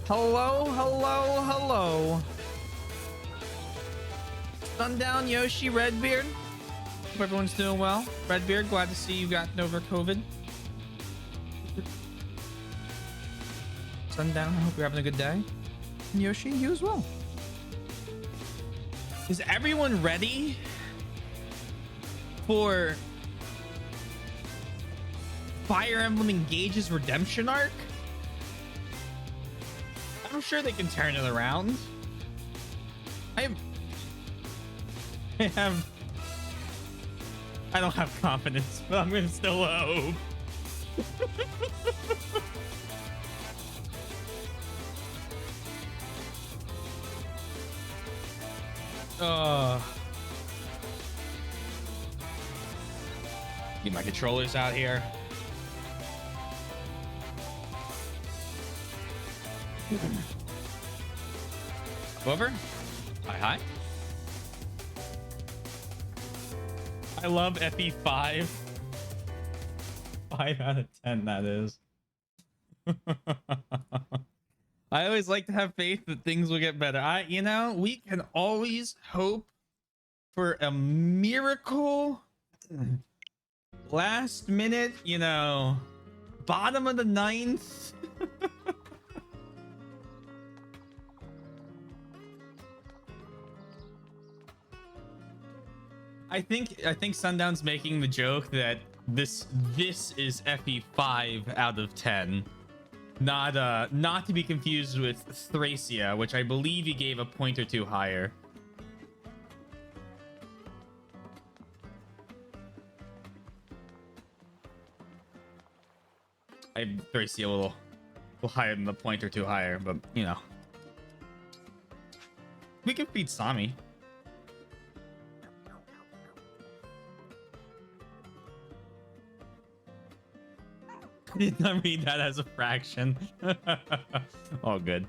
Hello, hello, hello. Sundown, Yoshi, Redbeard. Hope everyone's doing well. Redbeard, glad to see you gotten over COVID. Sundown, I hope you're having a good day. And Yoshi, you as well. Is everyone ready for Fire Emblem Engage's redemption arc? I'm sure they can turn it around. I don't have confidence, but I'm gonna still hope. Get my controllers out here. Over. Hi. I love FE5. 5 out of 10, that is. I always like to have faith that things will get better. We can always hope for a miracle. Last minute, bottom of the ninth. I think Sundown's making the joke that this is FE5 out of 10. Not to be confused with Thracia, which I believe he gave a point or two higher. I have Thracia a little higher than the point or two higher, but we can beat Sami. I did not read that as a fraction. All good.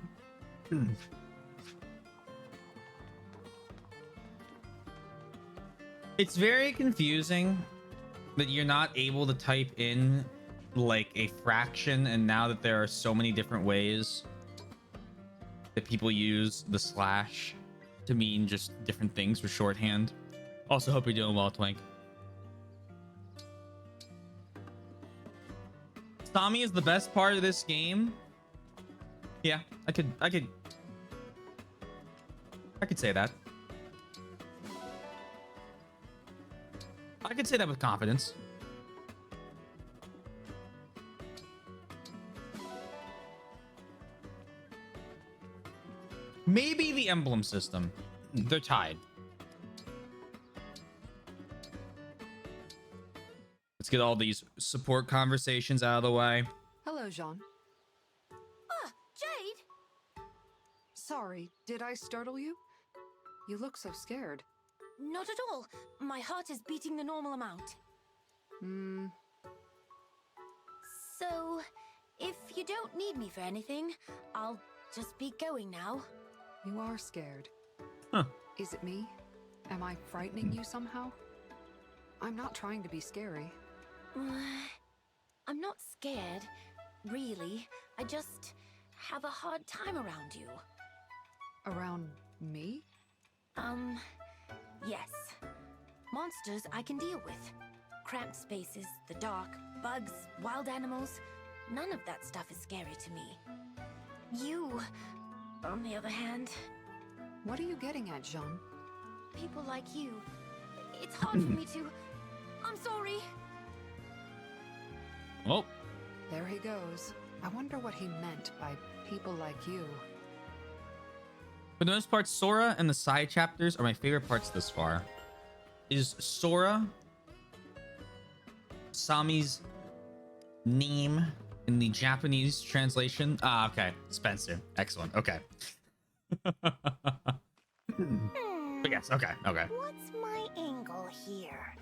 It's very confusing that you're not able to type in like a fraction, and now that there are so many different ways that people use the slash to mean just different things for shorthand. Also, hope you're doing well, Twink. Sami is the best part of this game. Yeah, I could say that. I could say that with confidence. Maybe the emblem system. They're tied. Let's get all these support conversations out of the way. Hello, Jean. Ah, Jade! Sorry, did I startle you? You look so scared. Not at all. My heart is beating the normal amount. So, if you don't need me for anything, I'll just be going now. You are scared. Huh. Is it me? Am I frightening you somehow? I'm not trying to be scary. I'm not scared, really. I just have a hard time around you. Around me? Yes. Monsters I can deal with. Cramped spaces, the dark, bugs, wild animals. None of that stuff is scary to me. You, on the other hand... What are you getting at, Jean? People like you. It's hard for me to... I'm sorry. Oh. There he goes. I wonder what he meant by people like you. For the most part, Sora and the side chapters are my favorite parts this far. Is Sora Sami's name in the Japanese translation? Ah, okay. Spencer. Excellent. Okay. But yes, okay. What's my angle here?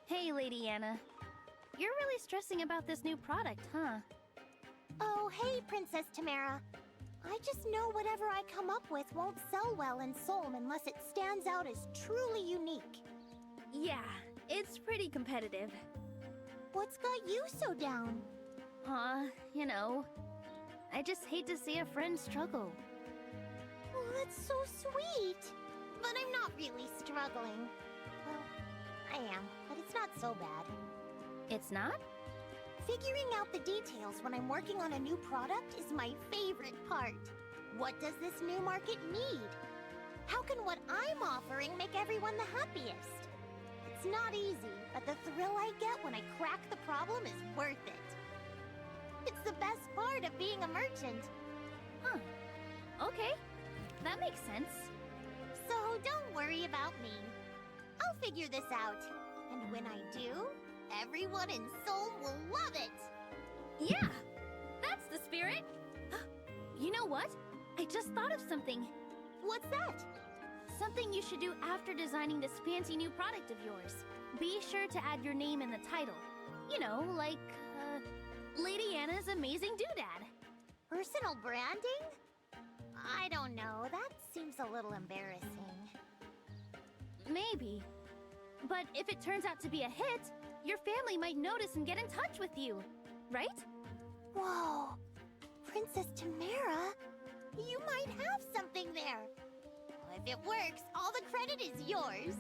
Hey, Lady Anna. You're really stressing about this new product, huh? Oh, hey, Princess Tamara. I just know whatever I come up with won't sell well in Solm unless it stands out as truly unique. Yeah, it's pretty competitive. What's got you so down? You know, I just hate to see a friend struggle. Oh, that's so sweet. But I'm not really struggling. Well, I am, but it's not so bad. It's not? Figuring out the details when I'm working on a new product is my favorite part. What does this new market need? How can what I'm offering make everyone the happiest? It's not easy, but the thrill I get when I crack the problem is worth it. It's the best part of being a merchant. Huh. Okay. That makes sense. So don't worry about me. I'll figure this out. And when I do, everyone in Seoul will love it. Yeah! That's the spirit! You know what? I just thought of something. What's that? Something you should do after designing this fancy new product of yours. Be sure to add your name in the title. You know, like, Lady Anna's Amazing Doodad. Personal branding? I don't know. That seems a little embarrassing. Maybe. But if it turns out to be a hit, your family might notice and get in touch with you. Right? Whoa. Princess Tamara, you might have something there. If it works, all the credit is yours.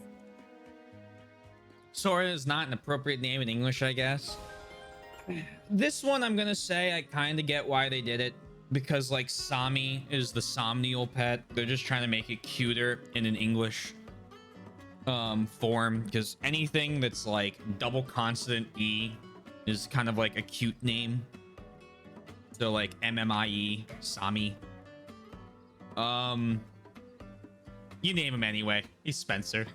Sora is not an appropriate name in English, I guess. This one, I'm gonna say I kind of get why they did it. Because, like, Sami is the Somnial pet. They're just trying to make it cuter in an English form. Because anything that's, like, double consonant E is kind of like a cute name. So, like, MMIE, Sami. You name him anyway. He's Spencer.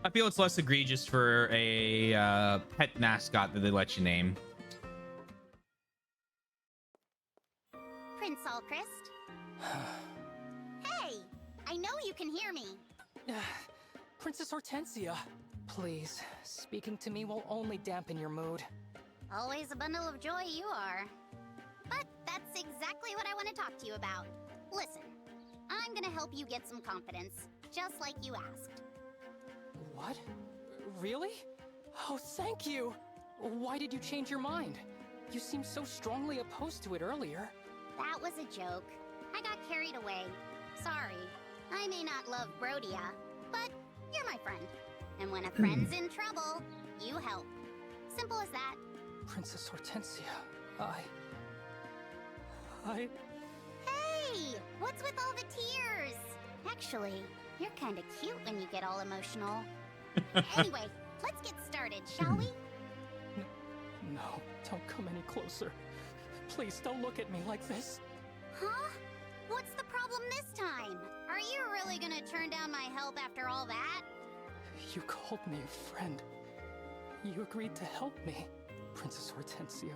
I feel it's less egregious for a pet mascot that they let you name. Prince Alchrist? Hey! I know you can hear me. Princess Hortensia, please, speaking to me will only dampen your mood. Always a bundle of joy you are. But that's exactly what I want to talk to you about. Listen, I'm gonna help you get some confidence, just like you asked. What? Really? Oh, thank you! Why did you change your mind? You seemed so strongly opposed to it earlier. That was a joke. I got carried away. Sorry. I may not love Brodia, but you're my friend. And when a friend's in trouble, you help. Simple as that. Princess Hortensia, I... Hey! What's with all the tears? Actually, you're kinda cute when you get all emotional. Anyway, let's get started, shall we? No, don't come any closer. Please don't look at me like this. Huh? What's the problem this time? Are you really gonna turn down my help after all that? You called me a friend. You agreed to help me, Princess Hortensia.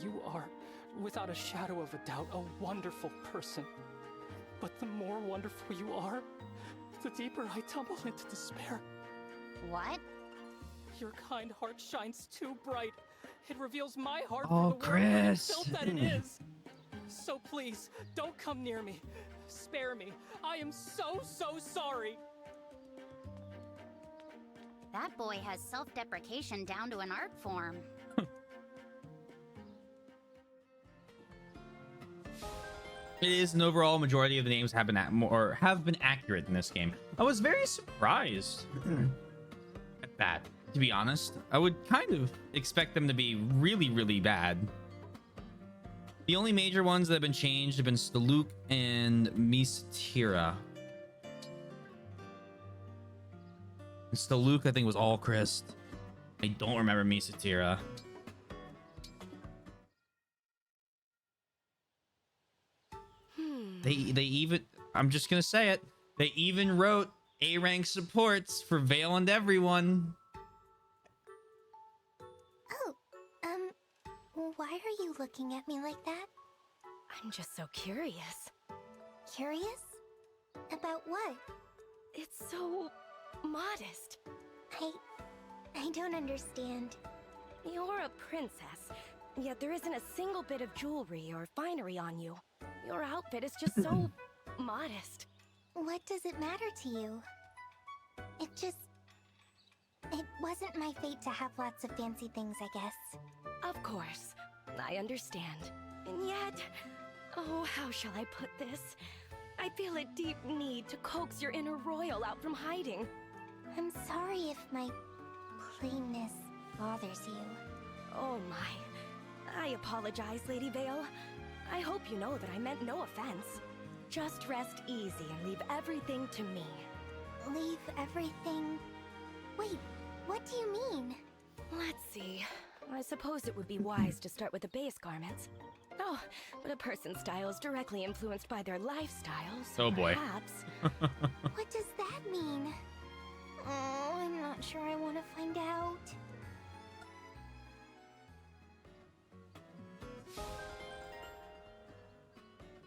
You are, without a shadow of a doubt, a wonderful person. But the more wonderful you are, the deeper I tumble into despair. What? Your kind heart shines too bright. It reveals my heart Oh, for the world and Chris. felt that it is. So please, don't come near me. Spare me. I am so sorry. That boy has self-deprecation down to an art form. It is an overall majority of the names have been accurate in this game. I was very surprised at that, to be honest. I would kind of expect them to be really, really bad. The only major ones that have been changed have been Staluk and Mistira. And Staluk, I think, was all Christ. I don't remember Misatira. They even, I'm just gonna say it, they even wrote A-rank supports for Vale and everyone. Oh, why are you looking at me like that? I'm just so curious. Curious? About what? It's so modest. I don't understand. You're a princess, yet there isn't a single bit of jewelry or finery on you. Your outfit is just so modest. What does it matter to you? It wasn't my fate to have lots of fancy things, I guess. Of course, I understand. And yet, oh, how shall I put this? I feel a deep need to coax your inner royal out from hiding. I'm sorry if my plainness bothers you. Oh my. I apologize, Lady Vale. I hope you know that I meant no offense. Just rest easy and leave everything to me. Leave everything... Wait, what do you mean? Let's see. I suppose it would be wise to start with the base garments. Oh, but a person's style is directly influenced by their lifestyle, so Oh boy. perhaps... What does that mean? Oh, I'm not sure I want to find out.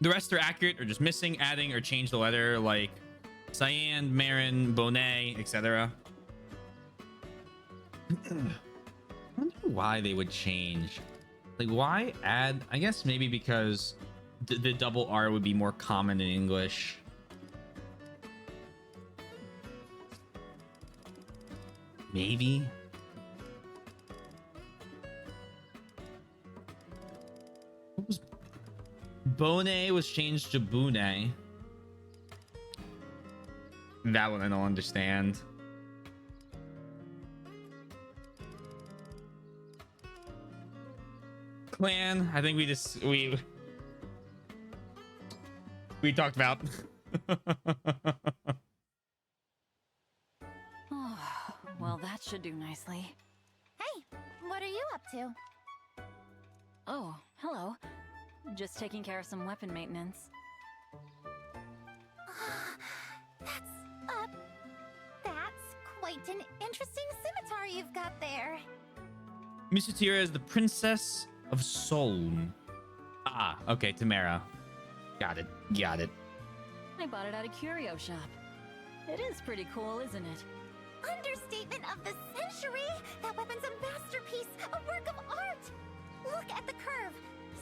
The rest are accurate or just missing, adding, or change the letter like cyan, marin, bonnet, etc. I wonder why they would change. Like, why add? I guess maybe because the double R would be more common in English. Maybe. What was Bonnet was changed to Bune. That one I don't understand. Clan, I think we talked about. Oh, well, that should do nicely. Hey, what are you up to? Oh, hello. Just taking care of some weapon maintenance. That's quite an interesting scimitar you've got there. Misutira is the princess of Solm. Ah, okay, Tamara. Got it. Got it. I bought it at a curio shop. It is pretty cool, isn't it? Understatement of the century! That weapon's a masterpiece, a work of art! Look at the curve.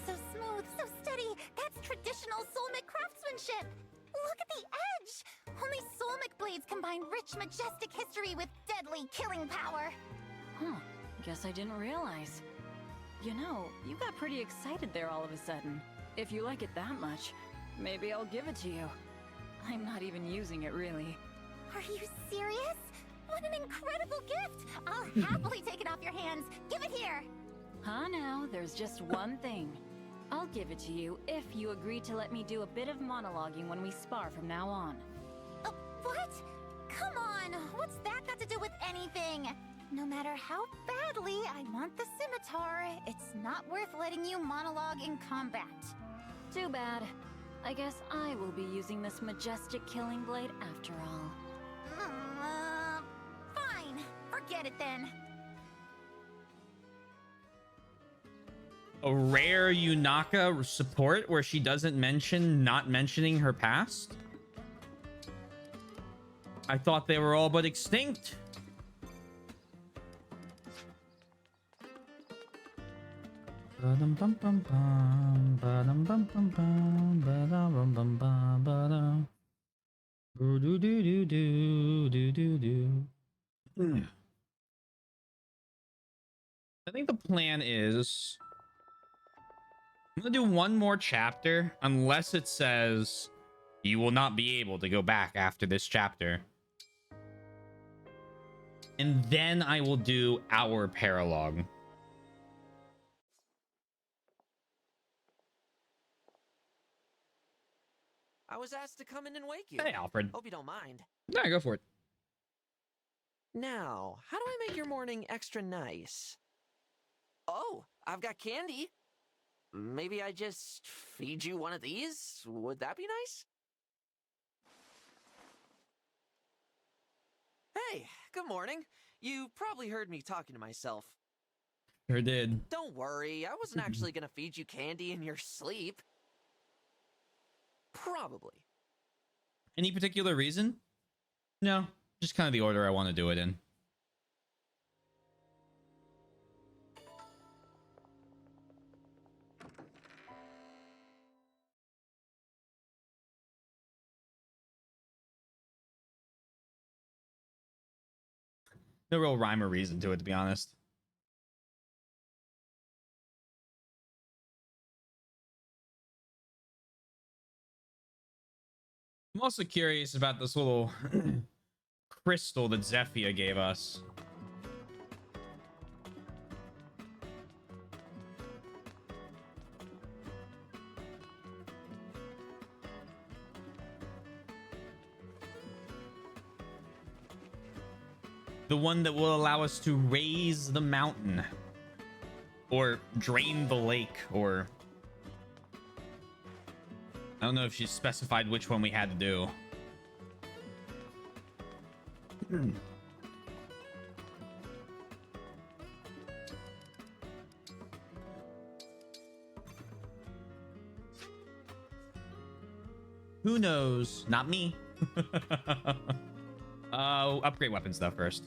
So smooth, so steady. That's traditional Solmic craftsmanship. Look at the edge! Only Solmic blades combine rich, majestic history with deadly killing power. Huh. Guess I didn't realize. You know, you got pretty excited there all of a sudden. If you like it that much, maybe I'll give it to you. I'm not even using it, really. Are you serious? What an incredible gift! I'll happily take it off your hands. Give it here. Huh now, there's just one thing. I'll give it to you if you agree to let me do a bit of monologuing when we spar from now on. What? Come on! What's that got to do with anything? No matter how badly I want the scimitar, it's not worth letting you monologue in combat. Too bad. I guess I will be using this majestic killing blade after all. Fine. Forget it then. A rare Yunaka support where she doesn't mention not mentioning her past? I thought they were all but extinct. Ba-dum-bum-bum-bum, ba-dum-bum-bum-bum, ba-dum-bum-bum-bum-ba-dum. Boo-doo-doo-doo-doo-doo-doo. I think the plan is I'm gonna do one more chapter unless it says you will not be able to go back after this chapter. And then I will do our paralogue. I was asked to come in and wake you. Hey, Alfred. Hope you don't mind. Yeah, go for it. Now, how do I make your morning extra nice? Oh, I've got candy. Maybe I just feed you one of these? Would that be nice? Hey, good morning. You probably heard me talking to myself. Sure did. Don't worry, I wasn't actually gonna feed you candy in your sleep. Probably. Any particular reason? No, just kind of the order I want to do it in. No real rhyme or reason to it, to be honest. I'm also curious about this little crystal that Zephia gave us. The one that will allow us to raise the mountain or drain the lake, or I don't know if she specified which one we had to do. Who knows? Not me. Upgrade weapons though first.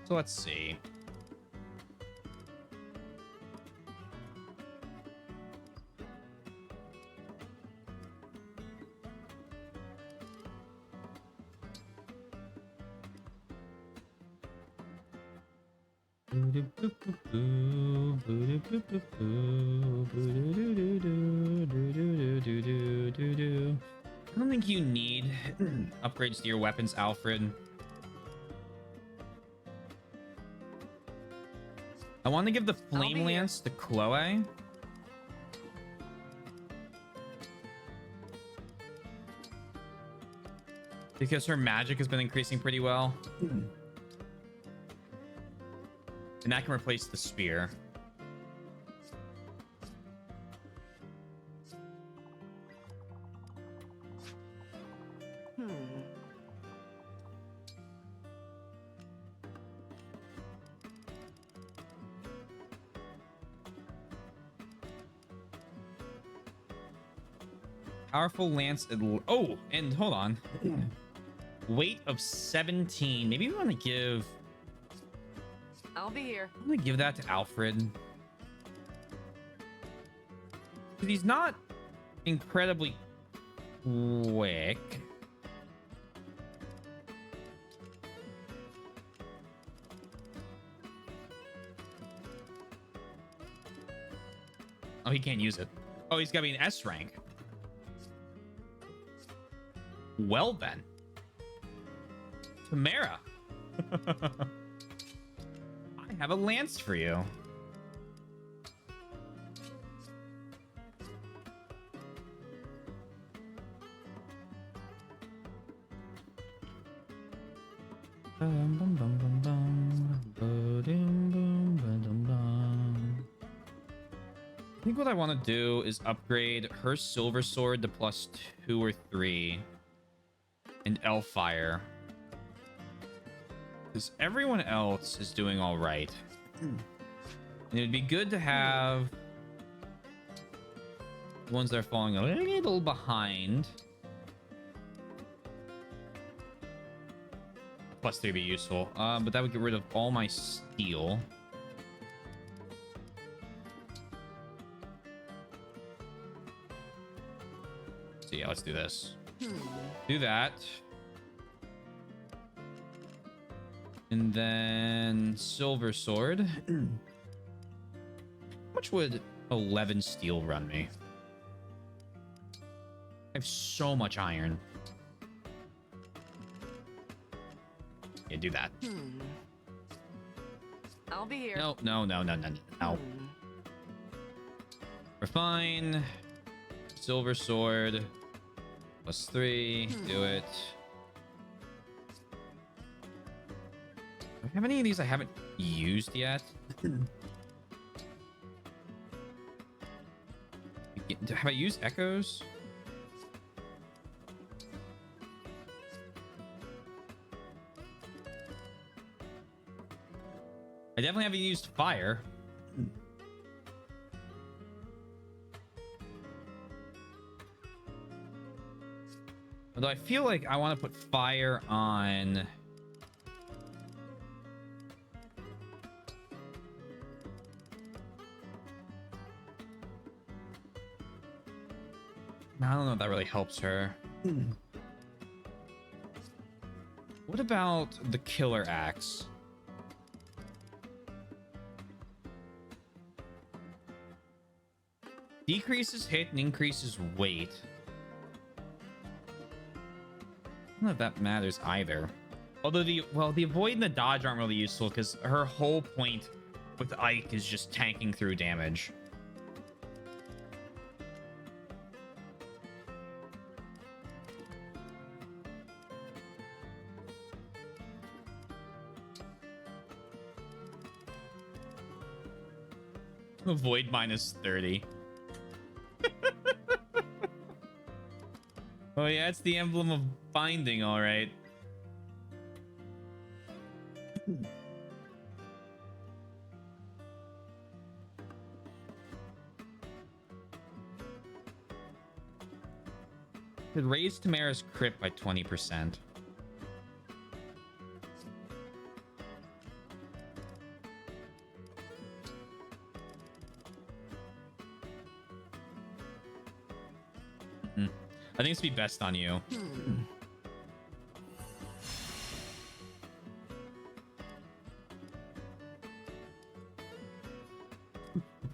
So let's see. I don't think you need upgrades to your weapons, Alfred. I want to give the flame lance to Chloe. Because her magic has been increasing pretty well. And that can replace the spear. Powerful lance. Oh, and hold on. Weight of 17. Maybe we want to give... I'll be here. I'm going to give that to Alfred. Because he's not incredibly quick. Oh, he can't use it. Oh, he's got to be an S rank. Well then. Tamara. I have a lance for you. I think what I want to do is upgrade her silver sword to +2 or 3 and Elfire. Because everyone else is doing all right. And it'd be good to have the ones that are falling a little behind. +3 would be useful. But that would get rid of all my steel. So yeah, let's do this. Do that. And then silver sword. How much would 11 steel run me? I have so much iron. Yeah, do that. I'll be here. No. Refine. Silver sword. +3. Do it. Do I have any of these I haven't used yet? Have I used echoes? I definitely haven't used fire. Although I feel like I want to put fire on... I don't know if that really helps her. What about the killer axe? Decreases hit and increases weight. I don't know if that matters either. Although the avoid and the dodge aren't really useful because her whole point with Ike is just tanking through damage. Avoid minus 30. Oh yeah, it's the emblem of binding, all right. It raised Tamara's crit by 20%. I think it's be best on you.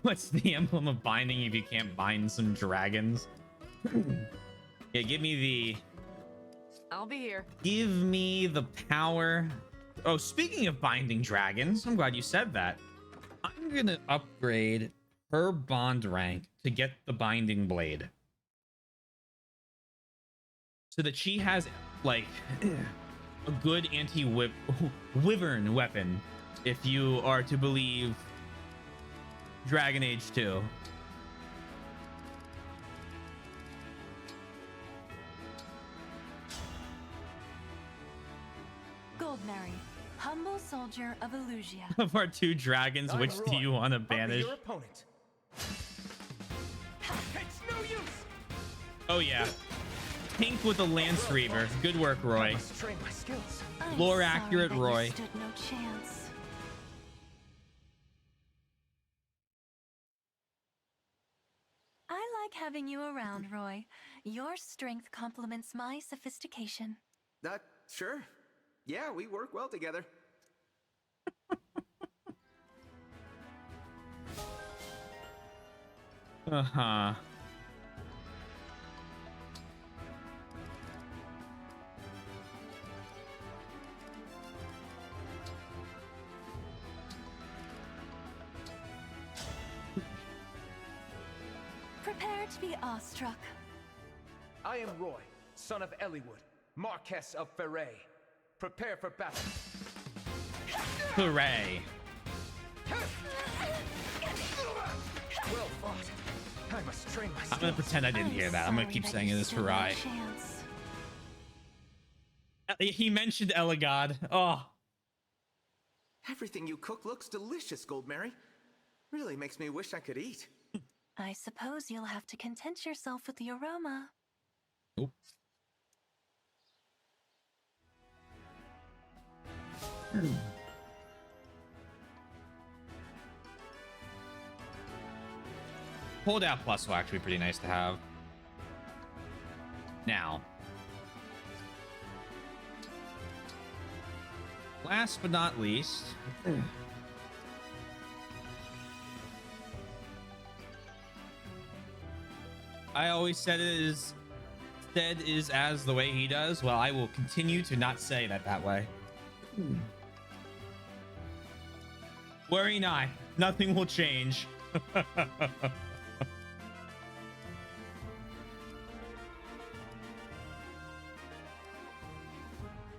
What's the emblem of binding if you can't bind some dragons? Yeah, give me the... I'll be here. Give me the power. Oh, speaking of binding dragons, I'm glad you said that. I'm gonna upgrade her bond rank to get the binding blade. So that she has, like, a good anti-wyvern weapon, if you are to believe Dragon Age 2. Goldberry, humble soldier of Illusia. Of our two dragons, which do you want to banish? Your opponent. It's no use. Oh yeah. Pink with a Lance Reaver. Good work, Roy. Strain my skills. Lore accurate, Roy. Stood no chance. I like having you around, Roy. Your strength complements my sophistication. Sure. Yeah, we work well together. Uh-huh. Prepare to be awestruck. I am Roy, son of Eliwood, Marquess of Ferre. Prepare for battle. Hooray. Well fought. I must train my skills. I'm gonna pretend I didn't hear that. I'm gonna keep saying it as Hooray. He mentioned Eligod. Oh. Everything you cook looks delicious, Goldberry. Really makes me wish I could eat. I suppose you'll have to content yourself with the aroma. Oops. Holdout plus will actually be pretty nice to have. Now, last but not least, I always said is as the way he does. Well, I will continue to not say that way. Worry not, nothing will change.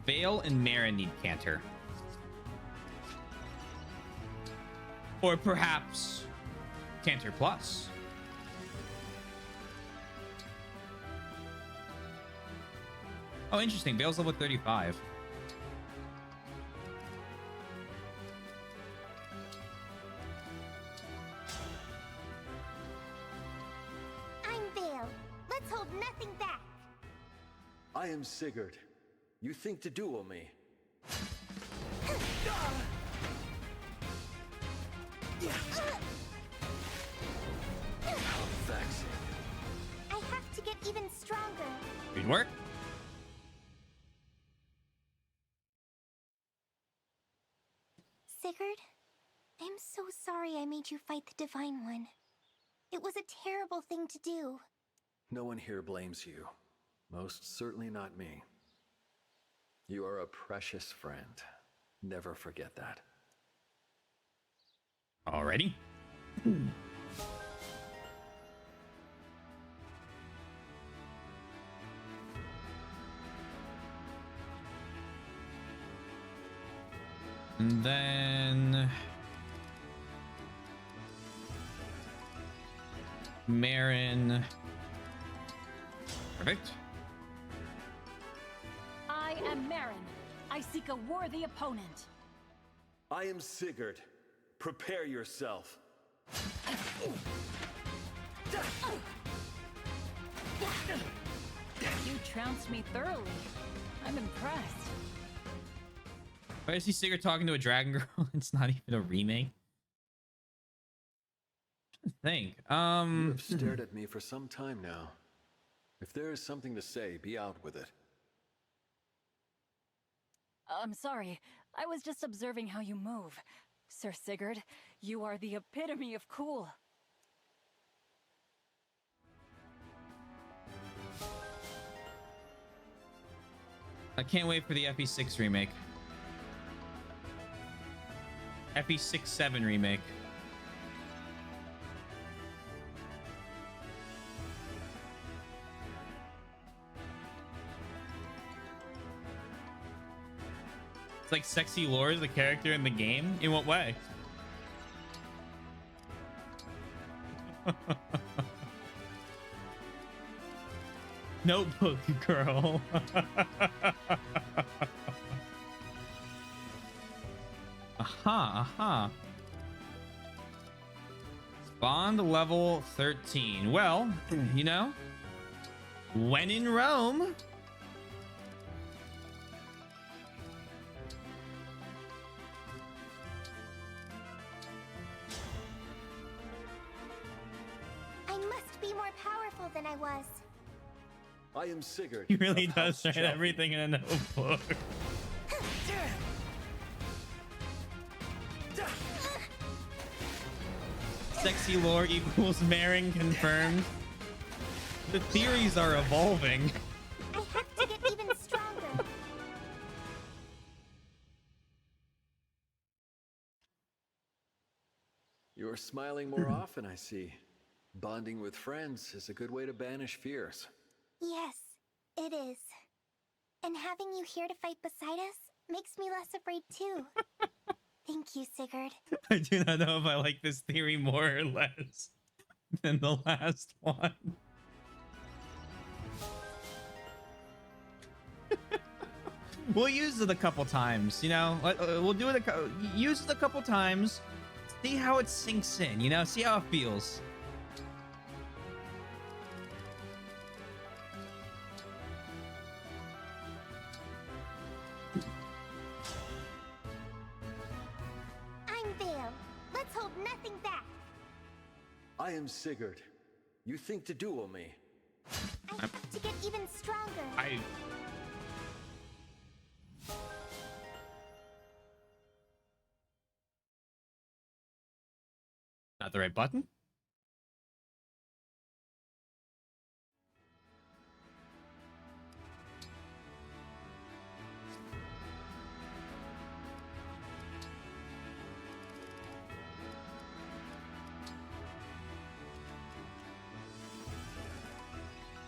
Vale and Mara need Canter. Or perhaps Canter Plus. Oh, interesting. Vale's level 35. I'm Vale. Let's hold nothing back. I am Sigurd. You think to duel me? I have to get even stronger. Good work. Sigurd, I'm so sorry I made you fight the Divine One. It was a terrible thing to do. No one here blames you. Most certainly not me. You are a precious friend. Never forget that. Alrighty. And then Marin. Perfect. I am Marin. I seek a worthy opponent. I am Sigurd. Prepare yourself. You trounced me thoroughly. I'm impressed. Why is he Sigurd talking to a dragon girl? It's not even a remake. I think. You have stared at me for some time now. If there is something to say, be out with it. I'm sorry. I was just observing how you move. Sir Sigurd, you are the epitome of cool. I can't wait for the FE6 remake. FE6-7 remake. It's like Sexy Lore is the character in the game? In what way? Notebook girl. Aha. Bond level 13. Well, you know, when in Rome. I must be more powerful than I was. I am Sigurd. He really of does House write Shelby. everything in a notebook. Sexy lore equals Marin confirmed. The theories are evolving. I have to get even stronger. You're smiling more often, I see. Bonding with friends is a good way to banish fears. Yes, it is. And having you here to fight beside us makes me less afraid too. Thank you, Sigurd. I do not know if I like this theory more or less than the last one. We'll use it a couple times, you know. We'll do it. Use it a couple times. See how it sinks in, you know. See how it feels. I'm Vale. Let's hold nothing back. I am Sigurd. You think to duel me? I have to get even stronger. Not the right button.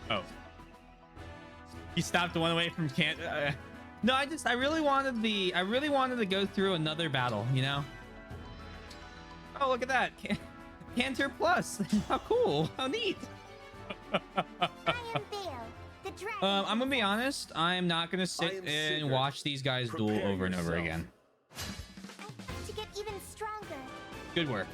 Oh. You stopped one away from can't. No, I really wanted to go through another battle, you know? Oh, look at that. Canter Plus. How cool. How neat. I am Vale, the dragon. I'm gonna be honest. I'm not gonna sit am and Sigurd. watch these guys duel Prepare over and over yourself. again. I have to get even stronger. Good work.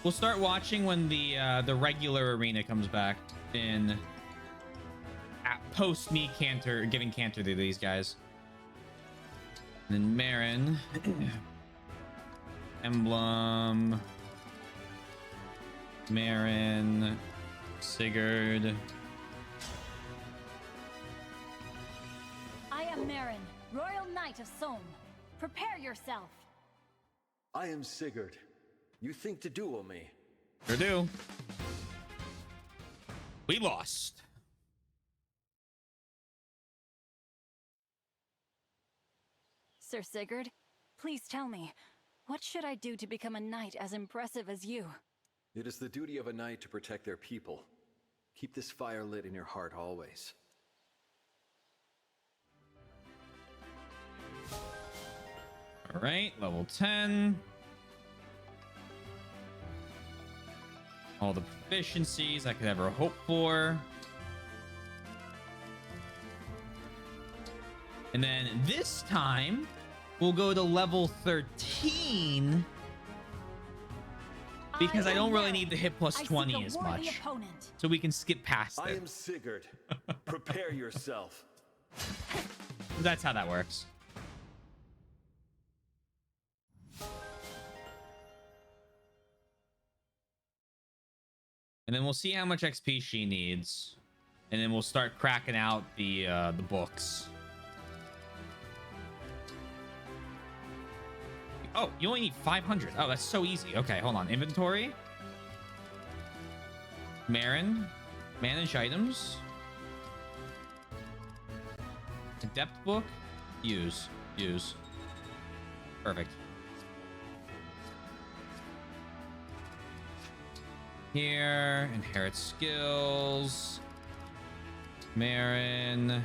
We'll start watching when the regular arena comes back in post me canter giving canter to these guys. And then Marin. Emblem. Marin. Sigurd. I am Marin, Royal Knight of Sohm. Prepare yourself. I am Sigurd. You think to duel me? Sure do. We lost. Sir Sigurd, please tell me, what should I do to become a knight as impressive as you? It is the duty of a knight to protect their people. Keep this fire lit in your heart always. All right, level 10. All the proficiencies I could ever hope for. And then this time, we'll go to level 13. Because I don't really need the hit plus 20 as much. So we can skip past I it. am Sigurd. Prepare yourself. That's how that works. And then we'll see how much XP she needs. And then we'll start cracking out the books. Oh, you only need 500. Oh, that's so easy. Okay, hold on. Inventory. Marin. Manage items. Adept book. Use. Use. Perfect. Here. Inherit skills. Marin.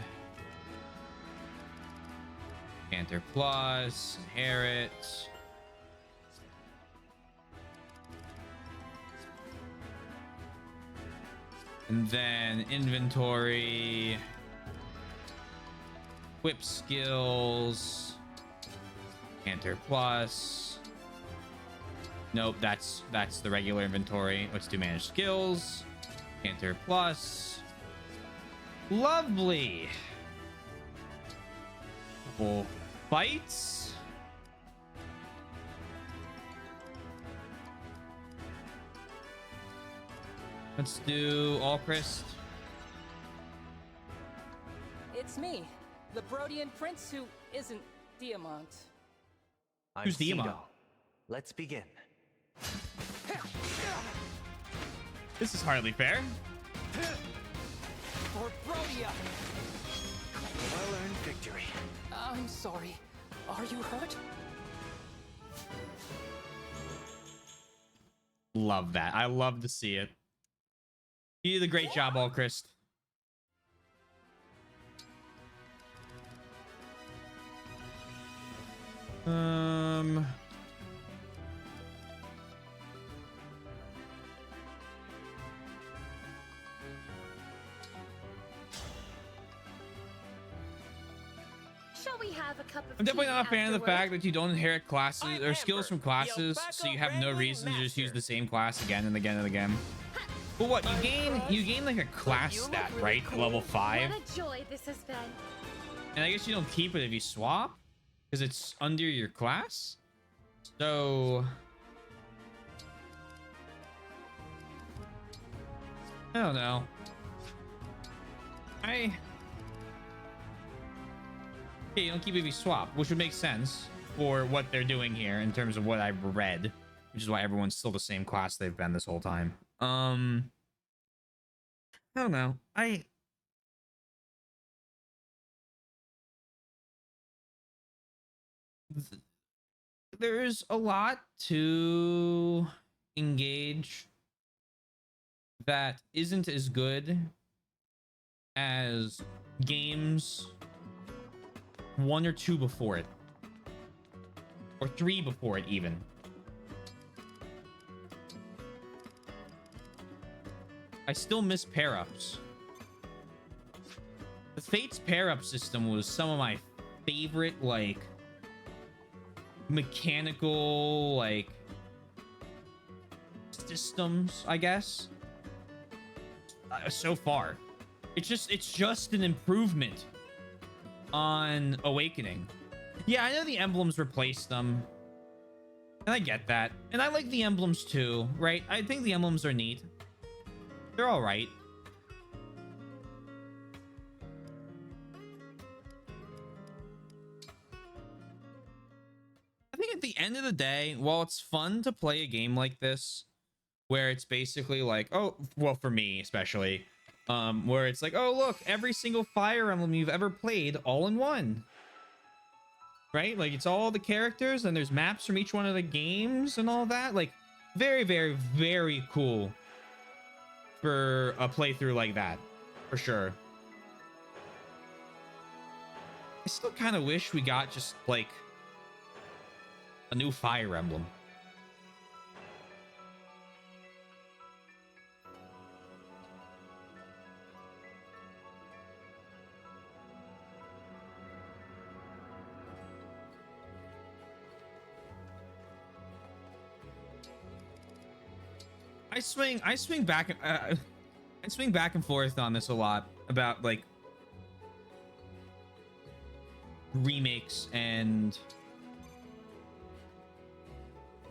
Canter plus. Inherit. And then inventory, whip skills, Canter plus. Nope, that's the regular inventory. Let's do manage skills, Canter plus. Lovely. Couple fights. Let's do Alchrist. It's me, the Brodian prince who isn't Diamant. Who's Diamant? Cito. Let's begin. This is hardly fair. For Brodia! Well-earned victory. I'm sorry. Are you hurt? Love that. I love to see it. You did a great job, Alchrist. Shall we have a cup of I'm definitely tea not a fan of the afterward? fact that you don't inherit classes I'm or skills Amber, from classes, the so you have no alpaca reason to just use master. the same class again and again and again. But what, you gain like a class you look stat, really right? cool. Level 5. What a joy this has been. And I guess you don't keep it if you swap, because it's under your class. So I don't know. Okay, you don't keep it if you swap, which would make sense for what they're doing here in terms of what I've read, which is why everyone's still the same class they've been this whole time. I don't know. There's a lot to engage that isn't as good as games 1 or 2 before it, or 3 before it even. I still miss pair-ups. The Fates pair-up system was some of my favorite, like, mechanical, like, systems, I guess, so far. It's just an improvement on Awakening. Yeah, I know the emblems replaced them. And I get that. And I like the emblems too, right? I think the emblems are neat. They're all right. I think at the end of the day, while it's fun to play a game like this, where it's basically like, oh, well, for me especially, where it's like, oh, look, every single Fire Emblem you've ever played all in one. Right? Like, it's all the characters and there's maps from each one of the games and all that. Like, very, very, very cool for a playthrough like that, for sure. I still kind of wish we got just like a new Fire Emblem. I swing back and forth on this a lot about like remakes and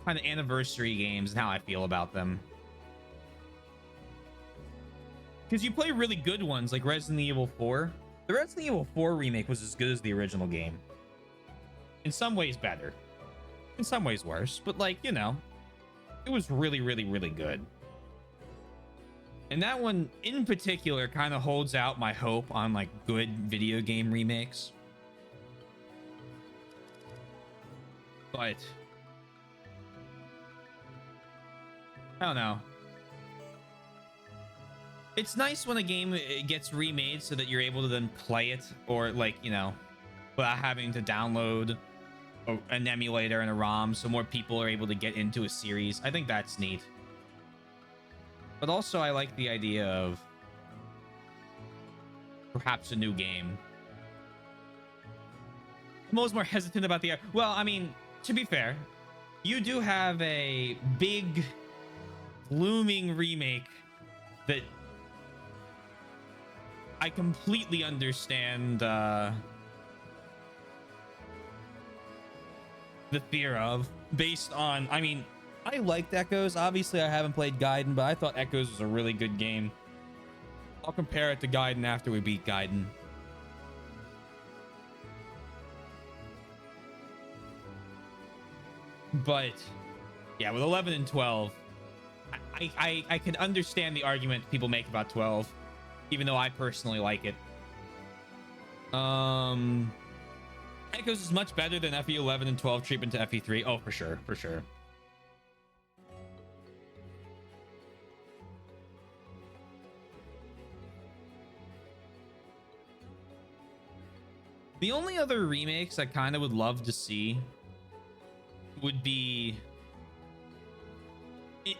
kind of anniversary games and how I feel about them. Because you play really good ones like Resident Evil 4. The Resident Evil 4 remake was as good as the original game. In some ways better. In some ways worse. But like, you know, it was really, really, really good. And that one in particular kind of holds out my hope on like good video game remakes. But I don't know. It's nice when a game gets remade so that you're able to then play it, or like, you know, without having to download an emulator and a ROM, so more people are able to get into a series. I think that's neat. But also I like the idea of perhaps a new game. I'm always more hesitant about the... Well, I mean, to be fair, you do have a big looming remake that I completely understand the fear of, based on, I mean, I liked Echoes. Obviously, I haven't played Gaiden, but I thought Echoes was a really good game. I'll compare it to Gaiden after we beat Gaiden. But yeah, with 11 and 12, I can understand the argument people make about 12, even though I personally like it. Echoes is much better than FE 11 and 12 treatment to FE 3. Oh, for sure, for sure. The only other remakes I kind of would love to see would be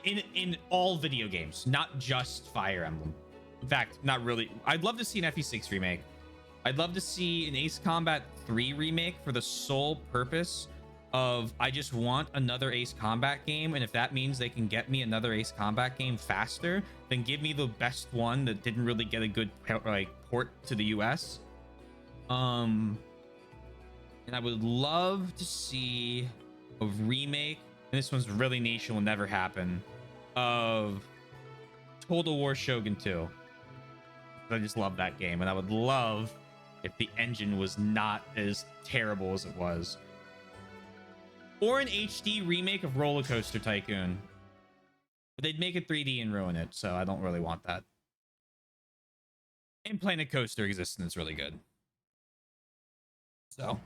in all video games, not just Fire Emblem. In fact, not really. I'd love to see an FE6 remake. I'd love to see an Ace Combat 3 remake for the sole purpose of I just want another Ace Combat game, and if that means they can get me another Ace Combat game faster, then give me the best one that didn't really get a good like port to the US. And I would love to see a remake, and this one's really niche and will never happen, of Total War Shogun 2. I just love that game, and I would love if the engine was not as terrible as it was. Or an HD remake of Roller Coaster Tycoon. But they'd make it 3D and ruin it, so I don't really want that. And Planet Coaster Existence is really good. So.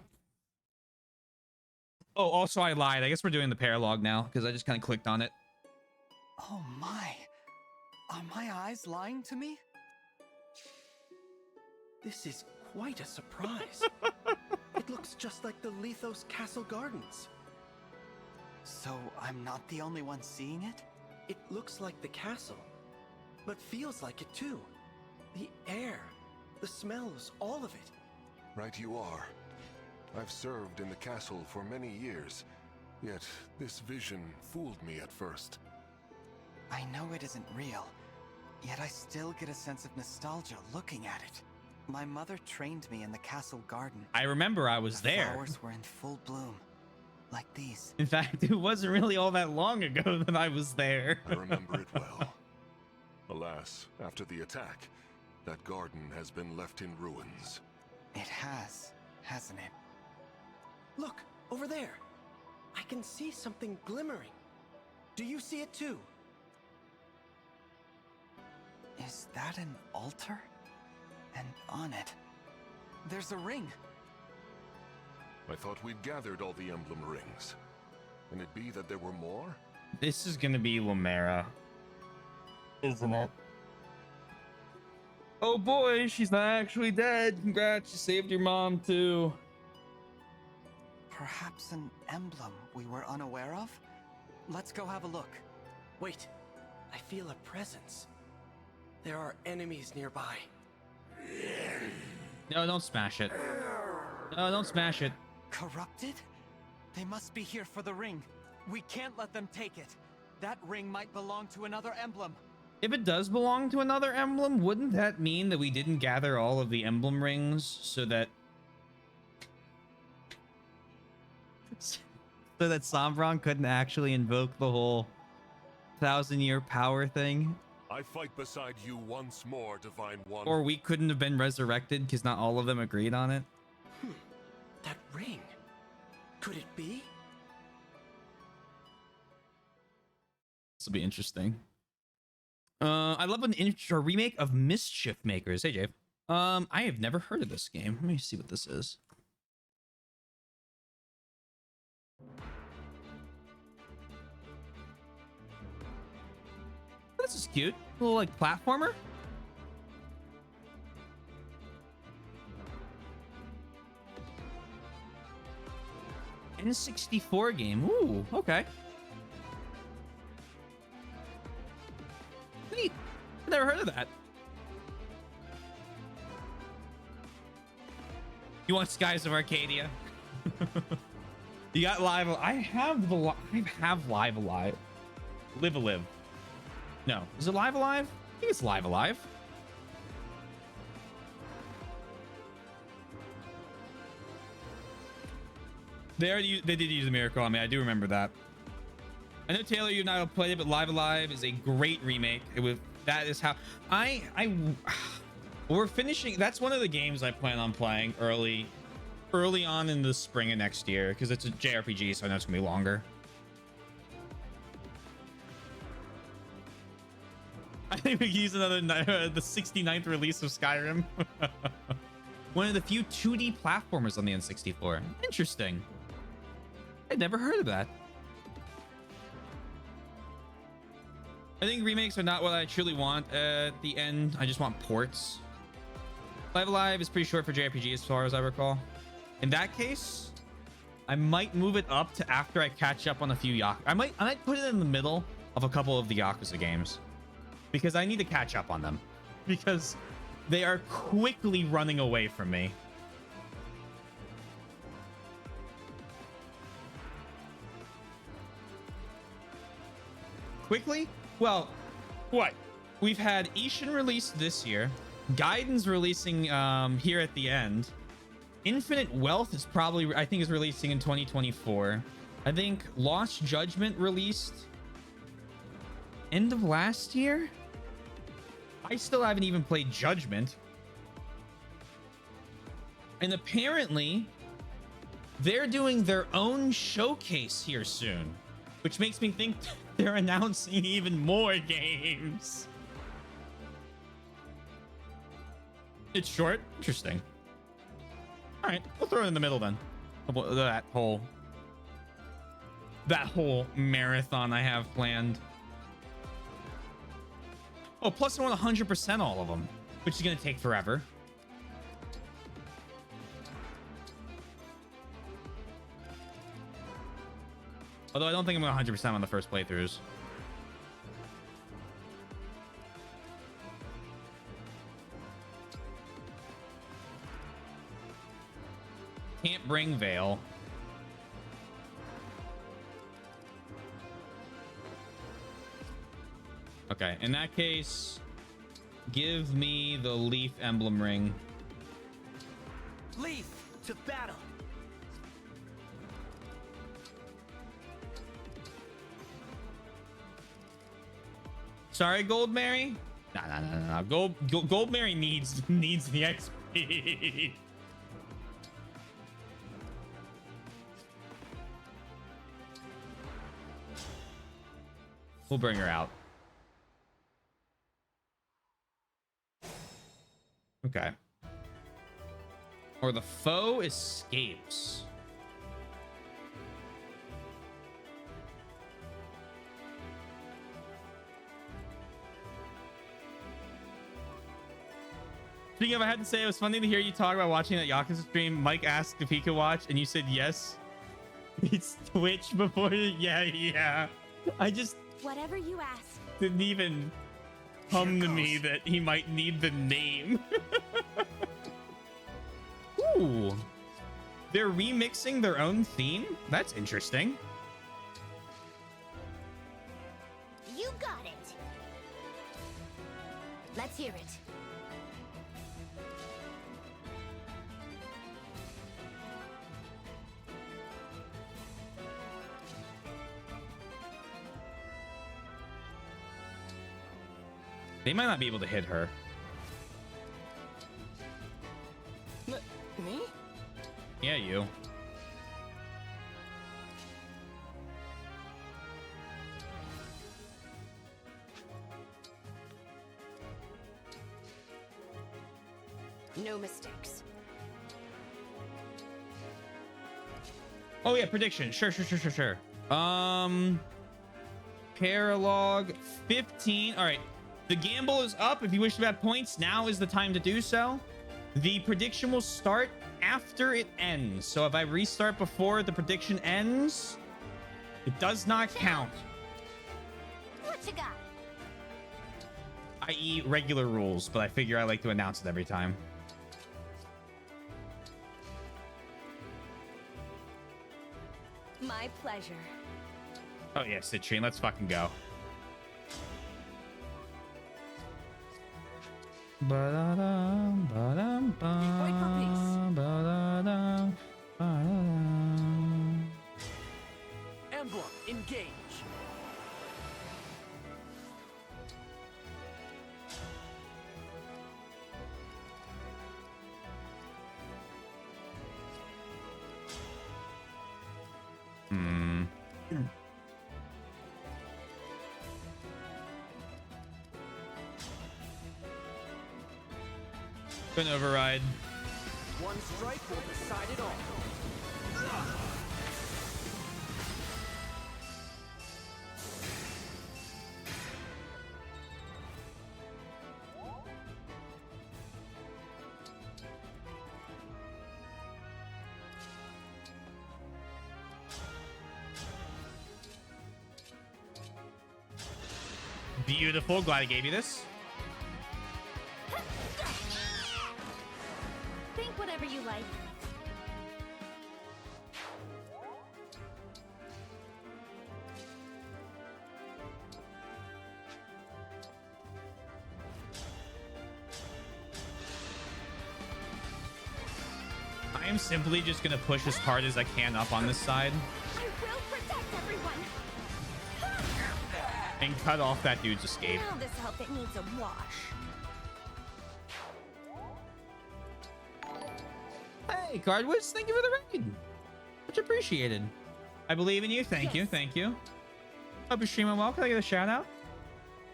Oh, also I lied. I guess we're doing the paralog now, because I just kind of clicked on it. Oh my. Are my eyes lying to me? This is quite a surprise. It looks just like the Lethos Castle Gardens. So I'm not the only one seeing it? It looks like the castle, but feels like it too. The air, the smells, all of it. Right you are. I've served in the castle for many years, yet this vision fooled me at first. I know it isn't real, Yet I still get a sense of nostalgia looking at it. My mother trained me in the castle garden. I remember I was The there. flowers were in full bloom, like these. In fact, it wasn't really all that long ago that I was there. I remember it well. Alas, after the attack, that garden has been left in ruins. It has, hasn't it? Look, over there. I can see something glimmering. Do you see it too? Is that an altar? And on it, there's a ring. I thought we'd gathered all the emblem rings. Can it be that there were more? This is gonna be Lumera, isn't it? Oh boy, she's not actually dead. Congrats, you saved your mom too. Perhaps an emblem we were unaware of? Let's go have a look. Wait, I feel a presence. There are enemies nearby. No, don't smash it. No, don't smash it. Corrupted? They must be here for the ring. We can't let them take it. That ring might belong to another emblem. If it does belong to another emblem, wouldn't that mean that we didn't gather all of the emblem rings so that Sombron couldn't actually invoke the whole 1,000-year power thing? I fight beside you once more, Divine One. Or we couldn't have been resurrected because not all of them agreed on it? That ring. Could it be? This will be interesting. I love an intro remake of Mischief Makers. Hey, Jave. I have never heard of this game. Let me see what this is. This is cute. A little like platformer. N64 game. Ooh, okay. Neat. I've never heard of that. You want Skies of Arcadia? You got Live. I have Live Alive. Live Alive. No, is it Live Alive? I think it's Live Alive. They did use a miracle on me. I do remember that. I know Taylor, you and I will play it, but Live Alive is a great remake. That is how we're finishing. That's one of the games I plan on playing early on in the spring of next year because it's a JRPG, so I know it's gonna be longer. I think we use the 69th release of Skyrim. One of the few 2D platformers on the N64. Interesting. I'd never heard of that. I think remakes are not what I truly want at the end. I just want ports. Live Alive is pretty short for JRPG as far as I recall. In that case, I might move it up to after I catch up on a few Yakuza. I might put it in the middle of a couple of the Yakuza games because I need to catch up on them because they are quickly running away from me. Quickly? Well, what? We've had Ishin released this year. Gaiden's releasing here at the end. Infinite Wealth is probably, I think, is releasing in 2024. I think Lost Judgment released end of last year. I still haven't even played Judgment. And apparently, they're doing their own showcase here soon, which makes me think they're announcing even more games. It's short. Interesting. All right, we'll throw it in the middle then. That whole marathon I have planned. Oh, plus I want 100% all of them, which is going to take forever. Although I don't think I'm going 100% on the first playthroughs. Can't bring Veil. Okay, in that case, Give me the leaf emblem ring. Leaf, to battle. Sorry, Gold Mary. No. Gold Mary needs the XP. We'll bring her out. Okay. Or the foe escapes. Speaking of, I had to say, it was funny to hear you talk about watching that Yakuza stream. Mike asked if he could watch, and you said yes. It's Twitch before. Yeah. I just Whatever you ask. didn't even come to me that he might need the name. Ooh. They're remixing their own theme? That's interesting. You got it. Let's hear it. They might not be able to hit her. Me? Yeah, you. No mistakes. Oh yeah, prediction. Sure. Paralog 15. All right. The gamble is up. If you wish to bet points, now is the time to do so. The prediction will start after it ends. So if I restart before the prediction ends, it does not count. What you got? I.e. regular rules, but I figure I like to announce it every time. My pleasure. Oh yeah, Citrine, let's fucking go. Ba-da-dum, ba-dum, Wait for peace. ba-da-dum, ba-da-dum. Emblem, engage. An override. One strike will decide it all. Beautiful. Glad I gave you this. Think whatever you like. I am simply just gonna push as hard as I can up on this side I will protect everyone. and cut off that dude's escape. Now this outfit needs a wash. Hey, Cardwoods, thank you for the raid. Much appreciated. I believe in you. Thank you. Hope you're streaming well. Can I get a shout out?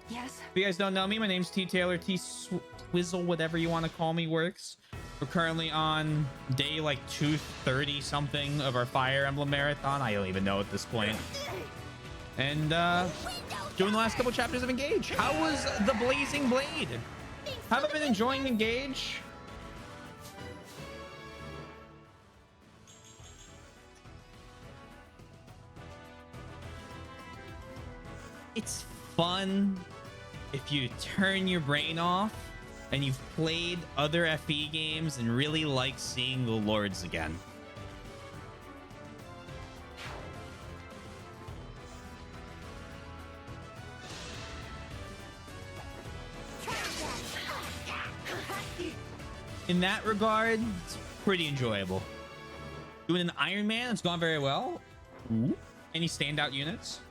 Yes. If you guys don't know me, my name's T Taylor. T Swizzle, whatever you want to call me, works. We're currently on day like 230 something of our Fire Emblem marathon. I don't even know at this point. And doing the last couple chapters of Engage. How was the Blazing Blade? Haven't been enjoying Engage. It's fun if you turn your brain off and you've played other FE games and really like seeing the lords again. in that regard, it's pretty enjoyable. Doing an Iron Man, it's gone very well. Ooh. Any standout units?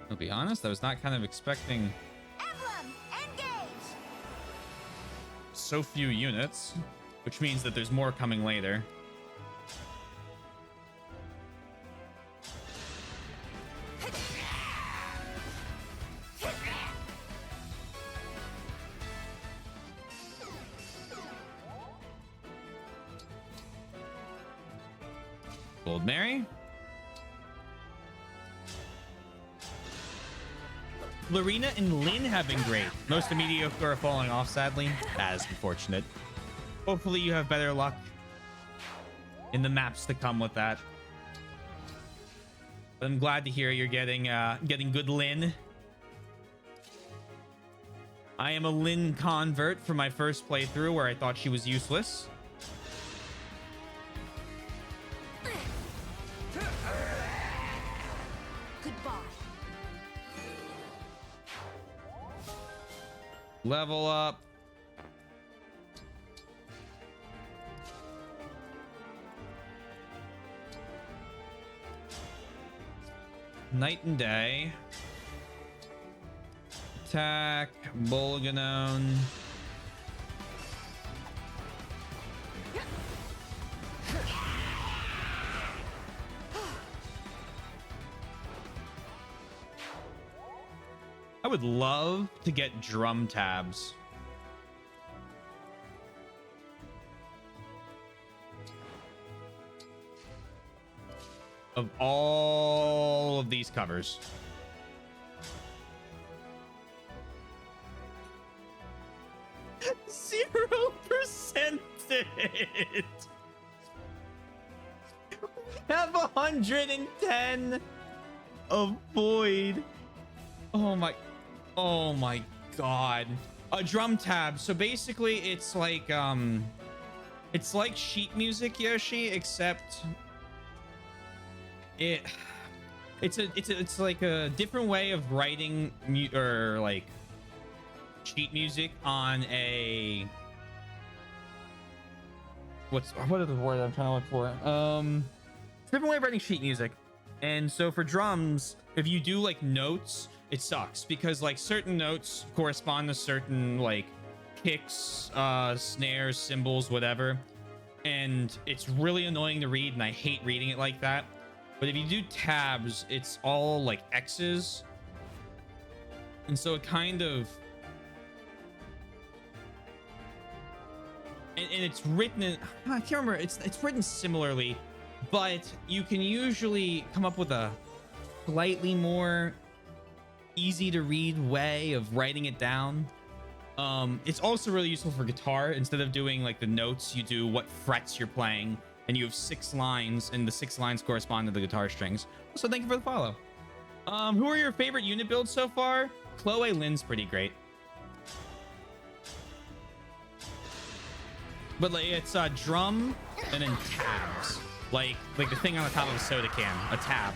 I'll be honest, I was not kind of expecting Emblem, engage! so few units, which means that there's more coming later. Gold Mary. Lorena and Lynn have been great. Most of mediocre are falling off, sadly. That is unfortunate. Hopefully you have better luck in the maps to come with that. But I'm glad to hear you're getting good Lynn. I am a Lynn convert for my first playthrough where I thought she was useless. Level up. Night and day. Attack. Bolganone. I would love to get drum tabs. Of all of these covers. Zero percent it. We have 110 of void. Oh my god. A drum tab. So basically it's like sheet music, Yoshi, except it's like a different way of writing or like sheet music on a what are the word I'm trying to look for? Different way of writing sheet music. And so for drums, if you do like notes, it sucks because like certain notes correspond to certain like kicks, snares, cymbals, whatever. And it's really annoying to read and I hate reading it like that. But if you do tabs, it's all like X's. And so it kind of... And it's written in... I can't remember. It's written similarly, but you can usually come up with a slightly more easy to read way of writing it down. It's also really useful for guitar. Instead of doing like the notes, you do what frets you're playing, and you have 6 lines, and the 6 lines correspond to the guitar strings. So thank you for the follow. Who are your favorite unit builds so far? Chloe Lynn's pretty great. But like it's a drum and then tabs. Like the thing on the top of a soda can, a tab.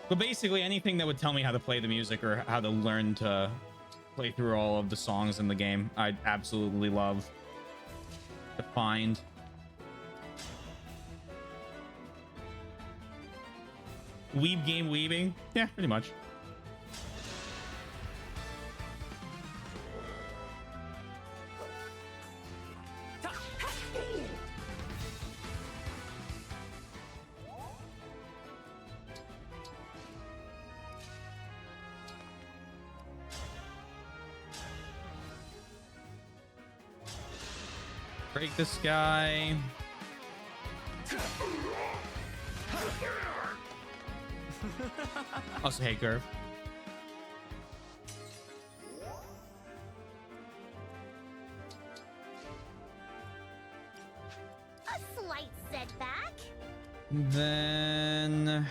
But basically anything that would tell me how to play the music or how to learn to play through all of the songs in the game, I'd absolutely love to find. Weeb game weebing? Yeah, pretty much. Break this guy. Also, hey, Curve. slight setback. Then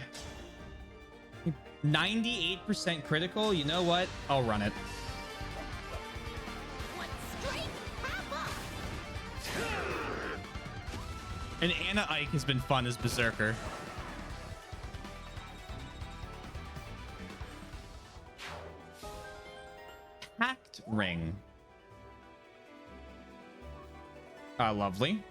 98% critical. You know what? I'll run it. One strength, half up. And Anna Ike has been fun as Berserker. Hacked ring. Lovely.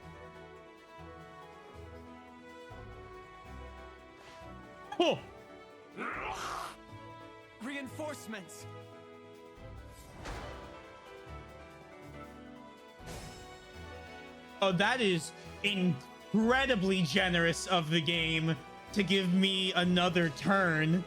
Oh! Reinforcements. Oh, that is incredibly generous of the game to give me another turn.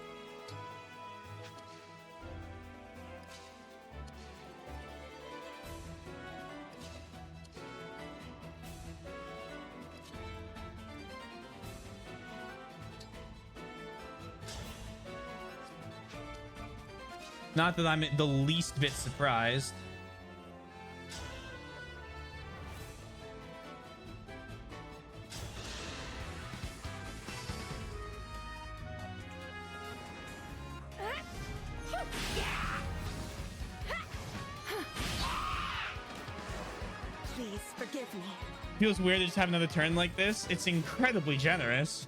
Not that I'm the least bit surprised. Please forgive me. Feels weird to just have another turn like this. It's incredibly generous.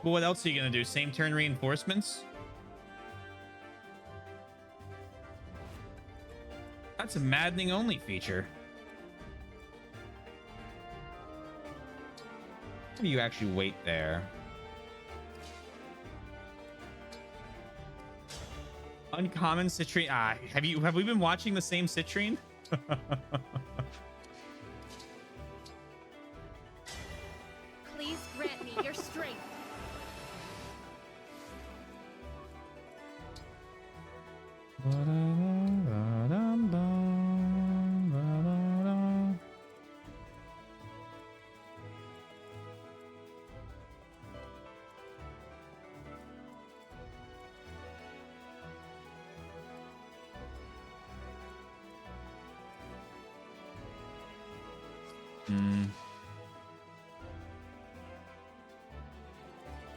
But what else are you gonna do? Same turn reinforcements? That's a maddening only feature. How do you actually wait there? Uncommon citrine. Ah, have we been watching the same citrine? Please grant me your strength.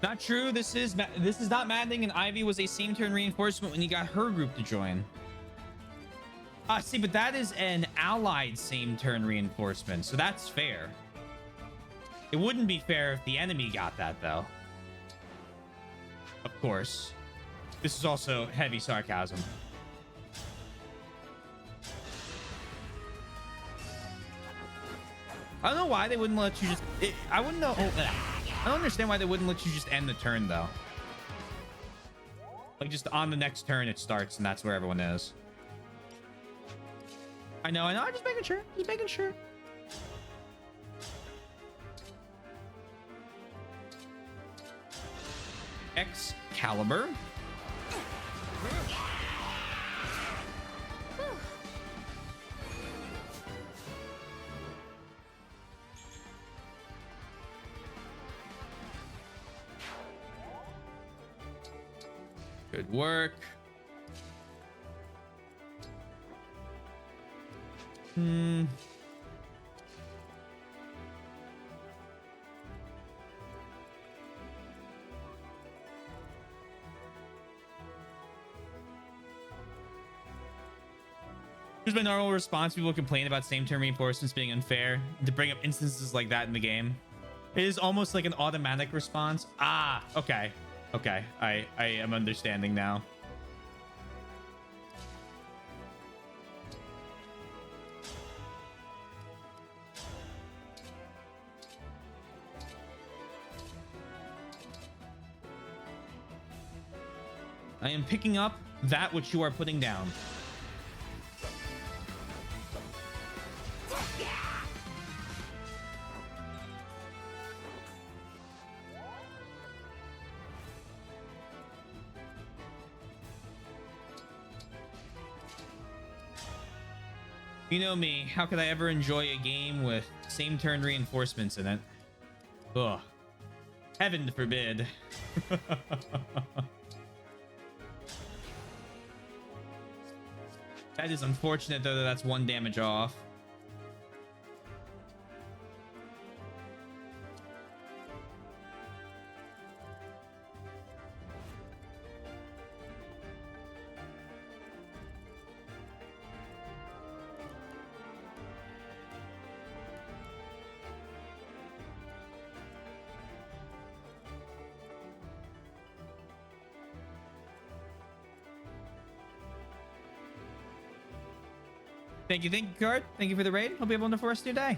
Not true. This is not maddening, and Ivy was a same turn reinforcement when you got her group to join. See, but that is an allied same turn reinforcement, so that's fair. It wouldn't be fair if the enemy got that, though. Of course. This is also heavy sarcasm. I don't know why they wouldn't let you just... I wouldn't know... I don't understand why they wouldn't let you just end the turn, though. Like, just on the next turn, it starts, and that's where everyone is. I know. I'm just making sure. Just making sure. Excalibur. Good work. Here's my normal response. People complain about same turn reinforcements being unfair to bring up instances like that in the game. It is almost like an automatic response. Ah, okay. Okay, I am understanding now. I am picking up that which you are putting down. You know me, how could I ever enjoy a game with same turn reinforcements in it? Ugh. Heaven forbid. That is unfortunate, though, that that's 1 damage off. Thank you, Card. Thank you for the raid. Hope you have a wonderful rest of your day.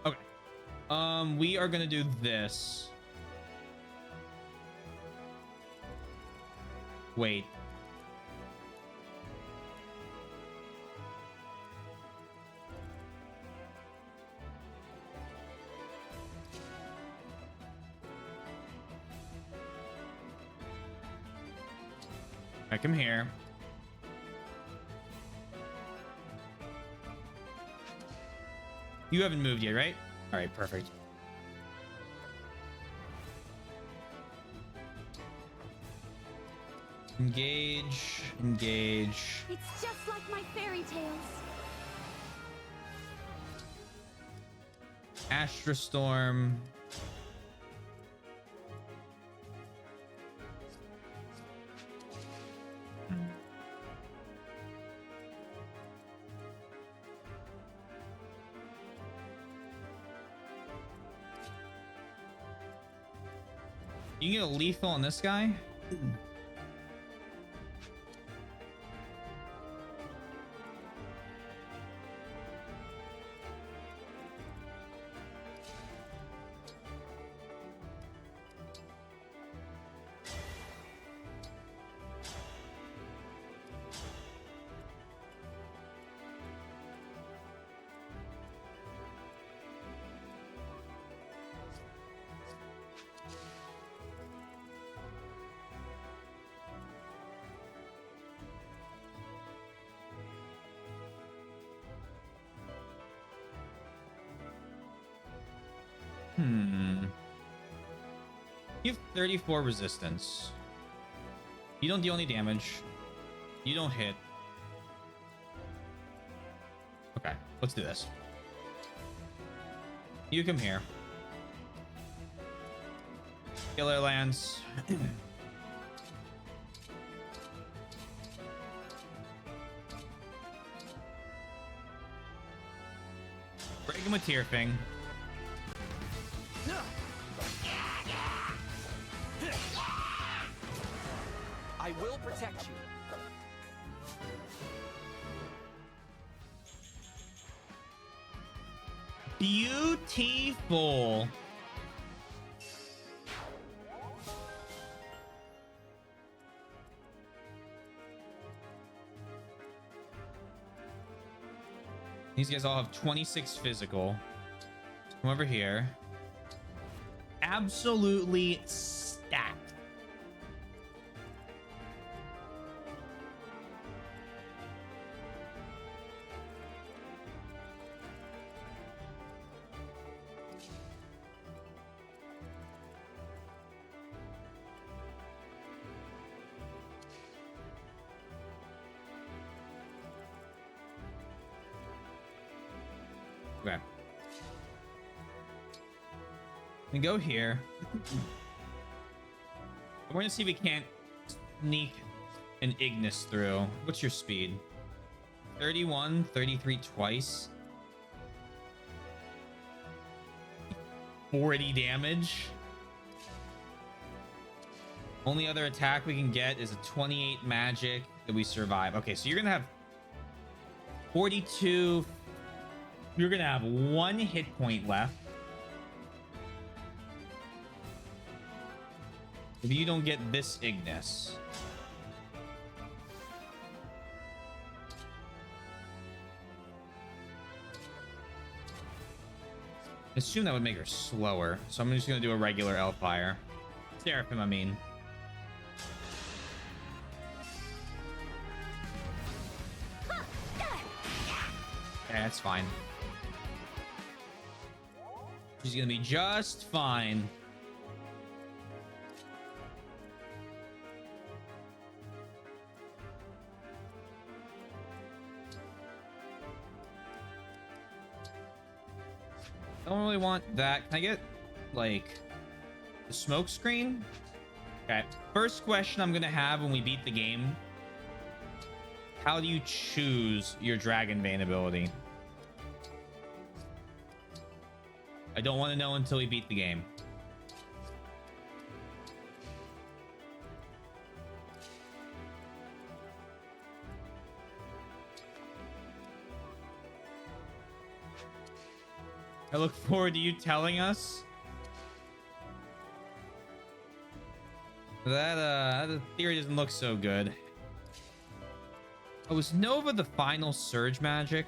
Okay. We are gonna do this. Wait. I come here. You haven't moved yet, right? All right, perfect. Engage, engage. It's just like my fairy tales. Astra Storm. You can get a lethal on this guy? You have 34 resistance. You don't deal any damage. You don't hit. Okay, let's do this. You come here. Killer Lance. Break him with Tearfing. I will protect you. Beautiful. These guys all have 26 physical. Come over here. Absolutely stacked. Okay. We go here. We're gonna see if we can't sneak an Ignis through. What's your speed? 31, 33 twice. 40 damage. Only other attack we can get is a 28 magic that we survive. Okay, so you're gonna have 42. You're gonna have 1 hit point left. If you don't get this Ignis. I assume that would make her slower, so I'm just gonna do a regular Elfire. Seraphim, I mean. Huh, Yeah, that's fine. She's gonna be just fine. I don't really want that. Can I get, like, the smoke screen? Okay. First question I'm gonna have when we beat the game. How do you choose your Dragon Vein ability? I don't want to know until we beat the game. I look forward to you telling us. That theory doesn't look so good. Oh, was Nova the final surge magic?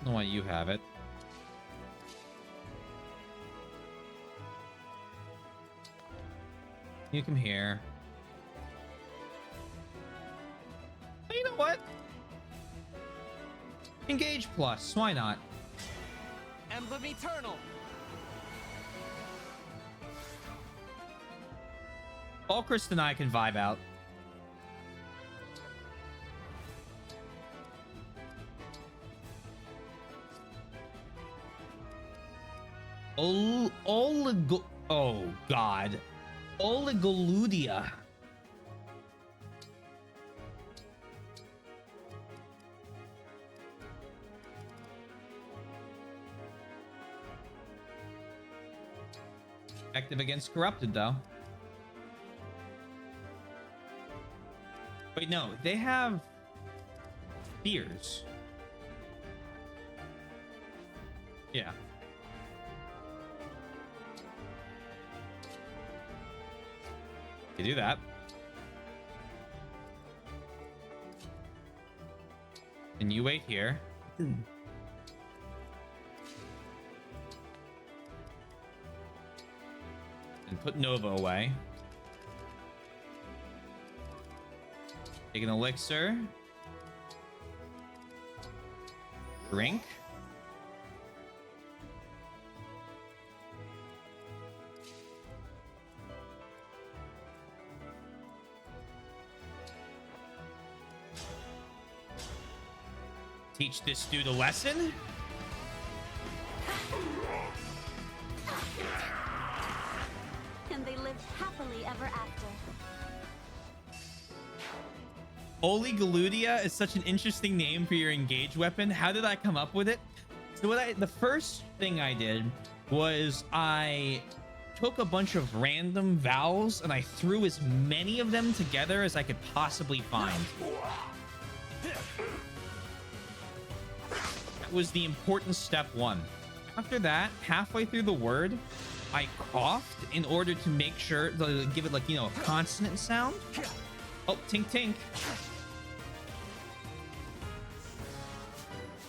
I don't know why you have it. You come here. Oh, you know what? Engage plus. Why not? Emblem Eternal. Ulchrist and I can vibe out. Oh god. Oligoludia. Effective against corrupted though. Wait, no, they have spears. Yeah. You do that. And you wait here. And put Nova away. Take an elixir. Drink. Teach this dude a lesson. And they lived happily ever after. Oligoludia is such an interesting name for your engage weapon. How did I come up with it? So the first thing I did was I took a bunch of random vowels and I threw as many of them together as I could possibly find. That was the important step one. After that, halfway through the word, I coughed in order to make sure to give it, like, you know, a consonant sound. Oh, tink tink.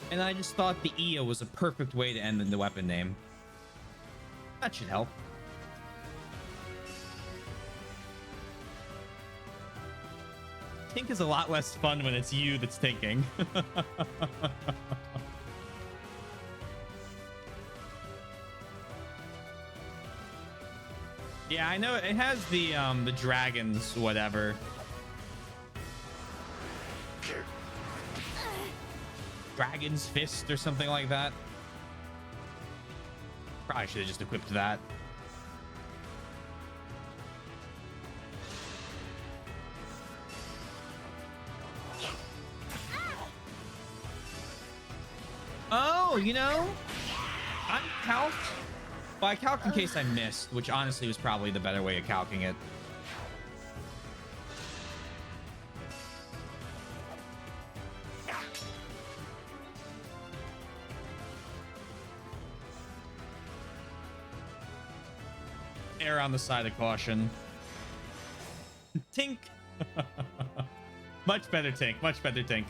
And I just thought the EO was a perfect way to end the weapon name. That should help. Tink is a lot less fun when it's you that's thinking. Yeah, I know it has the dragons, whatever. Dragon's Fist or something like that. Probably should have just equipped that. Oh, you know, I'm calced. Well, I calced in case I missed, which honestly was probably the better way of calcing it. Err on the side of caution. Tink. Much better, Tink. Much better, Tink.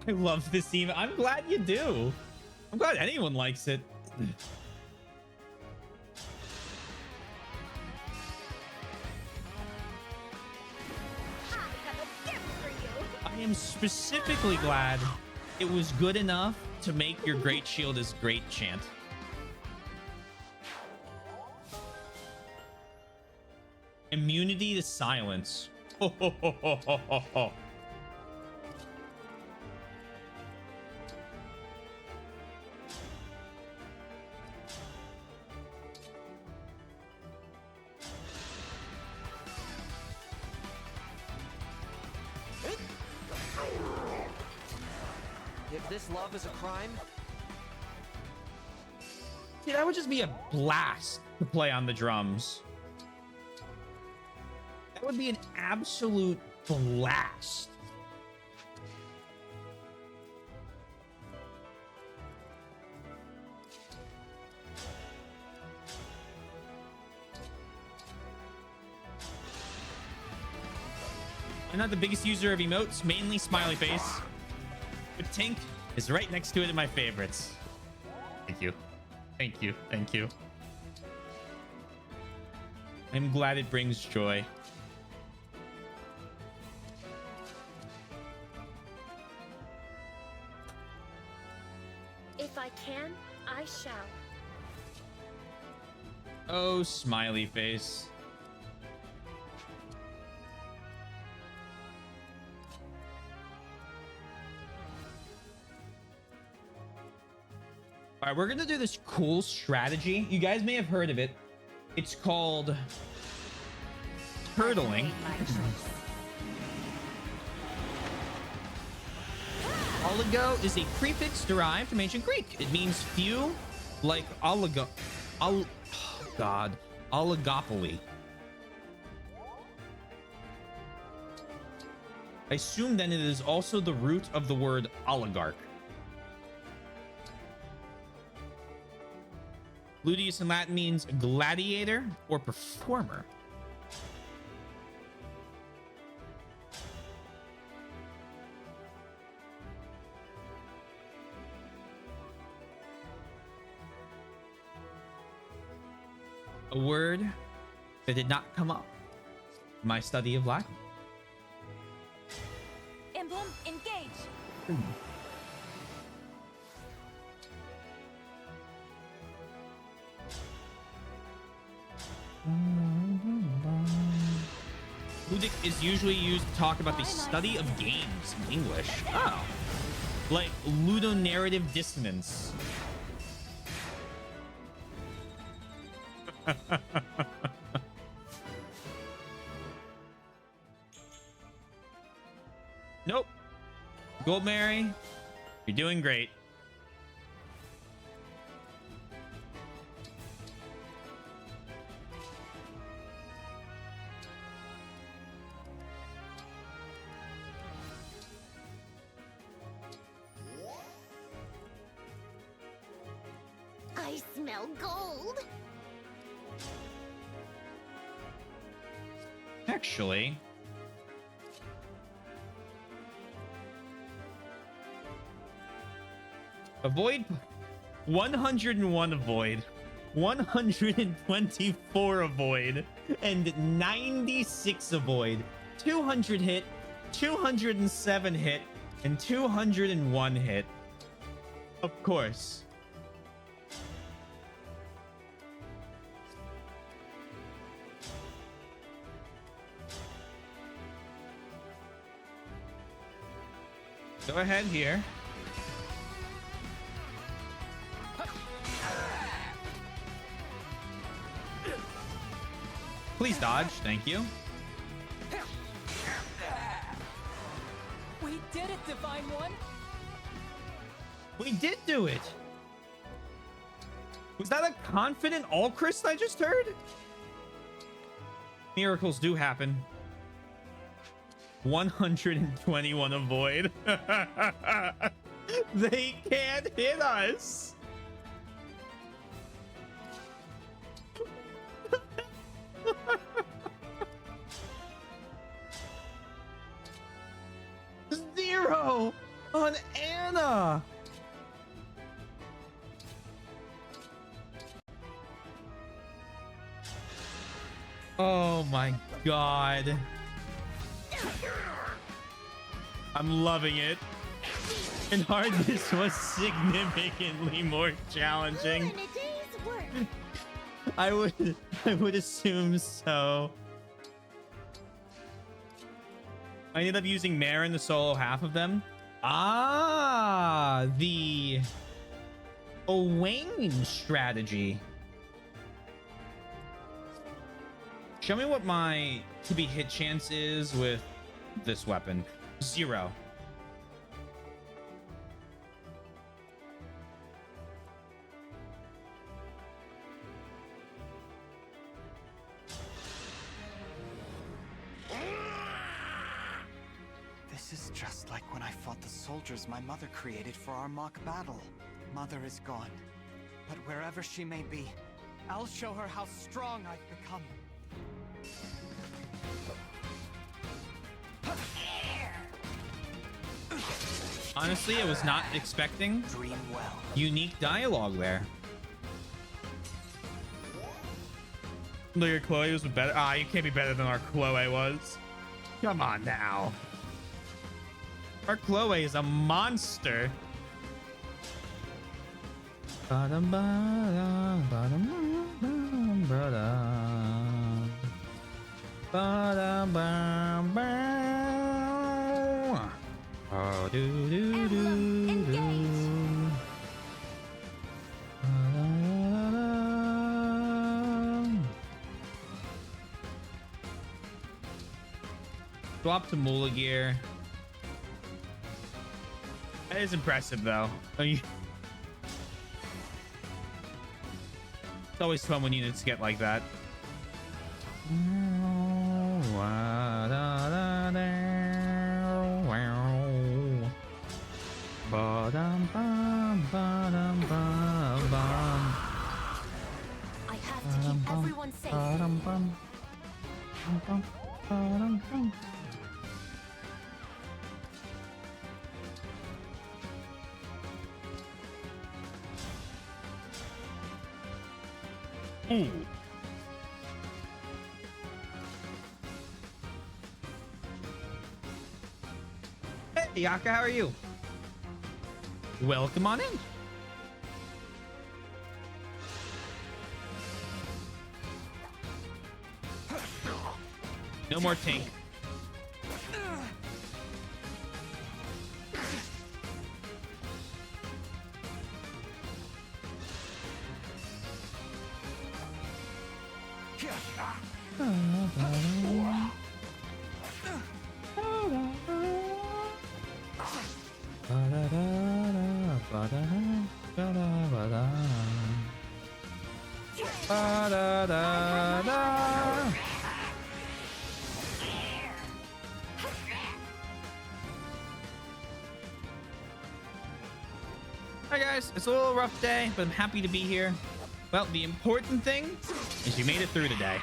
I love this team. I'm glad you do. I'm glad anyone likes it. am specifically glad it was good enough to make your Great Shield as great chant. Immunity to silence. Ho, ho, ho, ho, ho, ho, ho. If this love is a crime, Dude, that would just be a blast to play on the drums. That would be an absolute blast. I'm not the biggest user of emotes, mainly smiley face. But Tink is right next to it in my favorites. Thank you. Thank you. Thank you. I'm glad it brings joy. If I can, I shall. Oh, smiley face. All right, we're gonna do this cool strategy. You guys may have heard of it. It's called turtling. Oligo is a prefix derived from ancient Greek. It means few, like oligopoly. I assume then it is also the root of the word oligarch. Ludius in Latin means gladiator or performer. A word that did not come up in my study of Latin. Emblem, engage! Ludic is usually used to talk about the study of games in English. Oh. Like ludonarrative dissonance. Nope. Gold Mary, you're doing great. I smell gold. Actually, avoid 101 avoid, 124 avoid, and 96 avoid, 200 hit, 207 hit, and 201 hit. Of course. Go ahead here. Please dodge, thank you. We did it, Divine One! We did do it! Was that a confident All-Christ I just heard? Miracles do happen. 121 avoid. They can't hit us. Zero on Anna. Oh my god. I'm loving it. And hardness was significantly more challenging. All in a day's work. I would assume so. I ended up using Mare in the solo half of them. Ah, the Owain strategy. Show me what my to be hit chance is with this weapon. 0. This is just like when I fought the soldiers my mother created for our mock battle. Mother is gone, but wherever she may be, I'll show her how strong I've become. Honestly, I was not expecting Dream well. unique dialogue there. Look at Chloe was better. Ah, you can't be better than our Chloe was. Come on now. Our Chloe is a monster. Ba-dum-ba-dum, ba-dum-ba-dum, ba-dum. Ba-dum-bum-bum. Oh, do do do do. Swap to Mula gear. That is impressive, though. It's always fun when units get like that. I have to keep everyone safe. Ooh. Hey, Yaka, how are you? Welcome on in. No more Tink. Hi guys, it's a little rough day, but I'm happy to be here. Well, the important thing is you made it through today.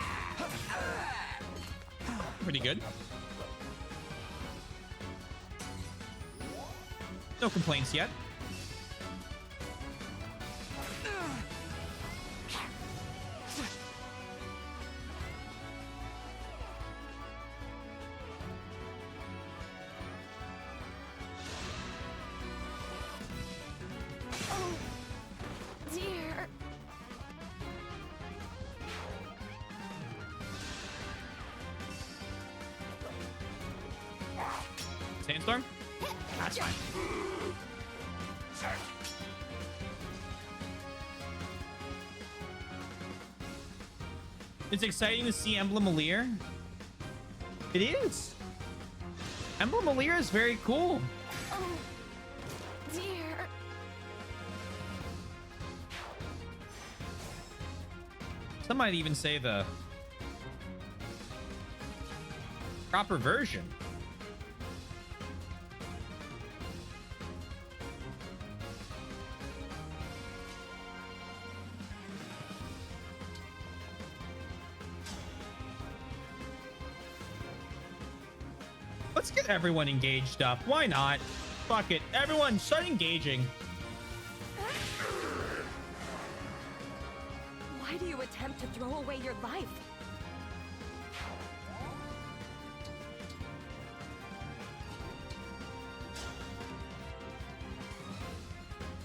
Pretty good. No complaints yet. Dear. Sandstorm? That's fine. It's exciting to see Emblem Alir. It is. Emblem Alir is very cool. Oh, dear. Some might even say the proper version. Let's get everyone engaged up. Why not? Fuck it. Everyone, start engaging. Why do you attempt to throw away your life?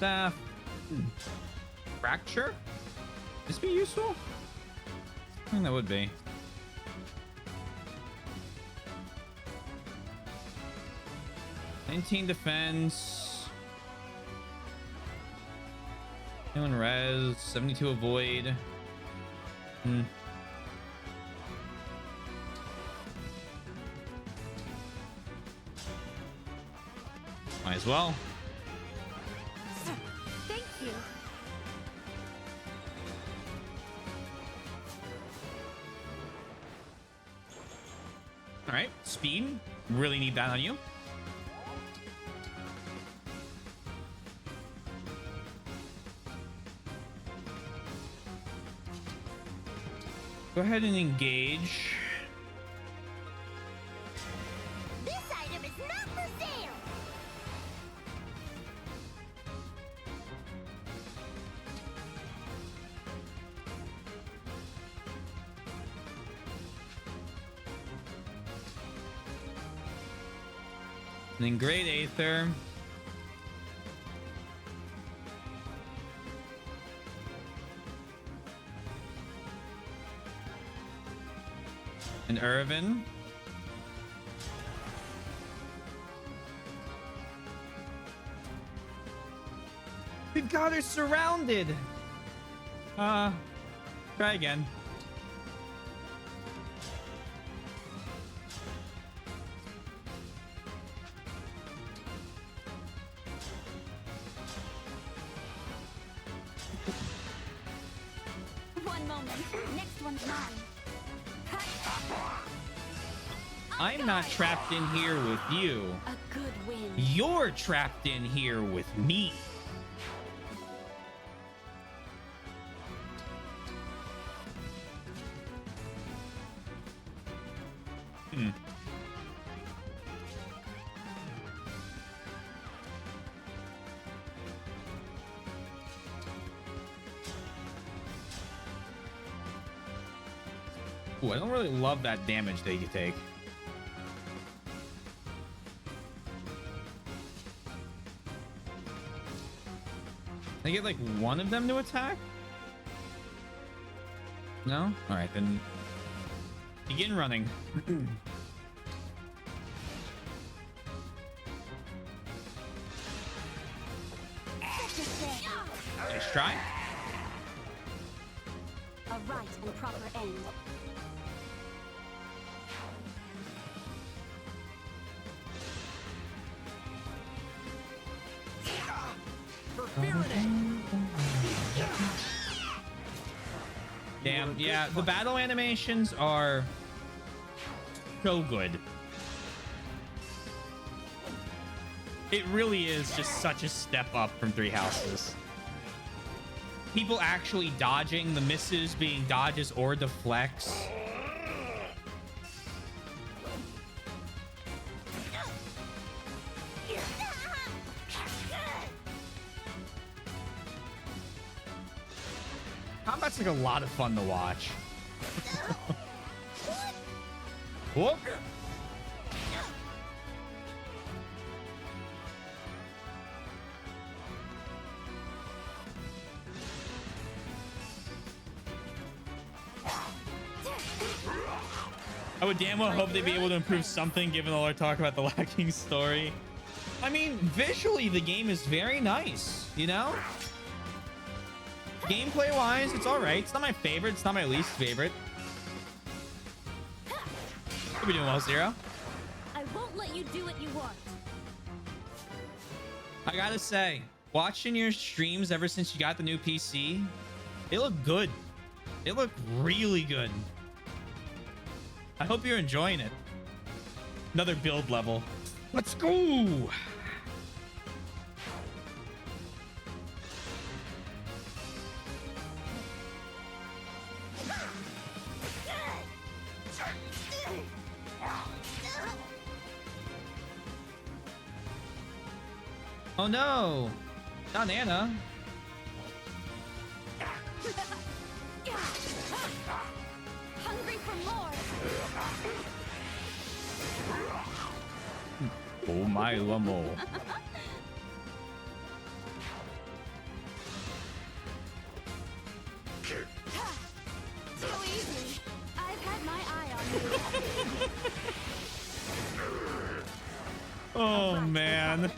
Staff. Fracture? This be useful? I think that would be. $19 defense. 21 res. 72 avoid. Might as well. Thank you. All right, speed. Really need that on you. Go ahead and engage. This item is not for sale. And then Great Aether. And Irvin. We've got her surrounded. Try again. One moment. Next one's mine. I'm not trapped in here with you. A good win. You're trapped in here with me. Ooh, I don't really love that damage that you take. I get like one of them to attack? No? Alright, then begin running. Nice try. A right and proper end. Damn, yeah, the battle animations are so good. It really is just such a step up from Three Houses. People actually dodging, the misses being dodges or deflects. Combat's like a lot of fun to watch. Whoop. I would damn well hope they'd be able to improve something given all our talk about the lacking story. I mean, visually, the game is very nice, you know? Gameplay wise, it's all right. It's not my favorite. It's not my least favorite. You'll be doing well, Zero. I won't let you do what you want. I gotta say, watching your streams ever since you got the new PC, they look good. They look really good. I hope you're enjoying it. Another build level. Let's go. Oh no, not Anna. Hungry for more. Oh my Lamo. Oh man.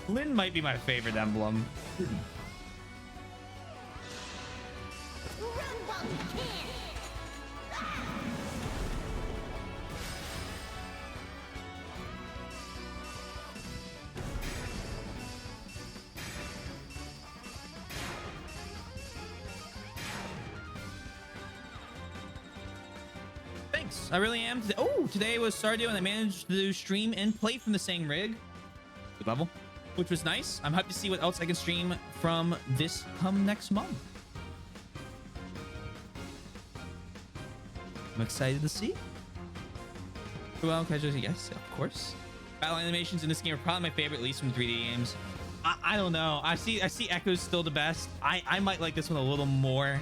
Lynn might be my favorite emblem. Thanks. I really am. Oh, today was Stardew and I managed to stream and play from the same rig. Good level. Which was nice. I'm hyped to see what else I can stream from this come next month. I'm excited to see. Well, casualty, yes, of course. Battle animations in this game are probably my favorite, at least from 3D games. I don't know. I see Echo's still the best. I might like this one a little more.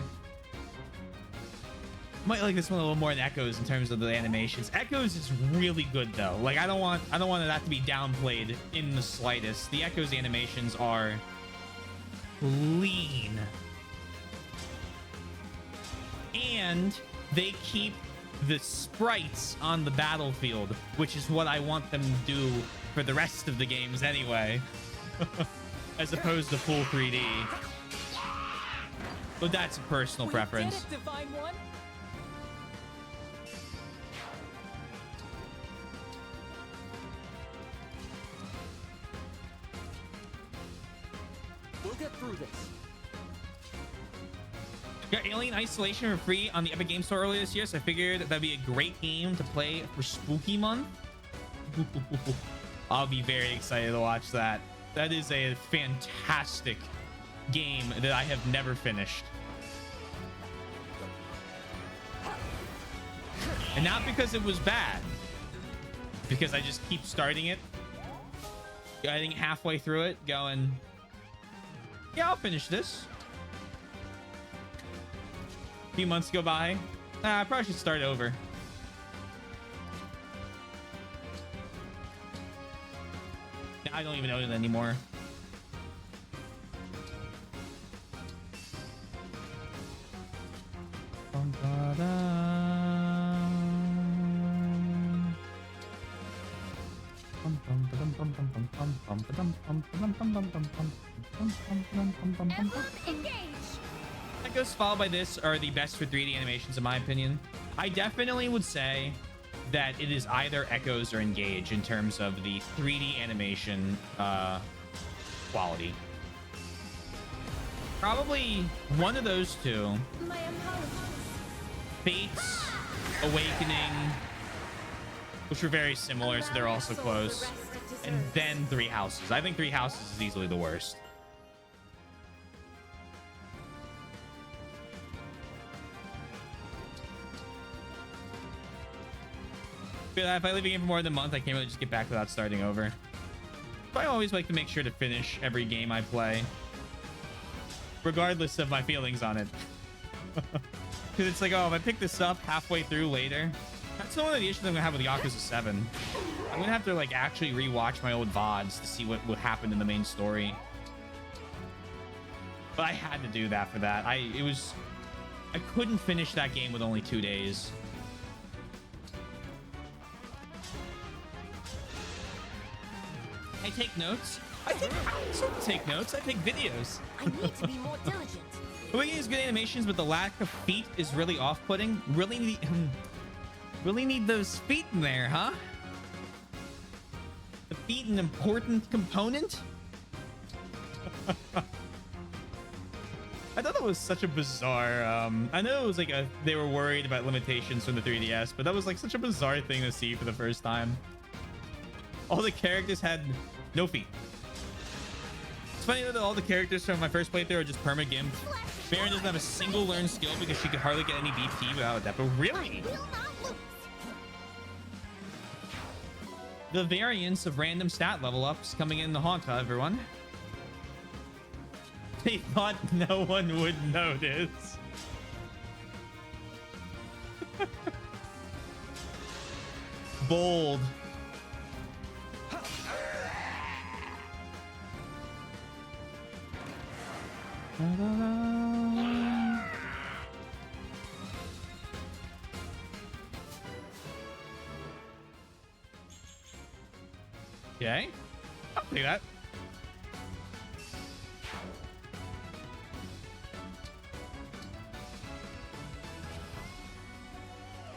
Might like this one a little more than Echoes in terms of the animations. Echoes is really good though. Like I don't want that to be downplayed in the slightest. The Echoes animations are clean. And they keep the sprites on the battlefield, which is what I want them to do for the rest of the games anyway. As opposed to full 3D. But that's a personal preference. Did it, Divine One? We'll get through this. Got Alien Isolation for free on the Epic Game Store earlier this year, so I figured that'd be a great game to play for Spooky Month. I'll be very excited to watch that. That is a fantastic game that I have never finished. And not because it was bad, because I just keep starting it, getting halfway through it, going, yeah, I'll finish this. A few months go by. I probably should start over. I don't even own it anymore. Echoes followed by this are the best for 3D animations in my opinion. I definitely would say that it is either Echoes or Engage in terms of the 3D animation quality. Probably one of those two. Fates, Awakening, which are very similar, so they're also close. And then Three Houses. I think Three Houses is easily the worst. If I leave a game for more than a month, I can't really just get back without starting over. But I always like to make sure to finish every game I play, regardless of my feelings on it. Because it's like, oh, if I pick this up halfway through later, that's one of the issues I'm gonna have with Yakuza 7. I'm gonna have to like actually rewatch my old VODs to see what happened in the main story. But I had to do that for that. I couldn't finish that game with only 2 days. I take notes. I take notes. I take videos. I need to be more diligent. Awakening is good animations, but the lack of feet is really off-putting. Really need those feet in there, huh? The feet an important component? I thought that was such a bizarre. I know it was like they were worried about limitations from the 3DS, but that was like such a bizarre thing to see for the first time. All the characters had no feet. It's funny that all the characters from my first playthrough are just perma-gimped. Baron doesn't have a single learned skill because she could hardly get any BP without that. But really? The variance of random stat level ups coming in to haunt everyone. They thought no one would notice. Bold. Okay. I'll take that.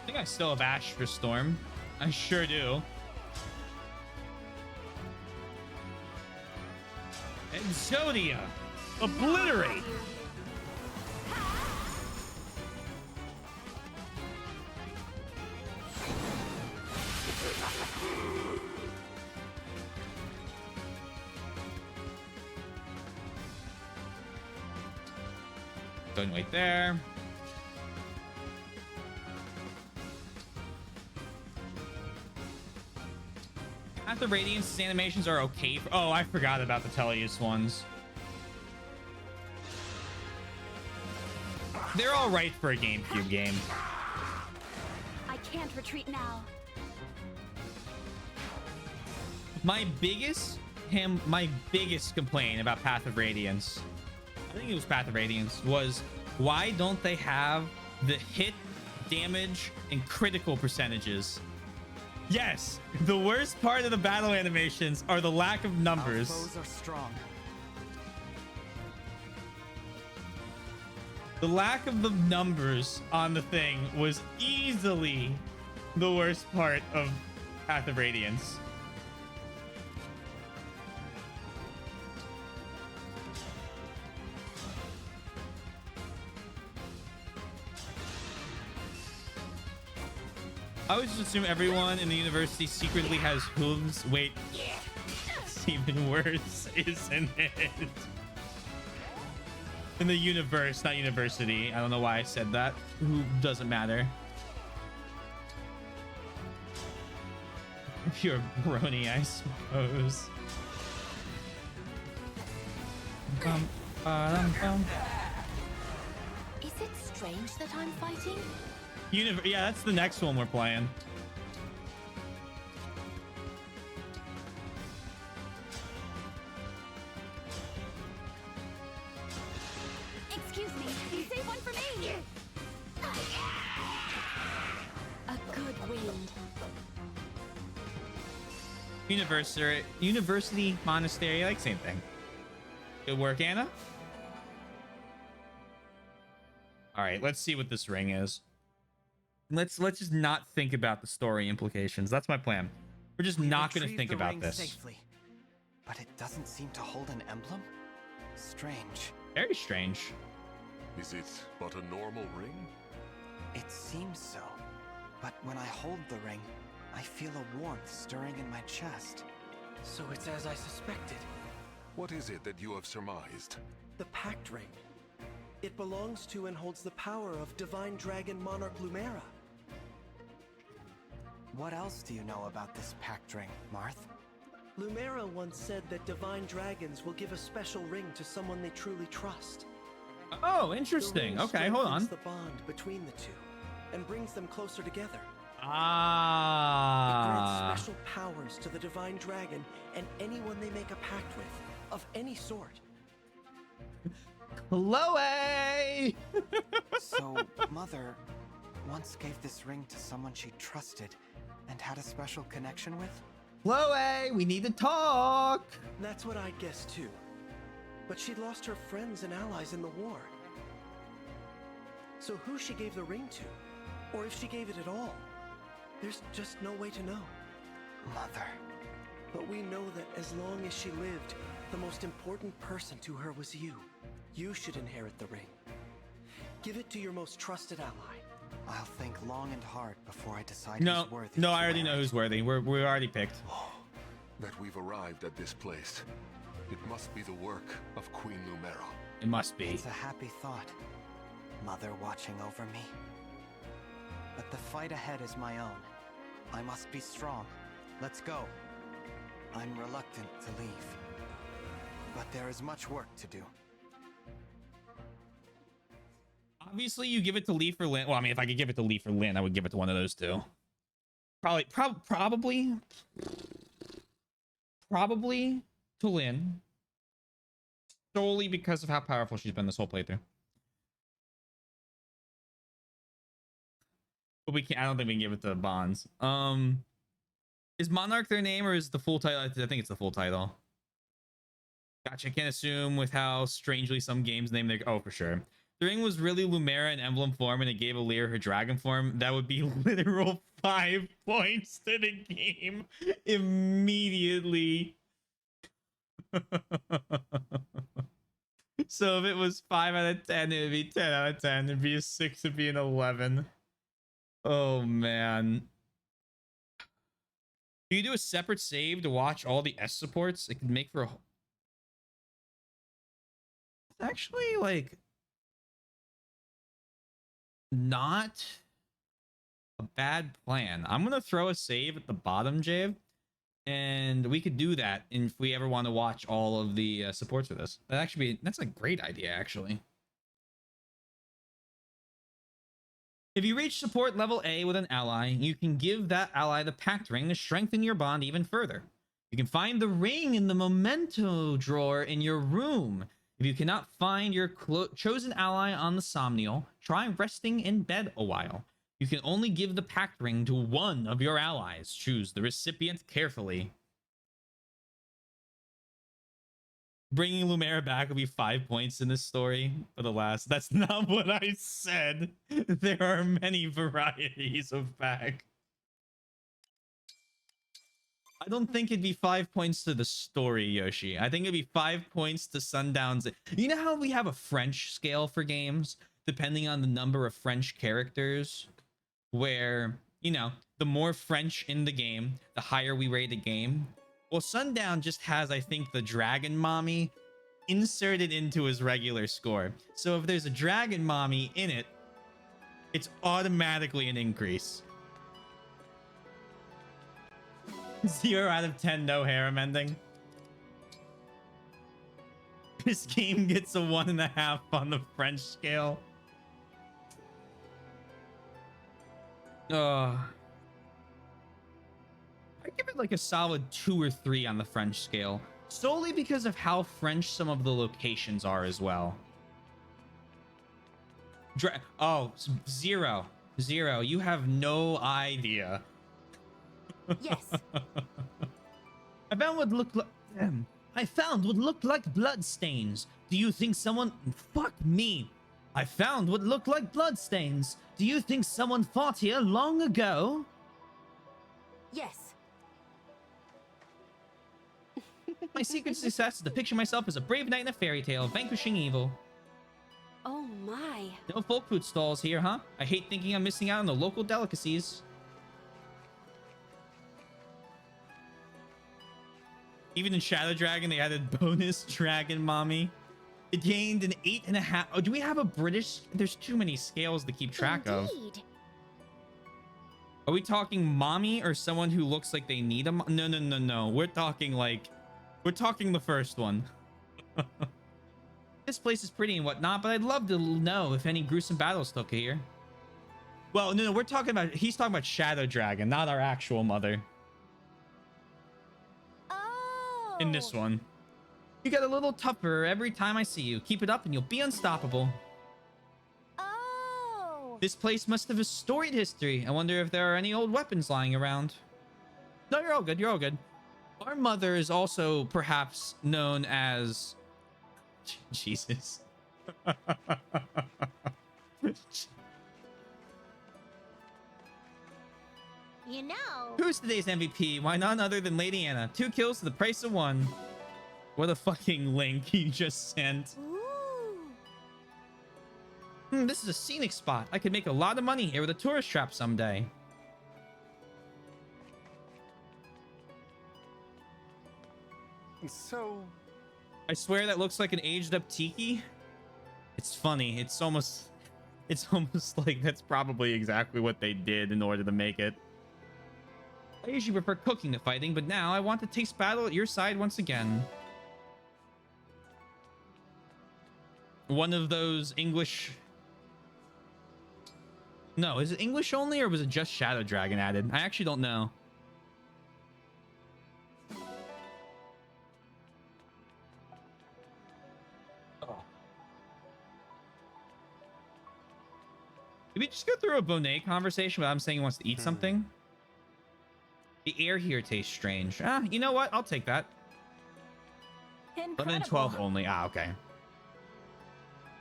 I think I still have Astra Storm. I sure do. Exodia. Obliterate. Going right there. Path of Radiance's animations are okay. Oh, I forgot about the Teleus ones. They're all right for a GameCube game. I can't retreat now. My biggest complaint about Path of Radiance, I think it was Path of Radiance, was why don't they have the hit, damage, and critical percentages? Yes, the worst part of the battle animations are the lack of numbers. Our foes are strong. The lack of the numbers on the thing was easily the worst part of Path of Radiance. I would just assume everyone in the university secretly has hooves. Wait, it's even worse, isn't it? In the universe, not university. I don't know why I said that. Who doesn't matter. If you're a brony, I suppose. Is it strange that I'm fighting? Yeah, that's the next one we're playing. Excuse me, you save one for me. A good wind. University, monastery, like same thing. Good work, Anna. All right, let's see what this ring is. Let's just not think about the story implications. That's my plan. We're just not going to think about this. Safely, but it doesn't seem to hold an emblem. Strange. Very strange. Is it but a normal ring? It seems so, but when I hold the ring, I feel a warmth stirring in my chest. So it's as I suspected. What is it that you have surmised? The Pact Ring. It belongs to and holds the power of Divine Dragon Monarch Lumera. What else do you know about this Pact Ring, Marth? Lumera once said that Divine Dragons will give a special ring to someone they truly trust. Oh, interesting. The ring Okay, hold on. strengthens the bond between the two and brings them closer together. It Ah. grants special powers to the Divine Dragon and anyone they make a pact with, of any sort. Chloe! So, Mother once gave this ring to someone she trusted and had a special connection with? Chloe, we need to talk. That's what I'd guess too. But she'd lost her friends and allies in the war. So who she gave the ring to, or if she gave it at all, there's just no way to know. Mother. But we know that as long as she lived, the most important person to her was you. You should inherit the ring. Give it to your most trusted ally. I'll think long and hard before I decide No, who's worthy. no, I already know who's worthy. We're already picked. That we've arrived at this place. It must be the work of Queen Lumera. It must be. It's a happy thought. Mother watching over me. But the fight ahead is my own. I must be strong. Let's go. I'm reluctant to leave. But there is much work to do. Obviously, you give it to Leaf or Lynn. Well, I mean, if I could give it to Leaf or Lynn, I would give it to one of those two. Probably to Lynn. Solely because of how powerful she's been this whole playthrough. But we can't. I don't think we can give it to Bonds. Is Monarch their name or is the full title? I think it's the full title. Gotcha. I can't assume with how strangely some games name their. Oh, for sure. The ring was really Lumera in Emblem form, and it gave Alear her dragon form. That would be literal 5 points to the game immediately. So if it was 5 out of 10, it would be 10 out of 10. It'd be a 6, it'd be an 11. Oh man. Do you do a separate save to watch all the S supports? It could make for a... It's actually like not a bad plan. I'm gonna throw a save at the bottom, Jave, and we could do that if we ever want to watch all of the supports for this. That's a great idea, actually. If you reach support level A with an ally, you can give that ally the pact ring to strengthen your bond even further. You can find the ring in the memento drawer in your room. If you cannot find your chosen ally on the Somnial, try resting in bed a while. You can only give the pact ring to one of your allies. Choose the recipient carefully. Bringing Lumera back will be 5 points in this story for the last. That's not what I said. There are many varieties of pack. I don't think it'd be 5 points to the story, Yoshi. I think it'd be 5 points to Sundown's. You know how we have a French scale for games, depending on the number of French characters, where, you know, the more French in the game, the higher we rate a game. Well, Sundown just has, I think, the Dragon Mommy inserted into his regular score. So if there's a Dragon Mommy in it, it's automatically an increase. 0 out of 10, no harem ending. This game gets a 1.5 on the French scale. I give it like a solid 2 or 3 on the French scale, solely because of how French some of the locations are as well. Zero. You have no idea. Yes. I found what looked like blood stains. Do you think someone... Fuck me. I found what looked like blood stains. Do you think someone fought here long ago? Yes. My secret success is to picture myself as a brave knight in a fairy tale, vanquishing evil. Oh my. No folk food stalls here, huh? I hate thinking I'm missing out on the local delicacies. Even in Shadow Dragon, they added bonus Dragon Mommy. It gained an 8.5. Oh, do we have a British? There's too many scales to keep track of. Are we talking mommy or someone who looks like they need a No. We're talking the first one. This place is pretty and whatnot, but I'd love to know if any gruesome battles took here. Well, no, he's talking about Shadow Dragon, not our actual mother. Oh. In this one. You get a little tougher every time I see you. Keep it up and you'll be unstoppable. Oh. This place must have a storied history. I wonder if there are any old weapons lying around. No, you're all good. You're all good. Our mother is also perhaps known as... Jesus. You know... Who's today's MVP? Why none other than Lady Anna? 2 kills for the price of 1. What a fucking link he just sent. This is a scenic spot. I could make a lot of money here with a tourist trap someday. So... I swear that looks like an aged up tiki. It's funny. It's almost like that's probably exactly what they did in order to make it. I usually prefer cooking to fighting, but now I want to taste battle at your side once again. One of those English... No, is it English only or was it just Shadow Dragon added? I actually don't know. Did we just go through a Bonet conversation without him saying he wants to eat something? The air here tastes strange. Ah, you know what? I'll take that. 11 and 12 only. Ah, okay.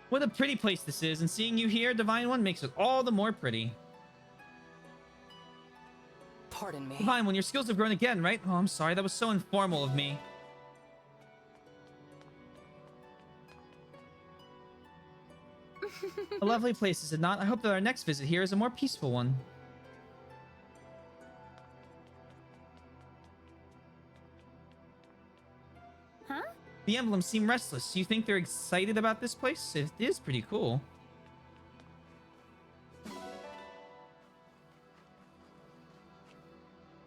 What a pretty place this is, and seeing you here, Divine One, makes it all the more pretty. Pardon me. Divine One, your skills have grown again, right? Oh, I'm sorry. That was so informal of me. A lovely place, is it not? I hope that our next visit here is a more peaceful one. Huh? The emblems seem restless. You think they're excited about this place? It is pretty cool.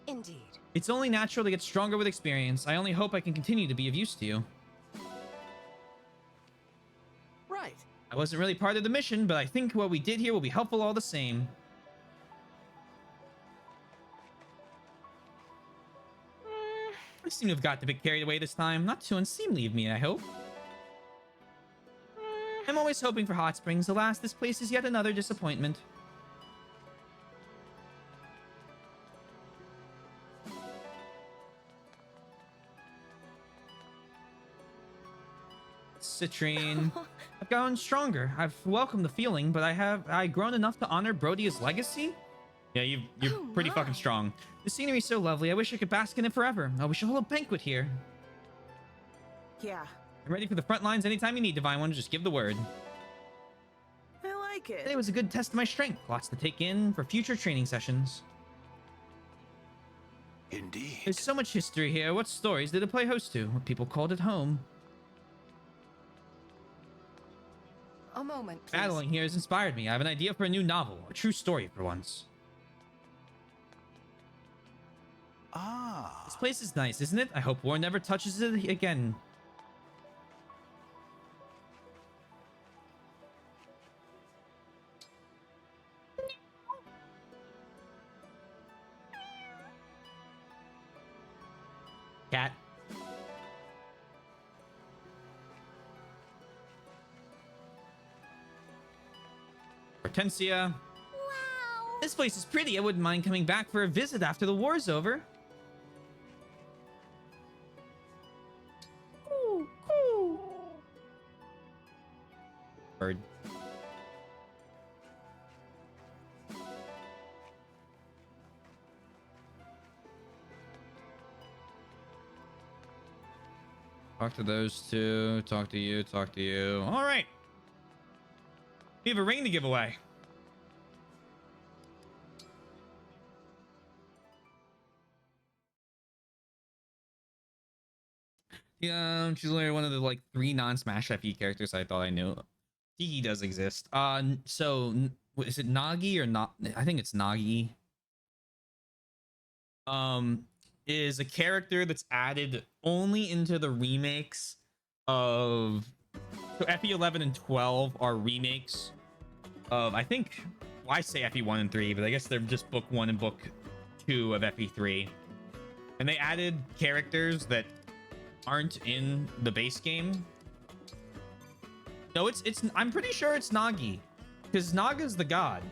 Indeed. It's only natural to get stronger with experience. I only hope I can continue to be of use to you. Right. I wasn't really part of the mission, but I think what we did here will be helpful all the same. I seem to have got a bit carried away this time. Not too unseemly of me, I hope. I'm always hoping for hot springs. Alas, this place is yet another disappointment. Citrine. I've gotten stronger. I've welcomed the feeling, but I've grown enough to honor Brodia's legacy? Yeah, you're pretty fucking strong. The scenery's so lovely. I wish I could bask in it forever. Oh, we should hold a banquet here. Yeah, I'm ready for the front lines anytime you need, Divine One. Just give the word. I like it. Today was a good test of my strength. Lots to take in for future training sessions. Indeed. There's so much history here. What stories did it play host to? What people called it home. A moment, please. Battling here has inspired me. I have an idea for a new novel. A true story for once. Ah. This place is nice, isn't it? I hope war never touches it again. Cat. Hortensia. Wow. This place is pretty. I wouldn't mind coming back for a visit after the war's over. Bird. Talk to those two. Talk to you. Talk to you. All right. We have a ring to give away. Yeah, she's only one of the like 3 non-Smash FE characters I thought I knew. He does exist. Is it Nagi or not? I think it's Nagi. Is a character that's added only into the remakes of, so FE 11 and 12 are remakes of, I think, well, I say FE 1 and 3, but I guess they're just book 1 and book 2 of FE 3, and they added characters that aren't in the base game. No, it's I'm pretty sure it's Nagi, because Naga's the god.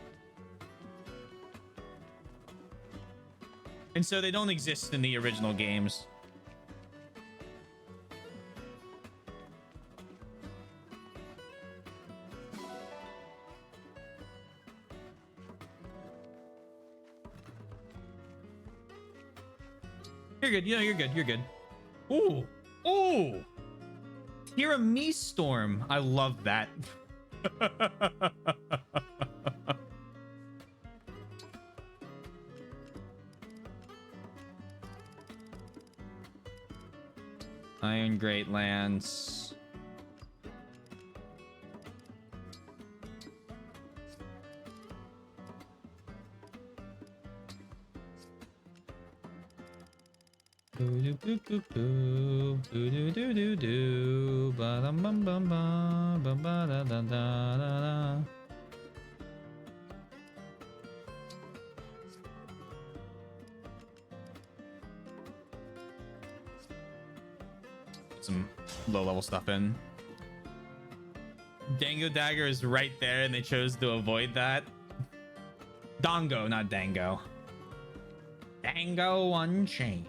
And so they don't exist in the original games. You're good. You know, you're good. You're good. Ooh. Ooh. Tiramisu Storm. I love that. Iron Great Lance. Do do do do do do do do do ba dum bum bum bum ba ba da da da da. Some low-level stuff in. Dango Dagger is right there, and they chose to avoid that. Dango, not Dango. Django Unchained.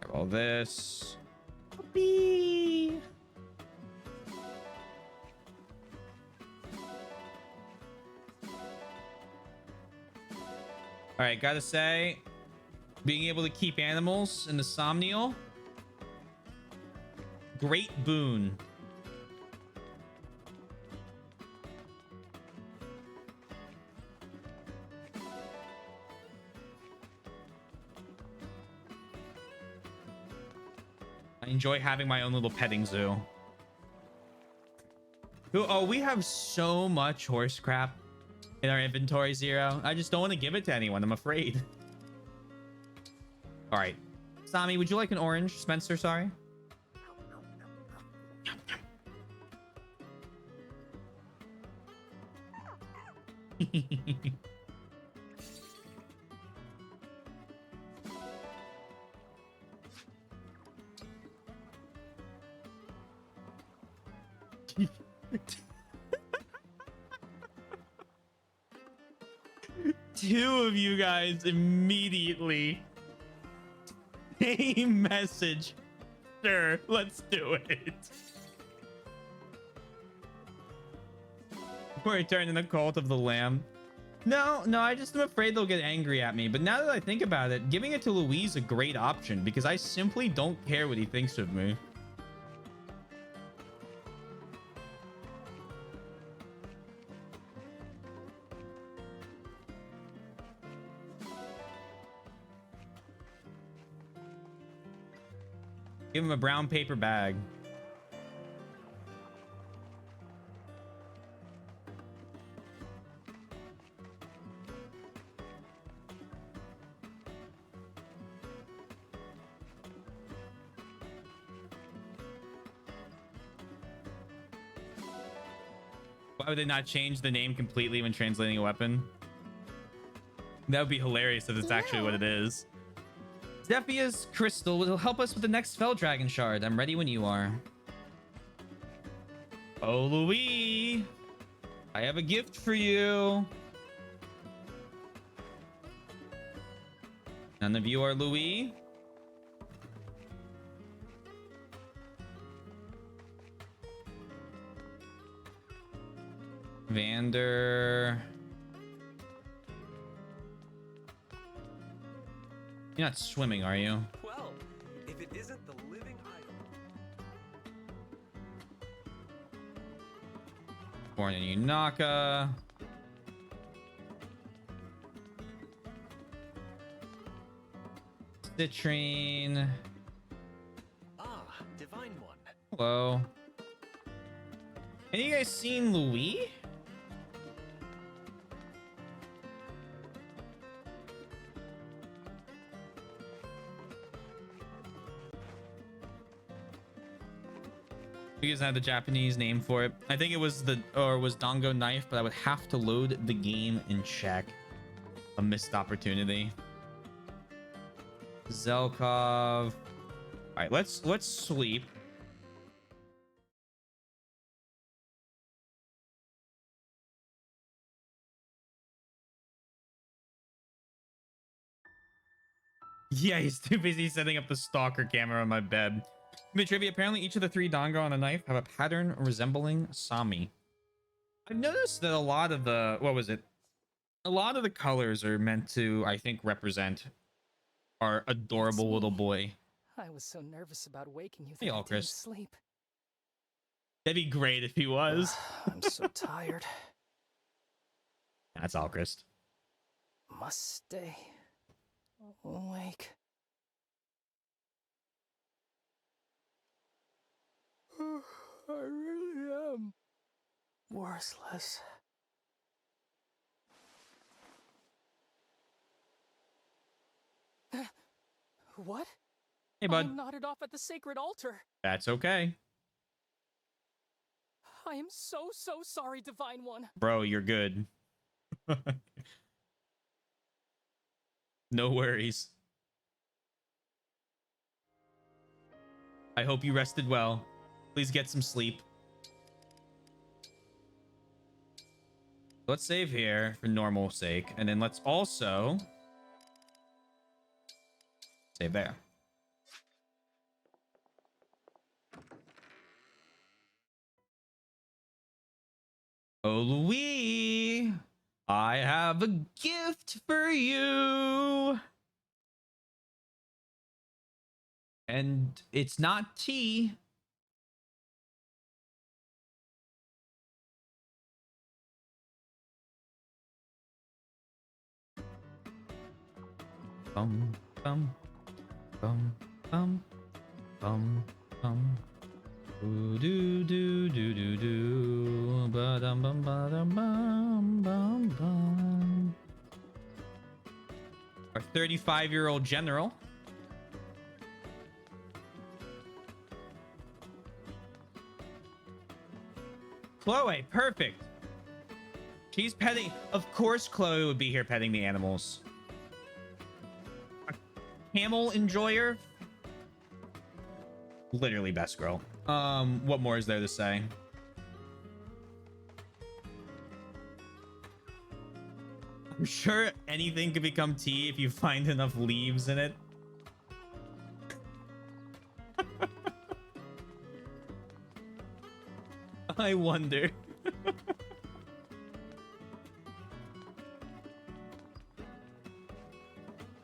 Have all this. Whoopee. All right, gotta say, being able to keep animals in the Somnial, great boon. I enjoy having my own little petting zoo. Oh, we have so much horse crap in our inventory, Zero. I just don't want to give it to anyone. I'm afraid. All right. Sami, would you like an orange? Spencer, sorry. Two of you guys immediately. Same message. Sure, let's do it. We're turning the cult of the lamb. No, I just am afraid they'll get angry at me. But now that I think about it, giving it to Louis is a great option because I simply don't care what he thinks of me. Give him a brown paper bag. Why would they not change the name completely when translating a weapon? That would be hilarious if it's actually what it is. Zephia's crystal will help us with the next Fell Dragon shard. I'm ready when you are. Oh, Louis, I have a gift for you. None of you are Louis. Vander. You're not swimming, are you? Well, if it isn't the living idol. Born in Yunaka. Citrine. Ah, divine one. Hello. Have you guys seen Louis? You guys have the Japanese name for it. I think it was was Dongo Knife, but I would have to load the game and check. A missed opportunity. Zelkov. All right, let's sleep. Yeah, he's too busy setting up the stalker camera on my bed. Trivia, apparently each of the three Dongo on a knife have a pattern resembling Sami. I've noticed that a lot of the, a lot of the colors are meant to, I think, represent our adorable little boy. I was so nervous about waking you Hey, that I all, didn't Chris. sleep. That'd be great if he was. I'm so tired. That's all, Chris. Must stay awake. I really am worthless. What? Hey, bud. I'm knotted off at the sacred altar. That's okay. I am so sorry, Divine One. Bro, you're good. No worries. I hope you rested well. Please get some sleep. Let's save here for normal sake. And then let's also save there. Oh, Louis, I have a gift for you. And it's not tea. Bum, bum, bum, bum, bum, bum. Ooh, do, do, do, do, do. Ba-dum, bum, ba-dum, bum, bum, bum. Our 35-year-old general. Chloe, perfect. She's petting. Of course, Chloe would be here petting the animals. A camel enjoyer. Literally best girl. What more is there to say? I'm sure anything could become tea if you find enough leaves in it. I wonder.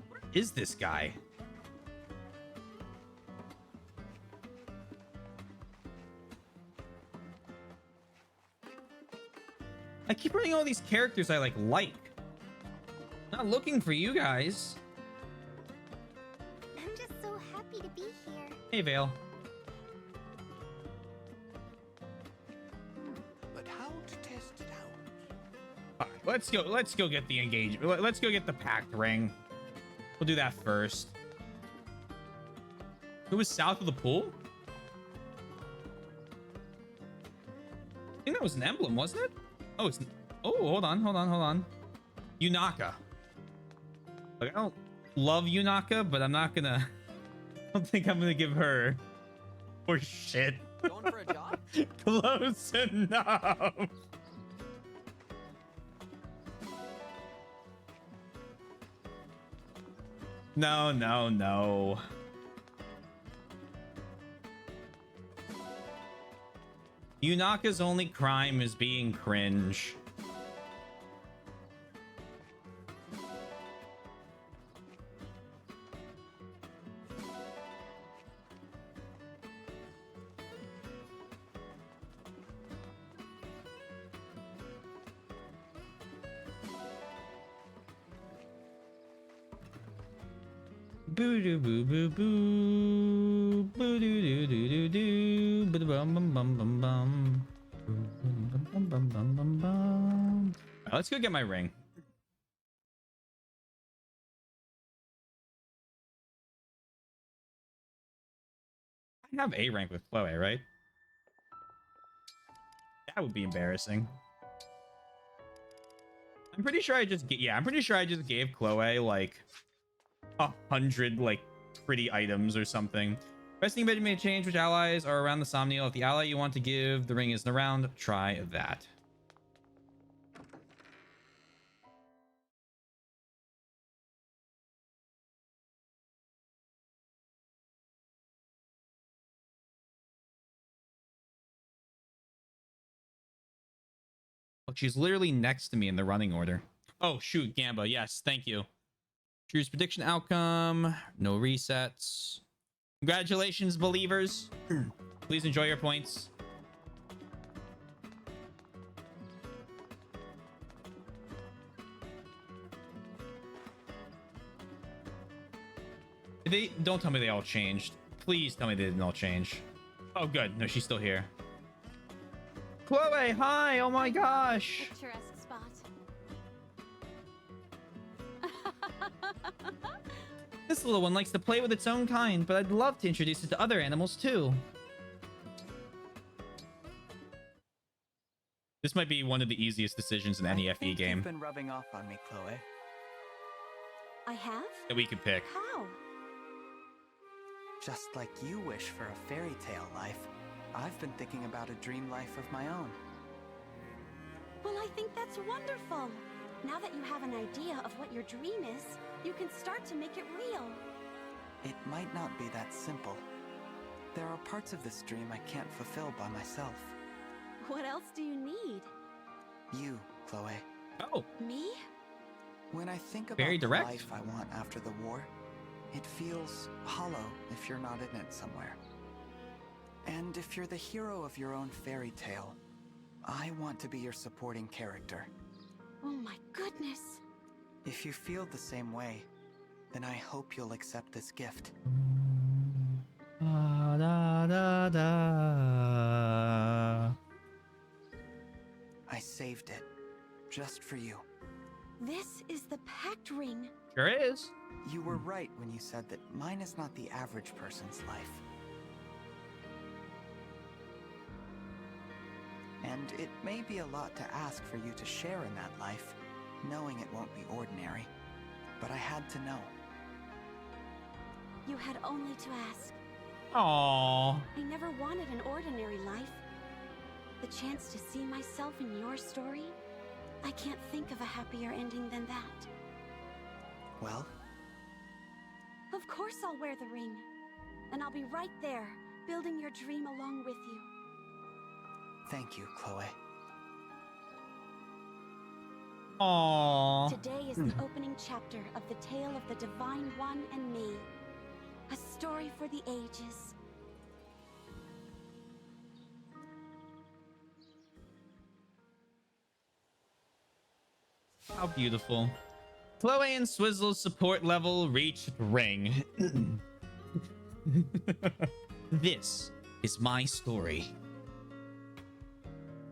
Where is this guy? I keep running all these characters I like. Not looking for you guys. I'm just so happy to be here. Hey, Vale. But how to test it out? All right, let's go get the engagement. Let's go get the pact ring. We'll do that first. Who was south of the pool? I think that was an emblem, wasn't it? Oh, it's... Oh, hold on. Yunaka. Like, I don't love Yunaka, but I'm not gonna... I don't think I'm gonna give her... Or shit. Going for a jog? Close enough. No. Yunaka's only crime is being cringe. Boo doo boo boo boo boo doo doo doo doo doo bum bum bum bum bum bum bum bum bum bum. Let's go get my ring. I have A rank with Chloe, right? That would be embarrassing. I'm pretty sure I just gave Chloe like 100 like pretty items or something. Resting bed may change which allies are around the Somniel. If the ally you want to give the ring isn't around, try that. Look, she's literally next to me in the running order. Oh shoot, Gamba, yes, thank you. Choose prediction outcome, no resets. Congratulations, believers. Please enjoy your points. Don't tell me they all changed. Please tell me they didn't all change. Oh, good. No, she's still here. Chloe, hi. Oh my gosh. Picturesque spot. This little one likes to play with its own kind, but I'd love to introduce it to other animals too. This might be one of the easiest decisions in any FE game. You've been rubbing off on me, Chloe. I have? that we could pick. How? Just like you wish for a fairy tale life, I've been thinking about a dream life of my own. Well, I think that's wonderful. Now that you have an idea of what your dream is, you can start to make it real. It might not be that simple. There are parts of this dream I can't fulfill by myself. What else do you need? You, Chloe. Oh. Me? When I think about Very the direct. life I want after the war, it feels hollow if you're not in it somewhere. And if you're the hero of your own fairy tale, I want to be your supporting character. Oh my goodness. If you feel the same way, then I hope you'll accept this gift. Da, da, da, da. I saved it, just for you. This is the pact ring. Sure is. You were right when you said that mine is not the average person's life. And it may be a lot to ask for you to share in that life, knowing it won't be ordinary. But I had to know. You had only to ask. Aww. I never wanted an ordinary life. The chance to see myself in your story? I can't think of a happier ending than that. Well? Of course I'll wear the ring. And I'll be right there, building your dream along with you. Thank you, Chloe. Aww. Today is the opening chapter of the tale of the Divine One and me. A story for the ages. How beautiful. Chloe and Swizzle's support level reached ring. This is my story.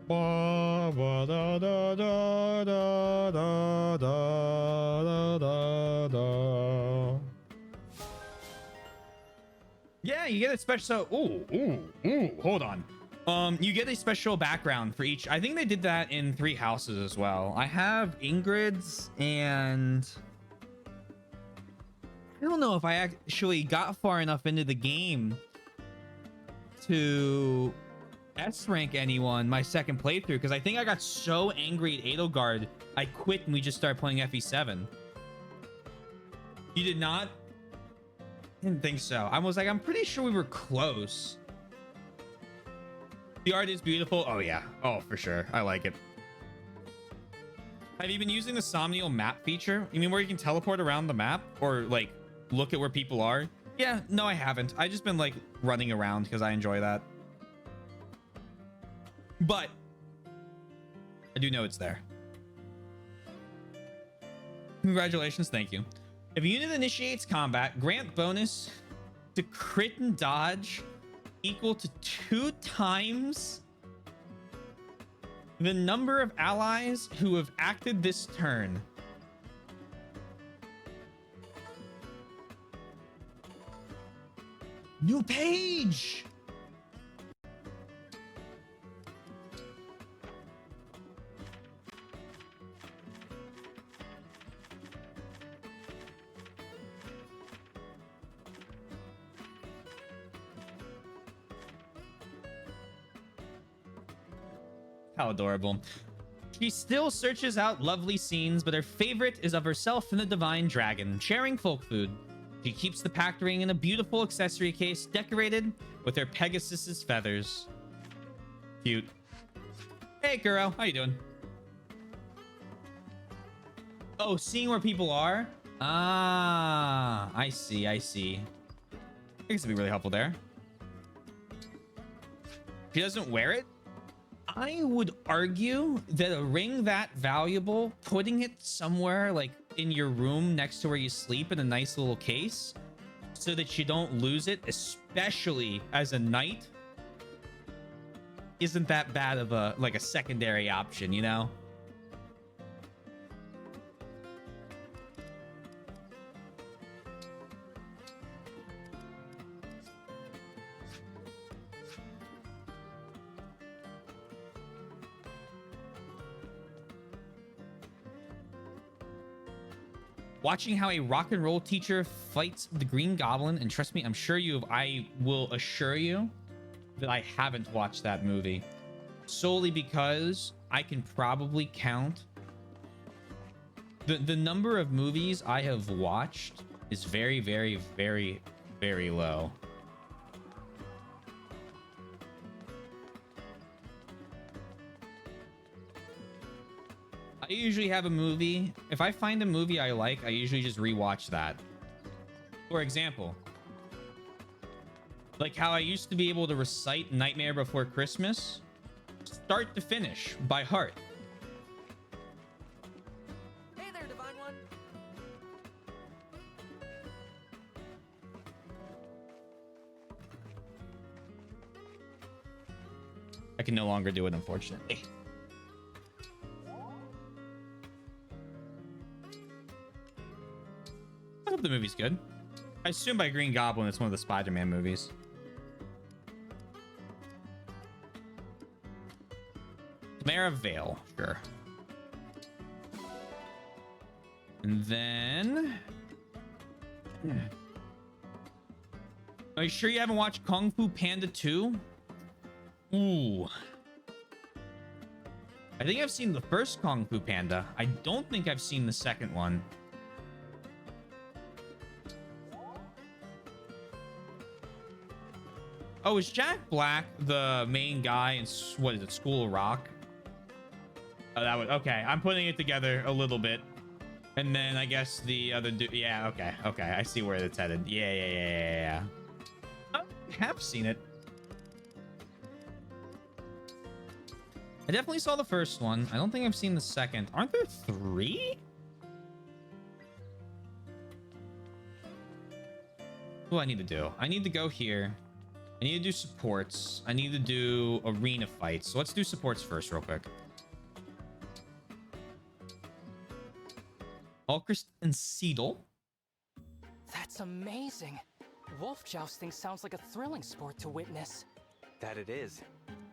Ba, ba, da, da, da, da, da, da, da, da. Yeah, you get a special. Hold on. You get a special background for each. I think they did that in 3 houses as well. I have Ingrid's, and I don't know if I actually got far enough into the game to S rank anyone my second playthrough, because I think I got so angry at Edelgard I quit and we just started playing FE7. You did not? Didn't think so. I was like, I'm pretty sure we were close. The art is beautiful. Oh yeah. Oh, for sure. I like it. Have you been using the Somnial map feature? You mean where you can teleport around the map or like look at where people are? Yeah, no, I haven't. I just been like running around because I enjoy that. But I do know it's there. Congratulations. Thank you. If a unit initiates combat, grant bonus to crit and dodge equal to 2 times the number of allies who have acted this turn. New page! How adorable. She still searches out lovely scenes, but her favorite is of herself and the divine dragon, sharing folk food. She keeps the pact ring in a beautiful accessory case decorated with her Pegasus's feathers. Cute. Hey, Kuro. How you doing? Oh, seeing where people are? Ah, I see. I see. I guess it'd be really helpful there. She doesn't wear it? I would argue that a ring that valuable, putting it somewhere like in your room next to where you sleep in a nice little case so that you don't lose it, especially as a knight, isn't that bad of a like a secondary option, you know? Watching how a rock and roll teacher fights the Green Goblin, and trust me, I'm sure you have. I will assure you that I haven't watched that movie, solely because I can probably count the number of movies I have watched is very, very, very, very low. I usually have a movie. If I find a movie I like, I usually just rewatch that. For example, like how I used to be able to recite Nightmare Before Christmas, start to finish, by heart. Hey there, Divine One. I can no longer do it, unfortunately. I hope the movie's good. I assume by Green Goblin it's one of the Spider-Man movies. Tamara Vale, sure. And then... Are you sure you haven't watched Kung Fu Panda 2? Ooh. I think I've seen the first Kung Fu Panda. I don't think I've seen the second one. Oh, is Jack Black the main guy in, what is it, School of Rock? Oh, that was, okay. I'm putting it together a little bit. And then I guess the other dude, yeah, okay. Okay, I see where it's headed. Yeah. I have seen it. I definitely saw the first one. I don't think I've seen the second. Aren't there 3? What do I need to do? I need to go here. I need to do supports. I need to do arena fights. So let's do supports first real quick. Alchrist and Seedle. That's amazing. Wolf jousting sounds like a thrilling sport to witness. That it is.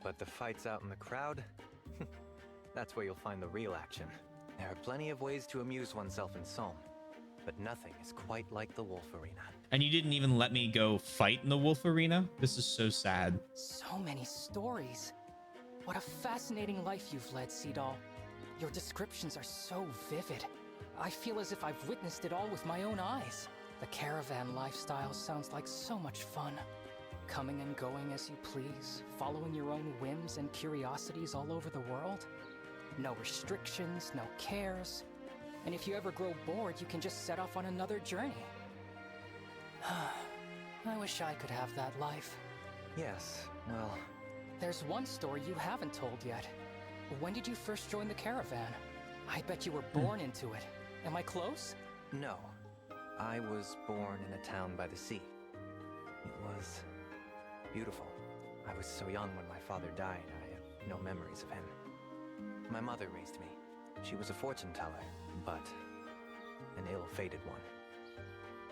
But the fights out in the crowd, that's where you'll find the real action. There are plenty of ways to amuse oneself in Somme, but nothing is quite like the Wolf Arena. And you didn't even let me go fight in the Wolf Arena? This is so sad. So many stories. What a fascinating life you've led, Seedal. Your descriptions are so vivid. I feel as if I've witnessed it all with my own eyes. The caravan lifestyle sounds like so much fun. Coming and going as you please, following your own whims and curiosities all over the world. No restrictions, no cares. And if you ever grow bored, you can just set off on another journey. I wish I could have that life. Yes, well... There's one story you haven't told yet. When did you first join the caravan? I bet you were born into it. Am I close? No. I was born in a town by the sea. It was... beautiful. I was so young when my father died, I have no memories of him. My mother raised me. She was a fortune teller, but an ill-fated one.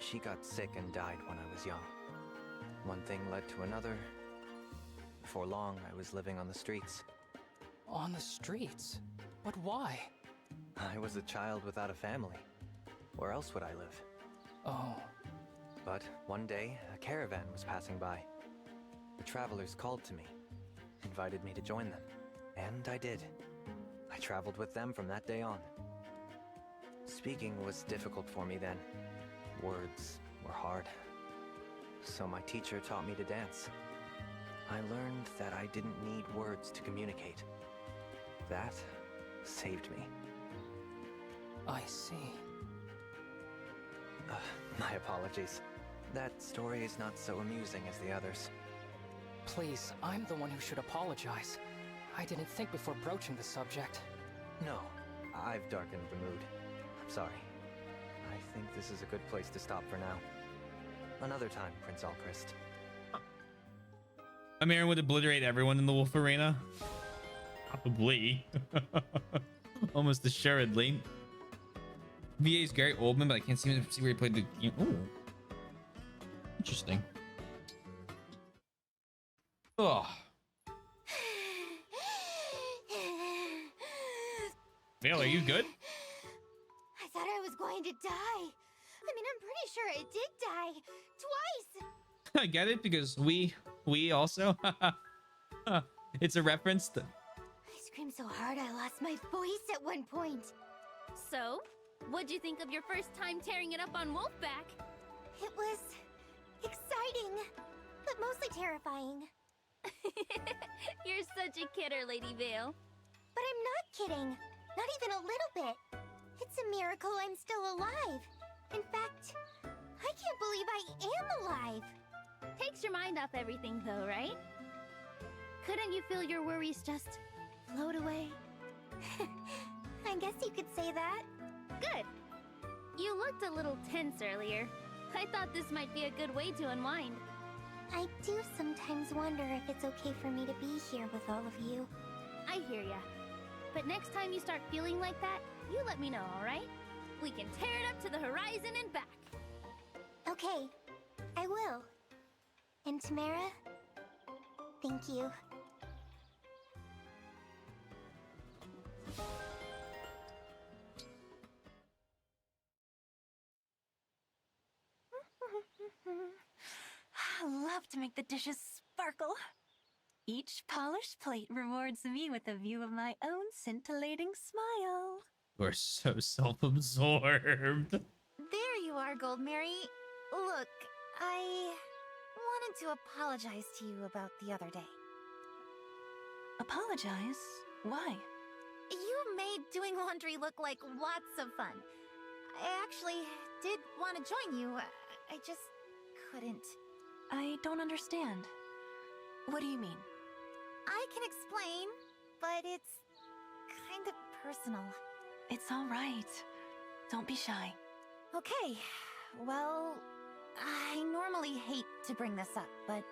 She got sick and died when I was young. One thing led to another. Before long, I was living on the streets. On the streets? But why? I was a child without a family. Where else would I live? Oh. But one day, a caravan was passing by. The travelers called to me, invited me to join them, and I did. I traveled with them from that day on. Speaking was difficult for me then. Words were hard. So my teacher taught me to dance. I learned that I didn't need words to communicate. That saved me. I see. My apologies. That story is not so amusing as the others. Please, I'm the one who should apologize. I didn't think before broaching the subject. No, I've darkened the mood. I'm sorry. I think this is a good place to stop for now. Another time, Prince Alchrist. Amirin would obliterate everyone in the Wolf Arena. Probably. Almost assuredly. VA's Gary Oldman, but I can't seem to see where he played the game. Ooh. Interesting. Oh. Vale, are you good? I thought I was going going to die. I mean, I'm pretty sure it did die. Twice! I get it because we also it's a reference to I screamed so hard I lost my voice at one point. So, what'd you think of your first time tearing it up on Wolfback? It was exciting, but mostly terrifying. You're such a kidder, Lady Vale. But I'm not kidding. Not even a little bit. It's a miracle I'm still alive. In fact, I can't believe I am alive. Takes your mind off everything, though, right? Couldn't you feel your worries just float away? I guess you could say that. Good. You looked a little tense earlier. I thought this might be a good way to unwind. I do sometimes wonder if it's okay for me to be here with all of you. I hear ya. But next time you start feeling like that, you let me know, alright? We can tear it up to the horizon and back. Okay, I will. And Tamara, thank you. I love to make the dishes sparkle. Each polished plate rewards me with a view of my own scintillating smile. we're so self-absorbed. There you are, Gold Mary. Look, I wanted to apologize to you about the other day. Apologize? Why? You made doing laundry look like lots of fun. I actually did want to join you. I just couldn't. I don't understand. What do you mean? I can explain, but it's kind of personal. It's all right. Don't be shy. Okay, well, I normally hate to bring this up, but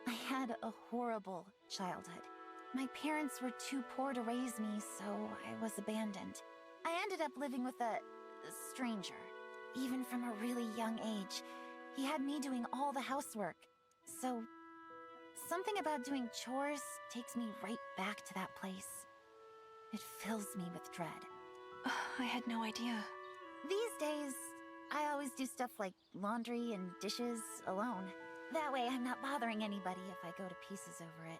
I had a horrible childhood. My parents were too poor to raise me, so I was abandoned. I ended up living with a stranger. Even from a really young age, he had me doing all the housework. So, something about doing chores takes me right back to that place. It fills me with dread. I had no idea. These days, I always do stuff like laundry and dishes alone. That way I'm not bothering anybody if I go to pieces over it.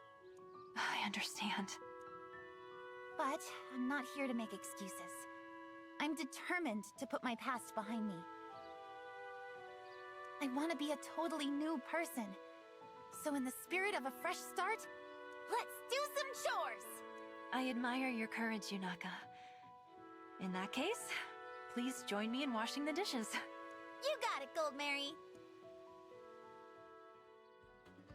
I understand. But I'm not here to make excuses. I'm determined to put my past behind me. I want to be a totally new person. So in the spirit of a fresh start, let's do some chores! I admire your courage, Yunaka. In that case, please join me in washing the dishes. You got it, Gold Mary!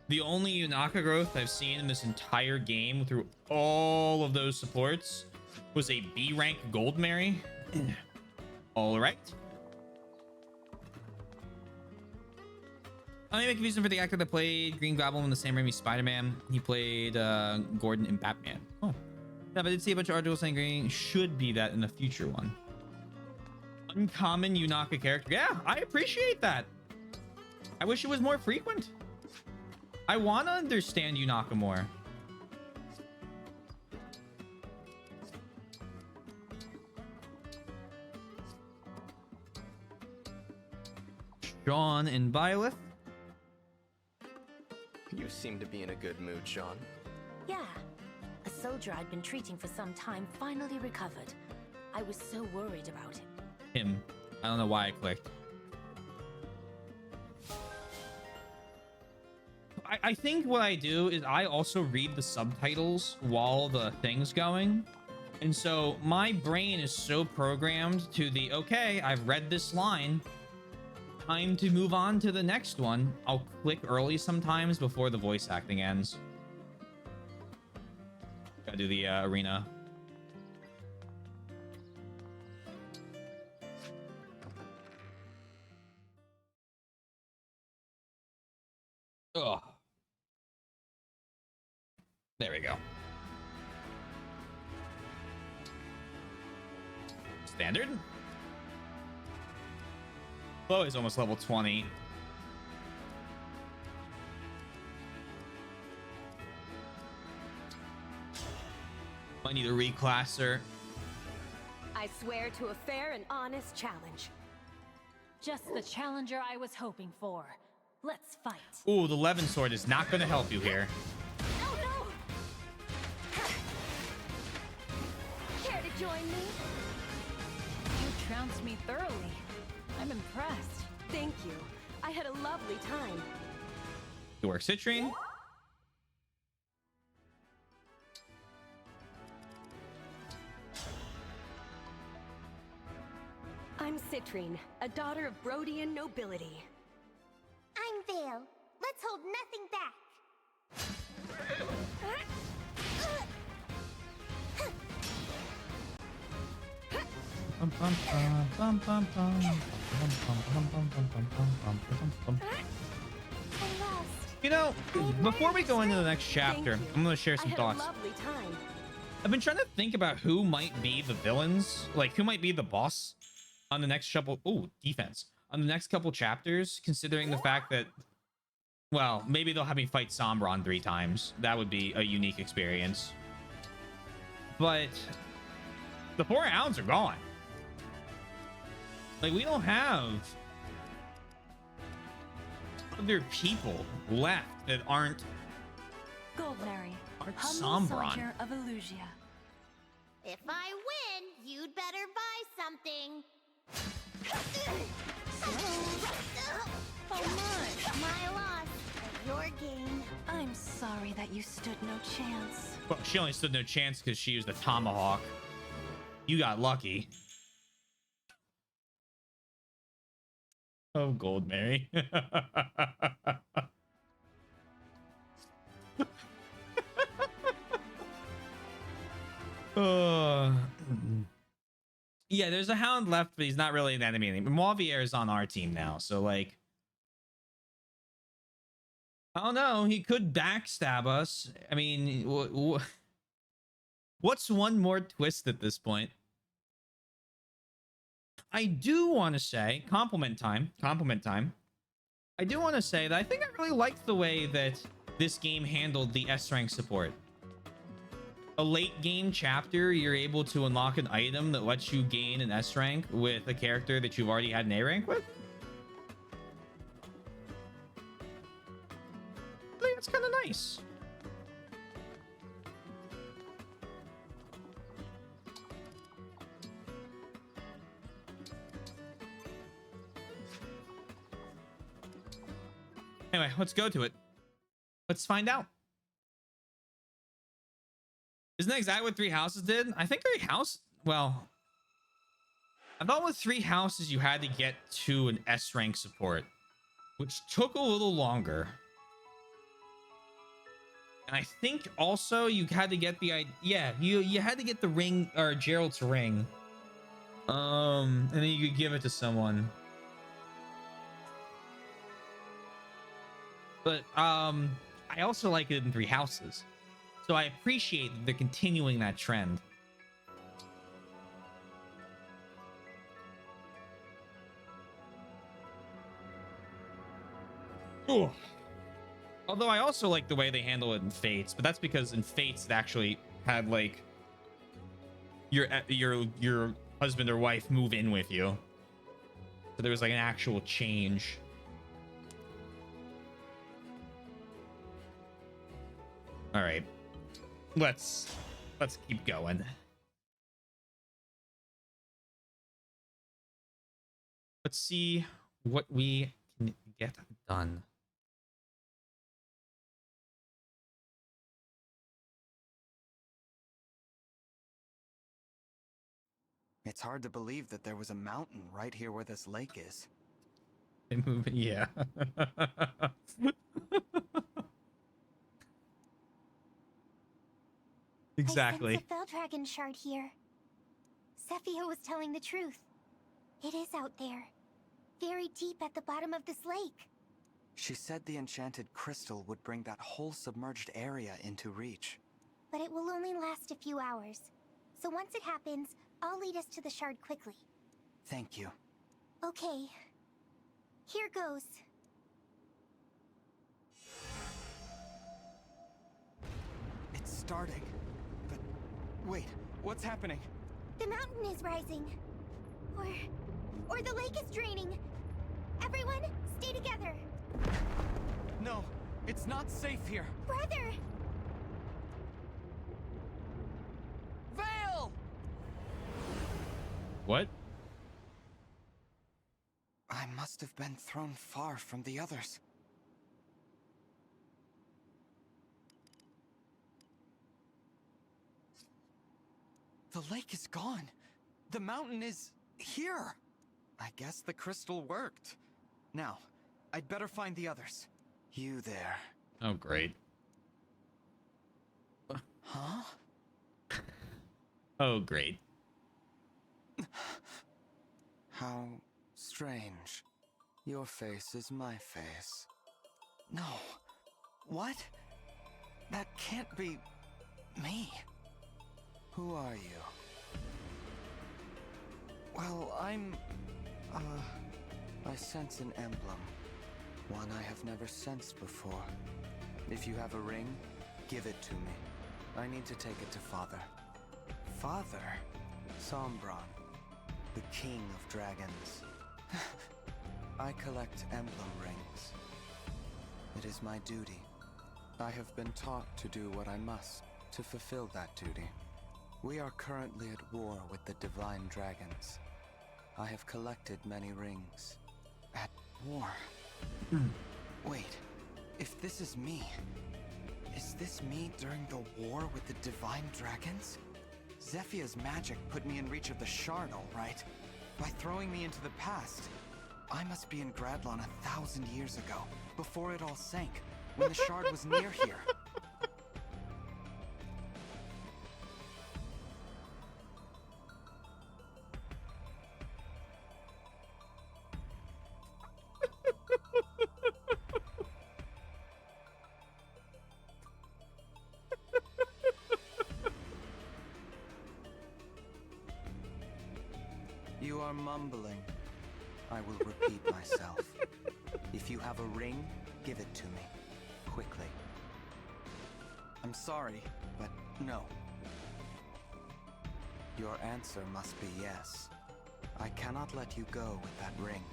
The only Yunaka growth I've seen in this entire game through all of those supports was a B rank Gold Mary. All right. I may be confusing for the actor that played Green Goblin in the Sam Raimi Spider-Man. He played Gordon in Batman. Oh. Yeah, but I did see a bunch of articles saying Green should be that in the future one. Uncommon Yunaka character. Yeah, I appreciate that. I wish it was more frequent. I want to understand Yunaka more. Sean and Byleth. You seem to be in a good mood, Sean. Yeah. A soldier I'd been treating for some time finally recovered. I was so worried about him. Him. I don't know why I clicked. I think what I do is I also read the subtitles while the thing's going. And so my brain is so programmed to the, okay, I've read this line. Time to move on to the next one. I'll click early sometimes before the voice acting ends. Gotta do the arena. Ugh. There we go. Standard. Chloe is almost level 20. I need to reclass her. I swear to a fair and honest challenge. Just the challenger I was hoping for. Let's fight. Ooh, the Levin sword is not going to help you here. Oh no! Care to join me? You trounced me thoroughly. I'm impressed. Thank you. I had a lovely time. Good work, Citrine. I'm Citrine, a daughter of Brodian nobility. I'm Vale. Let's hold nothing back. You know, before we go into the next chapter, I'm going to share some thoughts. Lovely time. I've been trying to think about who might be the villains, like who might be the boss on the next couple. Ooh, defense on the next couple chapters, considering the fact that, well, maybe they'll have me fight Sombron 3 times. That would be a unique experience. But the 4 hounds are gone. Like, we don't have other people left that aren't Goldberry, Sombron. soldier of Illusia. If I win, you'd better buy something. Oh my! My loss. Your gain. I'm sorry that you stood no chance. Well, she only stood no chance because she used a tomahawk. You got lucky. Oh, Goldberry. Yeah, there's a hound left, but he's not really an enemy anymore. Mauvier is on our team now, so like, I don't know. He could backstab us. I mean, what's one more twist at this point? I do want to say, compliment time. I do want to say that I think I really liked the way that this game handled the S rank support. A late game chapter, you're able to unlock an item that lets you gain an S rank with a character that you've already had an A rank with. I think that's kind of nice. Anyway, let's go to it. Let's find out. Isn't that exactly what 3 houses did? I think 3 houses... Well, I thought with 3 houses you had to get to an S rank support, which took a little longer. And I think also you had to get the... Yeah, you had to get the ring, or Gerald's ring. And then you could give it to someone. But I also like it in 3 houses. So I appreciate that they're continuing that trend. Ooh. Although I also like the way they handle it in Fates, but that's because in Fates it actually had like your husband or wife move in with you. So there was like an actual change. All right. Let's keep going. Let's see what we can get done. It's hard to believe that there was a mountain right here where this lake is. They move it, yeah. Exactly. I sense a Fell Dragon shard here. Sephia was telling the truth. It is out there. Very deep at the bottom of this lake. She said the enchanted crystal would bring that whole submerged area into reach. But it will only last a few hours. So once it happens, I'll lead us to the shard quickly. Thank you. Okay. Here goes. It's starting. But wait, what's happening? The mountain is rising. Or the lake is draining. Everyone, stay together. No, it's not safe here. Brother! Vale! What? I must have been thrown far from the others. The lake is gone. The mountain is here. I guess the crystal worked. Now, I'd better find the others. You there. Oh, great. Huh? Oh, great. How strange. Your face is my face. No. What? That can't be me. Who are you? Well, I sense an emblem. One I have never sensed before. If you have a ring, give it to me. I need to take it to Father. Father? Sombron, the king of dragons. I collect emblem rings. It is my duty. I have been taught to do what I must to fulfill that duty. We are currently at war with the divine dragons. I have collected many rings. At war? Wait, if this is me me during the war with the divine dragons? Zephia's magic put me in reach of the shard, all right. By throwing me into the past. I must be in Gradlon 1,000 years ago, before it all sank, when the shard was near here. You are mumbling. I will repeat myself. If you have a ring, give it to me. Quickly. I'm sorry, but no. Your answer must be yes. I cannot let you go with that ring.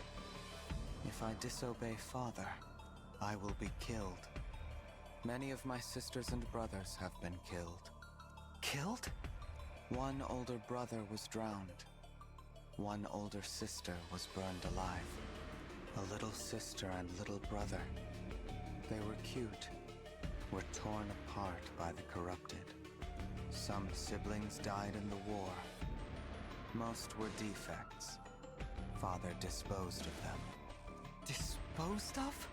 If I disobey Father, I will be killed. Many of my sisters and brothers have been killed. Killed? One older brother was drowned. One older sister was burned alive. A little sister and little brother. They were cute, were torn apart by the corrupted. Some siblings died in the war. Most were defects. Father disposed of them. Disposed of?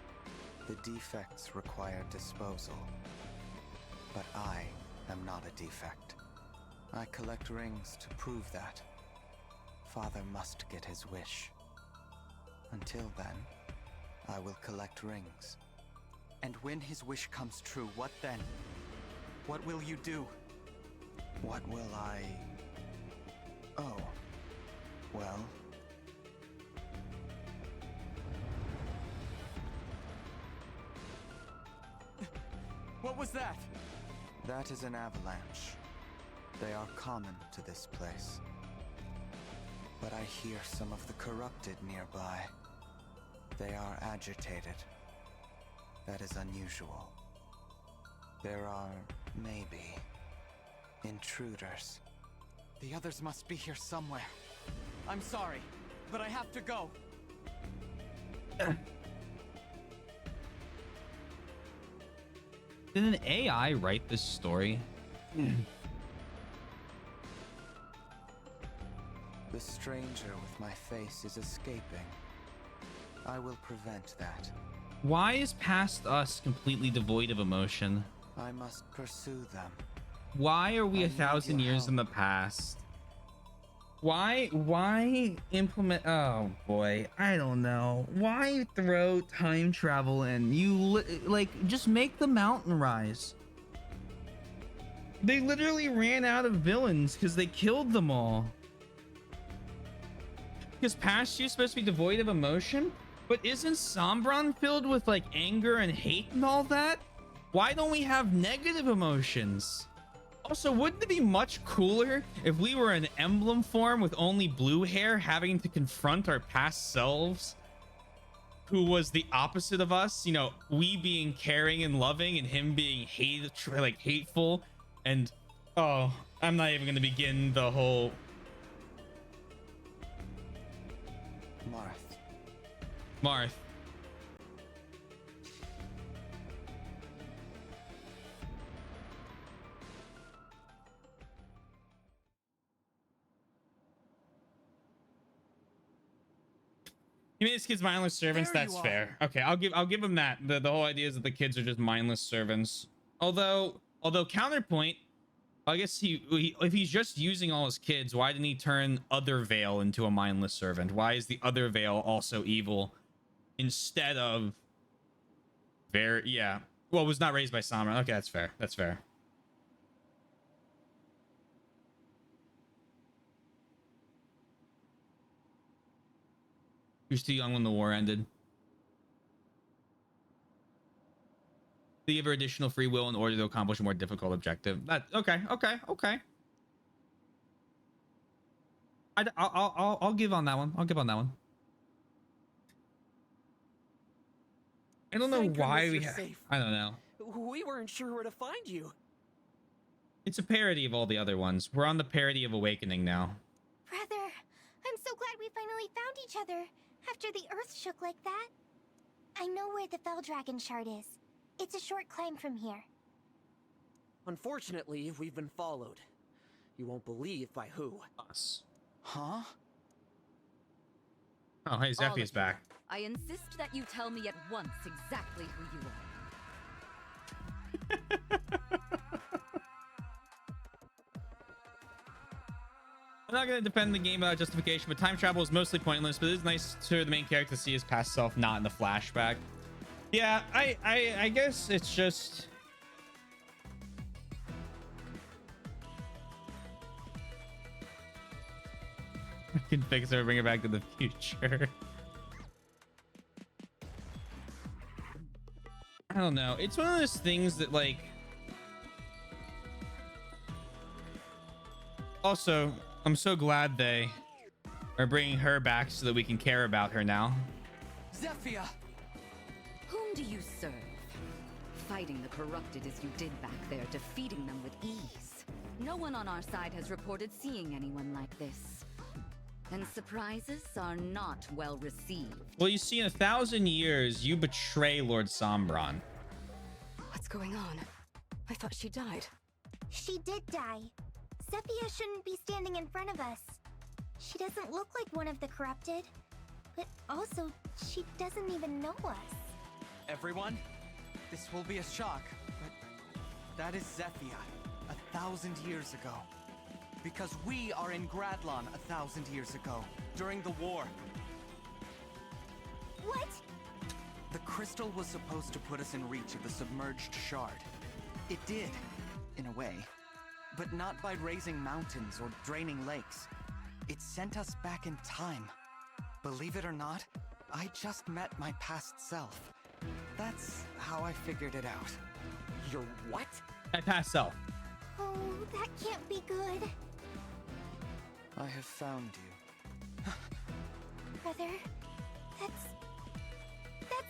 The defects require disposal. But I am not a defect. I collect rings to prove that. Father must get his wish. Until then, I will collect rings. And when his wish comes true, what then? What will you do? What will I... Oh. Well... What was that? That is an avalanche. They are common to this place. But I hear some of the corrupted nearby. They are agitated. That is unusual. There are, maybe, intruders. The others must be here somewhere. I'm sorry, but I have to go. Did an AI write this story? The stranger with my face is escaping. I will prevent that. Why is past us completely devoid of emotion? I must pursue them. Why are we 1,000 years in the past? Why implement? Oh boy, I don't know. Why throw time travel in? You like just make the mountain rise. They literally ran out of villains because they killed them all. Because past you supposed to be devoid of emotion, but isn't Sombron filled with like anger and hate and all that? Why don't we have negative emotions? Also, wouldn't it be much cooler if we were in emblem form with only blue hair, having to confront our past selves, who was the opposite of us? You know, we being caring and loving, and him being hateful. And oh, I'm not even gonna begin the whole. Marth. You mean these kids mindless servants? That's fair. Okay, I'll give him that. The whole idea is that the kids are just mindless servants. Although counterpoint, I guess he if he's just using all his kids, why didn't he turn Other Veil into a mindless servant? Why is the Other Veil also evil instead of well, was not raised by Samra. Okay, that's fair. That's fair. He was too young when the war ended. They give her additional free will in order to accomplish a more difficult objective. That okay. I'll give on that one. I'll give on that one. I don't know why we have. I don't know. We weren't sure where to find you. It's a parody of all the other ones. We're on the parody of Awakening now. Brother, I'm so glad we finally found each other after the earth shook like that. I know where the Fell Dragon shard is. It's a short climb from here. Unfortunately, we've been followed. You won't believe by who. Us. Huh? Oh, hey, Zephy's back. I insist that you tell me at once exactly who you are. I'm not going to defend the game without justification, but time travel is mostly pointless, but it is nice for the main character to see his past self not in the flashback. Yeah, I guess it's just... I can fix it or bring it back to the future. I don't know. It's one of those things that, like... Also, I'm so glad they are bringing her back so that we can care about her now. Zephyr! Whom do you serve? Fighting the corrupted as you did back there, defeating them with ease. No one on our side has reported seeing anyone like this. And surprises are not well received. Well, you see, in 1,000 years, you betray Lord Sombron. What's going on? I thought she died. She did die. Zephyr shouldn't be standing in front of us. She doesn't look like one of the corrupted. But also, she doesn't even know us. Everyone, this will be a shock, but that is Zephyr 1,000 years ago. Because we are in Gradlon 1,000 years ago, during the war. What? The crystal was supposed to put us in reach of the submerged shard. It did, in a way. But not by raising mountains or draining lakes. It sent us back in time. Believe it or not, I just met my past self. That's how I figured it out. Your what? My past self. Oh, that can't be good. I have found you. Brother, that's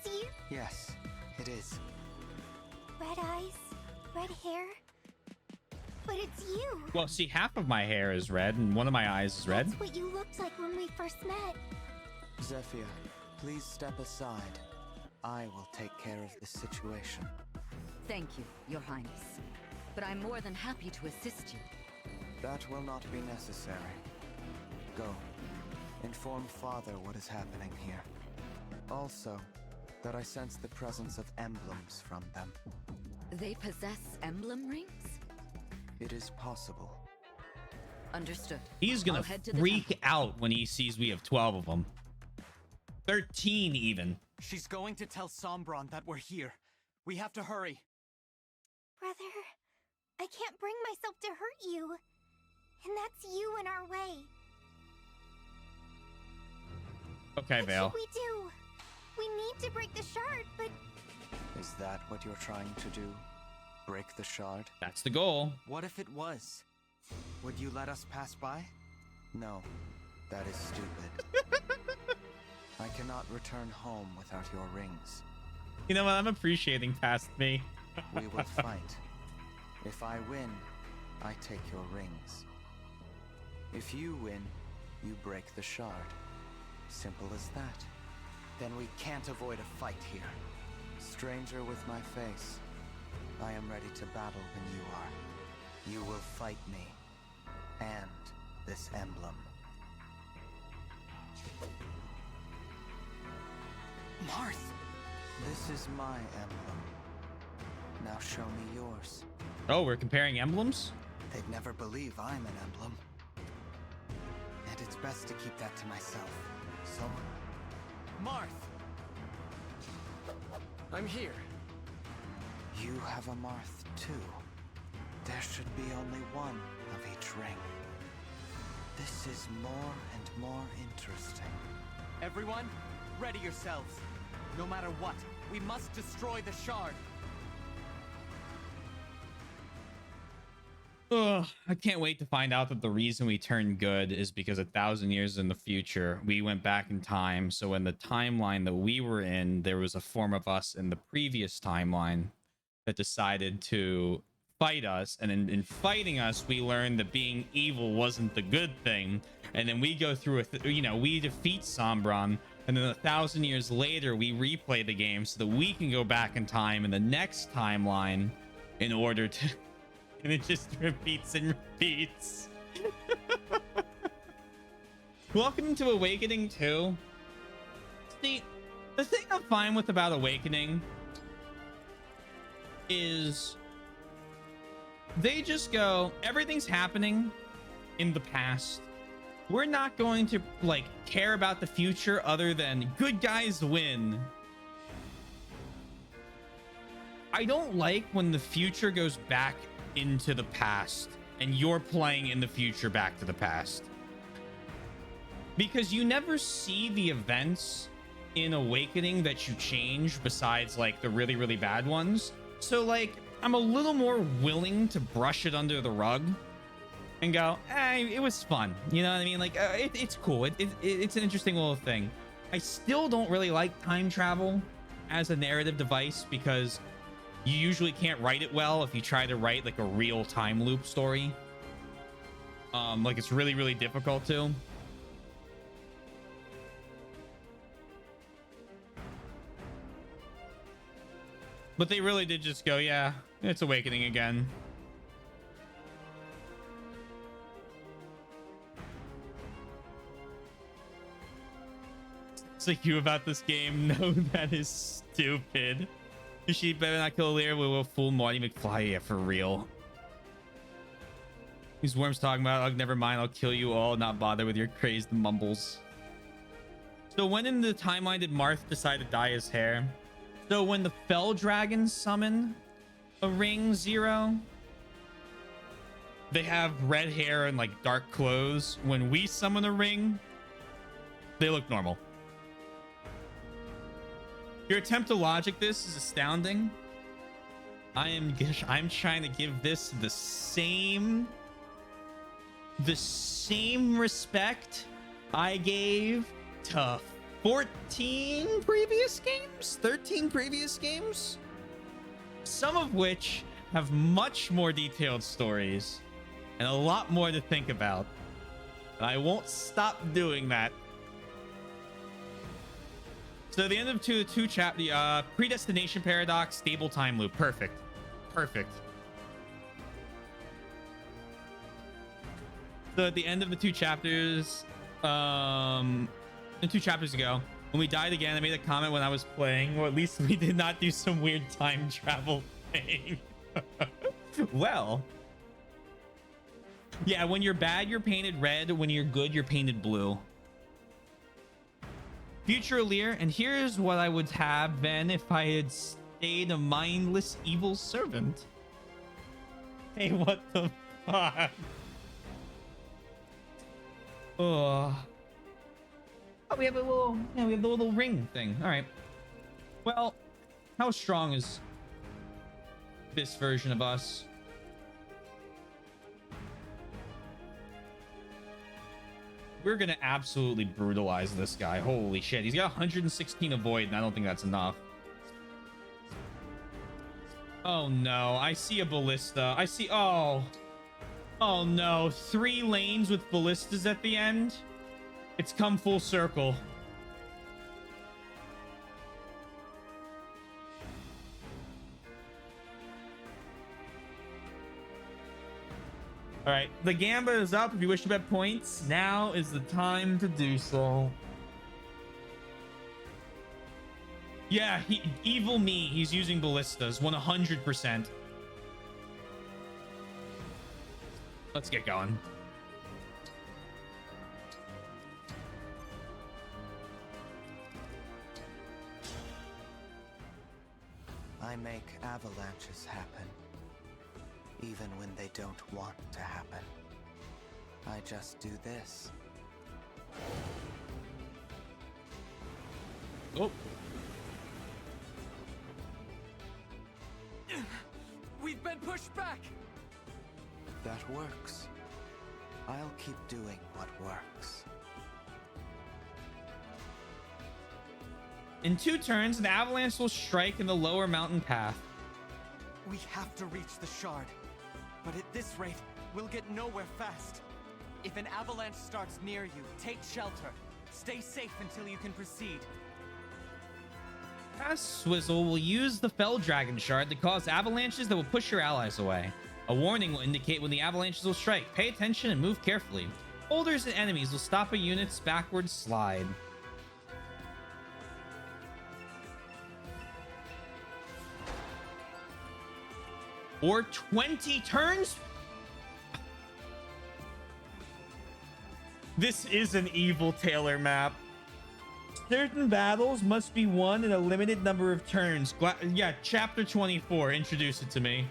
you? Yes, it is. Red eyes, red hair. But it's you. Well, see, half of my hair is red and one of my eyes is red. That's what you looked like when we first met. Zephyr, please step aside. I will take care of this situation. Thank you, Your Highness. But I'm more than happy to assist you. That will not be necessary. Go. Inform Father what is happening here. Also, that I sense the presence of emblems from them. They possess emblem rings? It is possible. Understood. He's gonna freak out when he sees we have 12 of them. 13 even. She's going to tell Sombron that we're here. We have to hurry. Brother, I can't bring myself to hurt you. And that's you in our way. Okay, Vale. What should we do? We need to break the shard, but... Is that what you're trying to do? break the shard? That's the goal. What if it was? Would you let us pass by? No, that is stupid. I cannot return home without your rings. You know what? I'm appreciating past me. We will fight. If I win, I take your rings. If you win, you break the shard. Simple as that. Then we can't avoid a fight here. Stranger with my face, I am ready to battle when you are. You will fight me, and this emblem. Marth! This is my emblem. Now show me yours. Oh, we're comparing emblems? They'd never believe I'm an emblem. And it's best to keep that to myself. So, Marth! I'm here. You have a Marth too. There should be only one of each ring. This is more and more interesting. Everyone, ready yourselves. No matter what, we must destroy the shard. Ugh, I can't wait to find out that the reason we turned good is because 1,000 years in the future, we went back in time. So in the timeline that we were in, there was a form of us in the previous timeline that decided to fight us. And in fighting us, we learned that being evil wasn't the good thing. And then we go through we defeat Sombron. And then 1,000 years later, we replay the game so that we can go back in time in the next timeline in order to... And it just repeats and repeats. Welcome to Awakening 2. See, the thing I'm fine with about Awakening is they just go, everything's happening in the past. We're not going to like care about the future other than good guys win. I don't like when the future goes back into the past and you're playing in the future back to the past, because you never see the events in Awakening that you change besides like the really, really bad ones. So like I'm a little more willing to brush it under the rug and go, hey, it was fun, you know what I mean? Like it's cool, it's an interesting little thing. I still don't really like time travel as a narrative device because you usually can't write it well if you try to write like a real time loop story. Like it's really, really difficult to. But they really did just go, yeah, it's Awakening again. It's like you about this game. No, that is stupid. She better not kill Lear. We will fool Marty McFly. Yeah, for real. These worms talking about, oh, never mind. I'll kill you all. Not bother with your crazed mumbles. So when in the timeline did Marth decide to dye his hair? So when the Fell Dragons summon a ring 0, they have red hair and like dark clothes. When we summon a ring, they look normal. Your attempt to logic this is astounding. I'm trying to give this the same respect I gave to 14 previous games, 13 previous games, some of which have much more detailed stories and a lot more to think about. And I won't stop doing that. So the end of two chapter, predestination paradox, stable time loop. Perfect. So at the end of the 2 chapters, 2 chapters ago, when we died again, I made a comment when I was playing, or at least we did not do some weird time travel thing. Well, yeah, when you're bad, you're painted red. When you're good, you're painted blue. Future Lear, and here's what I would have been if I had stayed a mindless evil servant. Hey, what the fuck? Oh, we have a little, yeah, we have the little ring thing. All right. Well, how strong is this version of us. We're gonna absolutely brutalize this guy. Holy shit. He's got 116 avoid, and I don't think that's enough. Oh no, I see a ballista. I see. Oh no, 3 lanes with ballistas at the end. It's come full circle. All right, the gamba is up. If you wish to bet points, now is the time to do so. Yeah, evil me. He's using ballistas 100%. Let's get going. I make avalanches happen, even when they don't want to happen. I just do this. Oh. We've been pushed back! That works. I'll keep doing what works. In 2 turns, an avalanche will strike in the lower mountain path. We have to reach the shard. But at this rate, we'll get nowhere fast. If an avalanche starts near you, take shelter. Stay safe until you can proceed. Past Swizzle will use the Fell Dragon Shard to cause avalanches that will push your allies away. A warning will indicate when the avalanches will strike. Pay attention and move carefully. Boulders and enemies will stop a unit's backward slide. Or 20 turns? This is an evil Taylor map. Certain battles must be won in a limited number of turns. Yeah, chapter 24. Introduce it to me.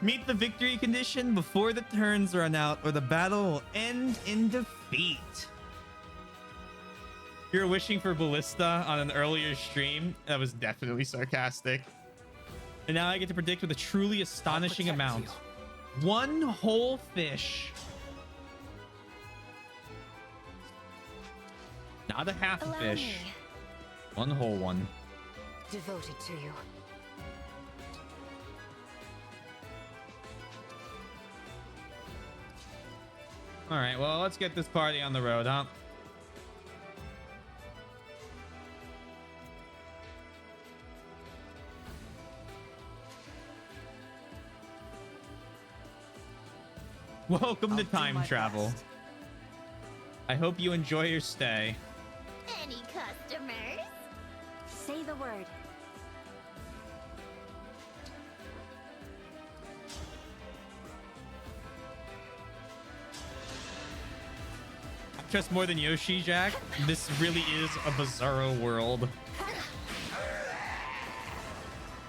Meet the victory condition before the turns run out, or the battle will end in defeat. You're wishing for ballista on an earlier stream. That was definitely sarcastic. And now I get to predict with a truly astonishing amount. 1 whole fish. Not a half a fish. 1 whole one. Devoted to you. All right, well, let's get this party on the road, huh? Welcome to time travel. best. I hope you enjoy your stay. Any customers? Say the word. I trust more than Yoshi, Jack. This really is a bizarro world.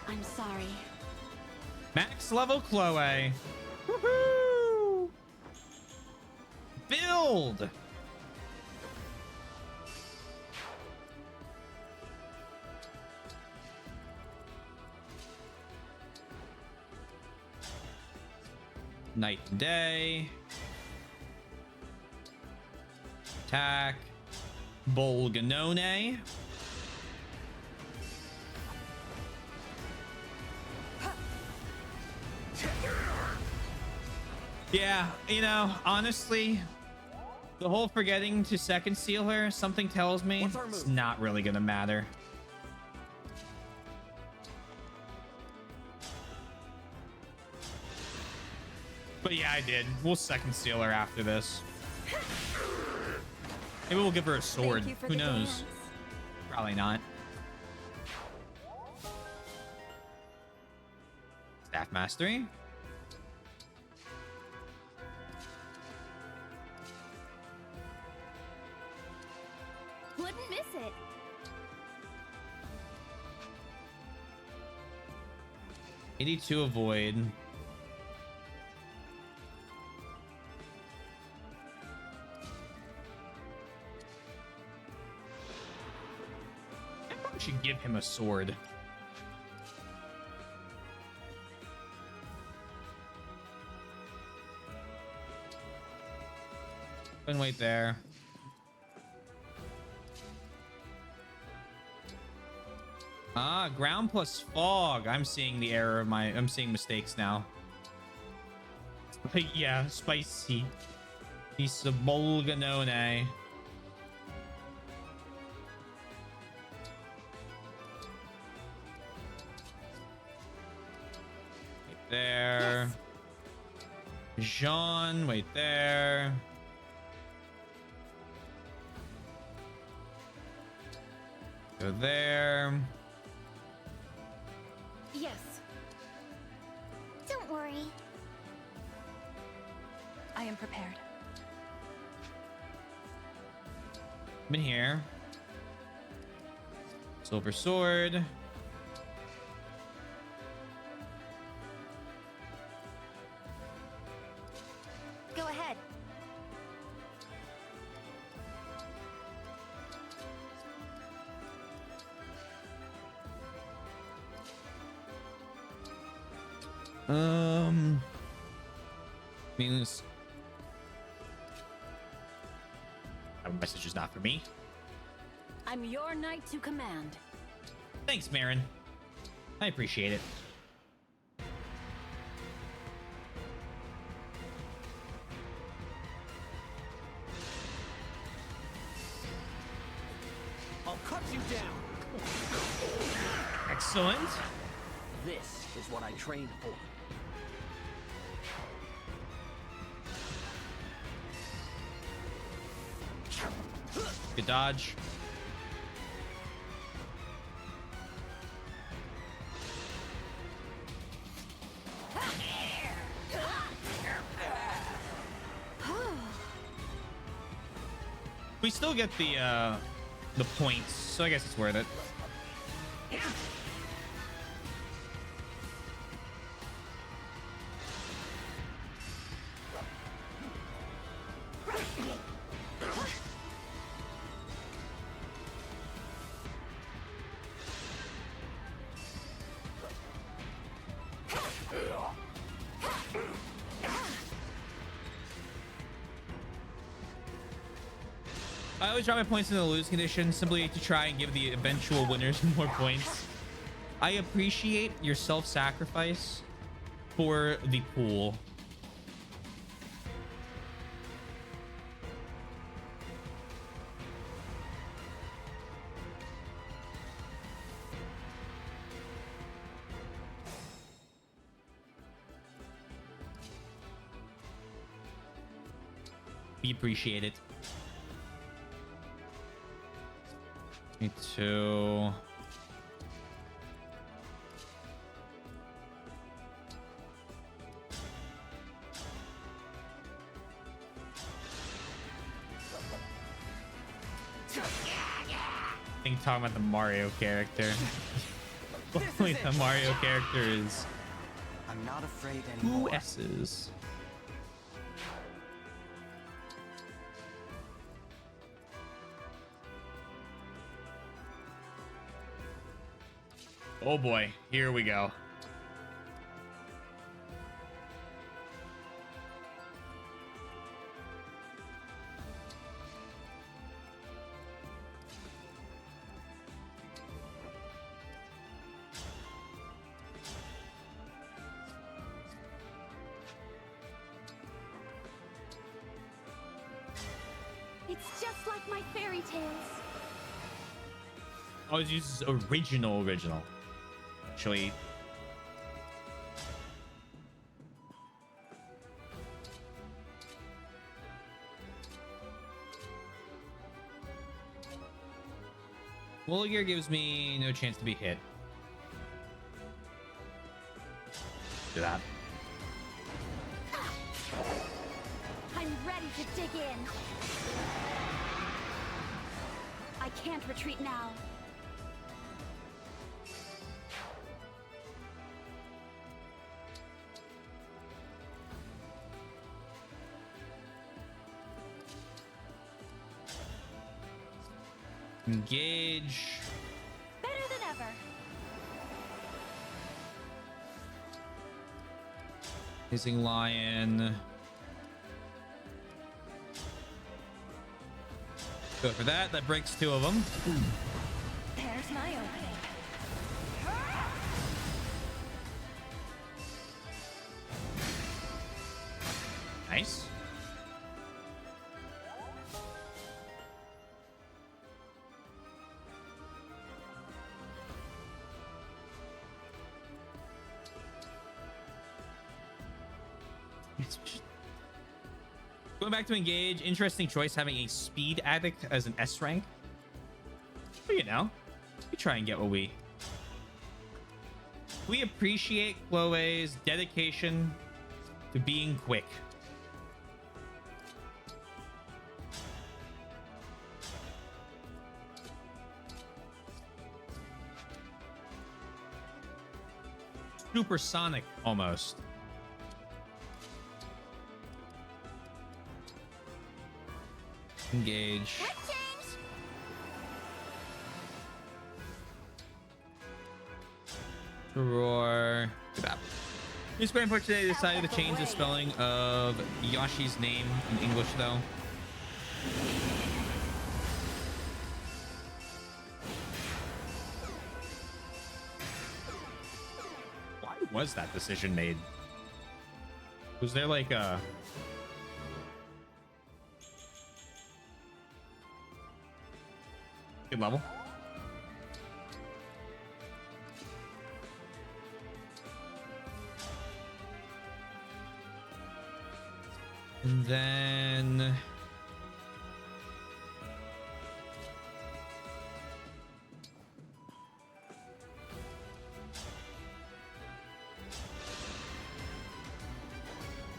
I'm sorry. Max level Chloe. Woohoo! Build! Night and day. Attack. Bolganone. Yeah, you know, honestly, the whole forgetting to second seal her, something tells me it's not really gonna matter. But yeah, I did. We'll second seal her after this. Maybe we'll give her a sword. Who knows? Probably not. Staff mastery. Wouldn't miss it. '82 avoid. I probably should give him a sword. Couldn't wait there. Ah, ground plus fog. I'm seeing the error of my... I'm seeing mistakes now. Yeah, spicy. Piece of bolganone. Right there. Yes. Jean, wait there. Go there. Yes. Don't worry. I am prepared. Been here. Silver sword. Go ahead. Means that message is not for me. I'm your knight to command. Thanks, Marin. I appreciate it. I'll cut you down. Excellent. This is what I trained for. Good dodge. We still get the points, so I guess it's worth it. I always drop my points in the lose condition simply to try and give the eventual winners more points. I appreciate your self-sacrifice for the pool. We appreciate it. Me too. I think talking about the Mario character. Only the Mario character is I'm not afraid anymore. 2 S's. Oh boy, here we go. It's just like my fairy tales. Always uses original. Actually, Wool Gear gives me no chance to be hit. Do that. I'm ready to dig in. I can't retreat now. Engage. Better than ever. Hissing Lion. Go for that. That breaks 2 of them. There's my opening. Nice. Going back to engage. Interesting choice having a speed addict as an S rank. But you know, we try and get what we appreciate Chloe's dedication to being quick. Supersonic almost. Engage. Roar. Good app. News Grand for today decided to change the spelling of Yoshi's name in English though. Why was that decision made? Was there like a good level? And then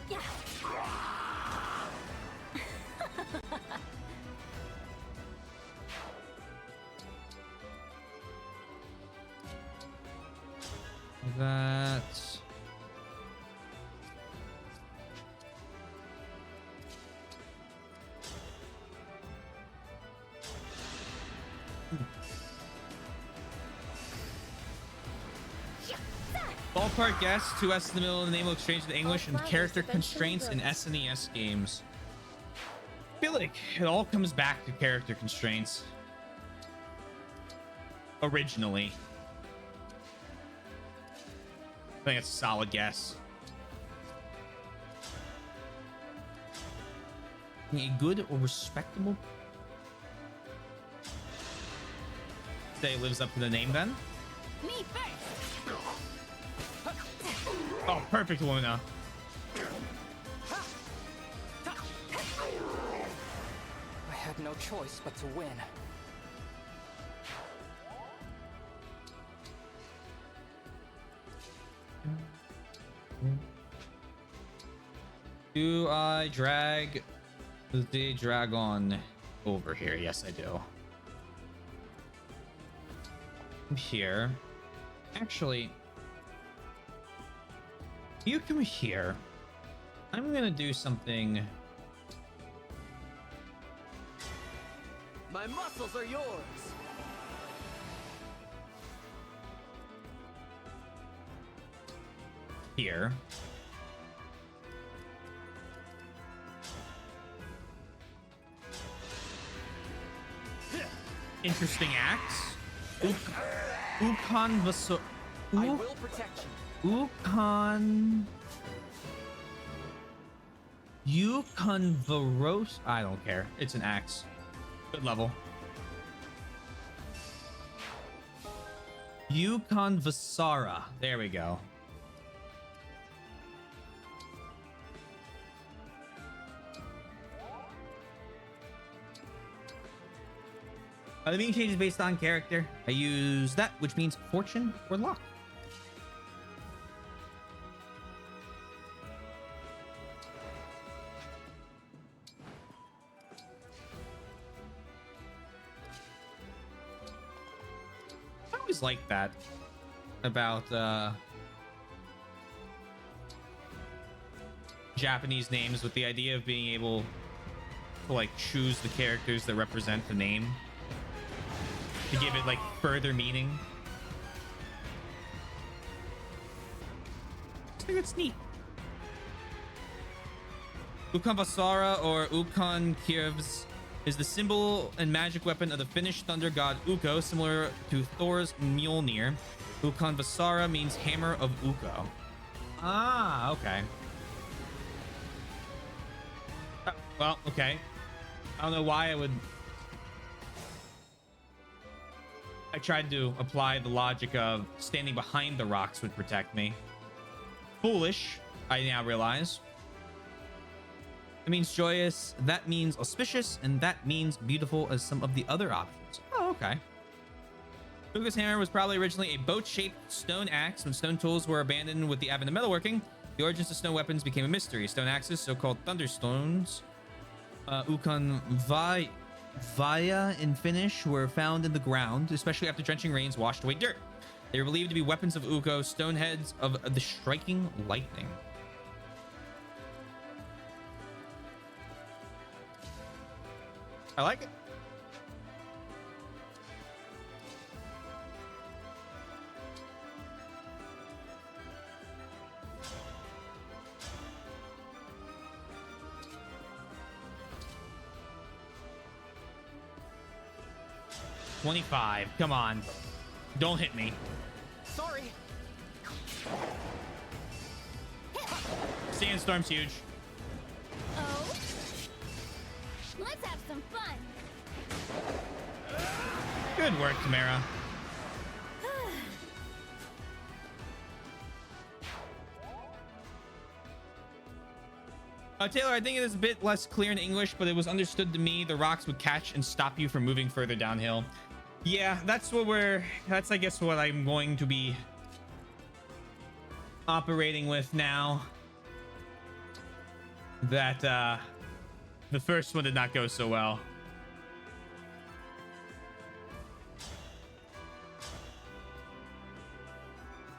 Yeah. that. Ballpark guess, 2 S in the middle of the name will exchange to English, and character constraints in SNES games. I feel like it all comes back to character constraints. Originally. I think it's a solid guess. A good or respectable? Say it lives up to the name then? Me first. Oh, perfect, Luna. I had no choice but to win. Do I drag the dragon over here? Yes, I do. Here. Actually, you come here. I'm gonna do something. My muscles are yours. Here. Interesting axe. Ukon Vaso. I will protect you. Ukon. Yukon Varos. I don't care. It's an axe. Good level. Yukon Vasara. There we go. The meaning changes based on character. I use that, which means fortune or luck. I always like that about Japanese names, with the idea of being able to like choose the characters that represent the name to give it like further meaning. I think it's neat. Ukon Vasara or Ukon Kiev's is the symbol and magic weapon of the Finnish thunder god Ukko, similar to Thor's Mjolnir. Ukon Vasara means hammer of Ukko. Ah, okay. Well, okay. I don't know why I tried to apply the logic of standing behind the rocks would protect me. Foolish, I now realize. It means joyous, that means auspicious, and that means beautiful as some of the other options. Oh, okay. Ukko's hammer was probably originally a boat-shaped stone axe. When stone tools were abandoned with the advent of metalworking, the origins of stone weapons became a mystery. Stone axes, so-called thunderstones, Ukon Vaya in Finnish, were found in the ground, especially after drenching rains washed away dirt. They were believed to be weapons of Ukko, stone heads of the striking lightning. I like it. $25. Come on. Don't hit me. Sorry. Sandstorm's huge. Oh? Let's have some fun. Good work, Tamara. Taylor, I think it is a bit less clear in English, but it was understood to me the rocks would catch and stop you from moving further downhill. Yeah, that's I guess what I'm going to be operating with now. That the first one did not go so well.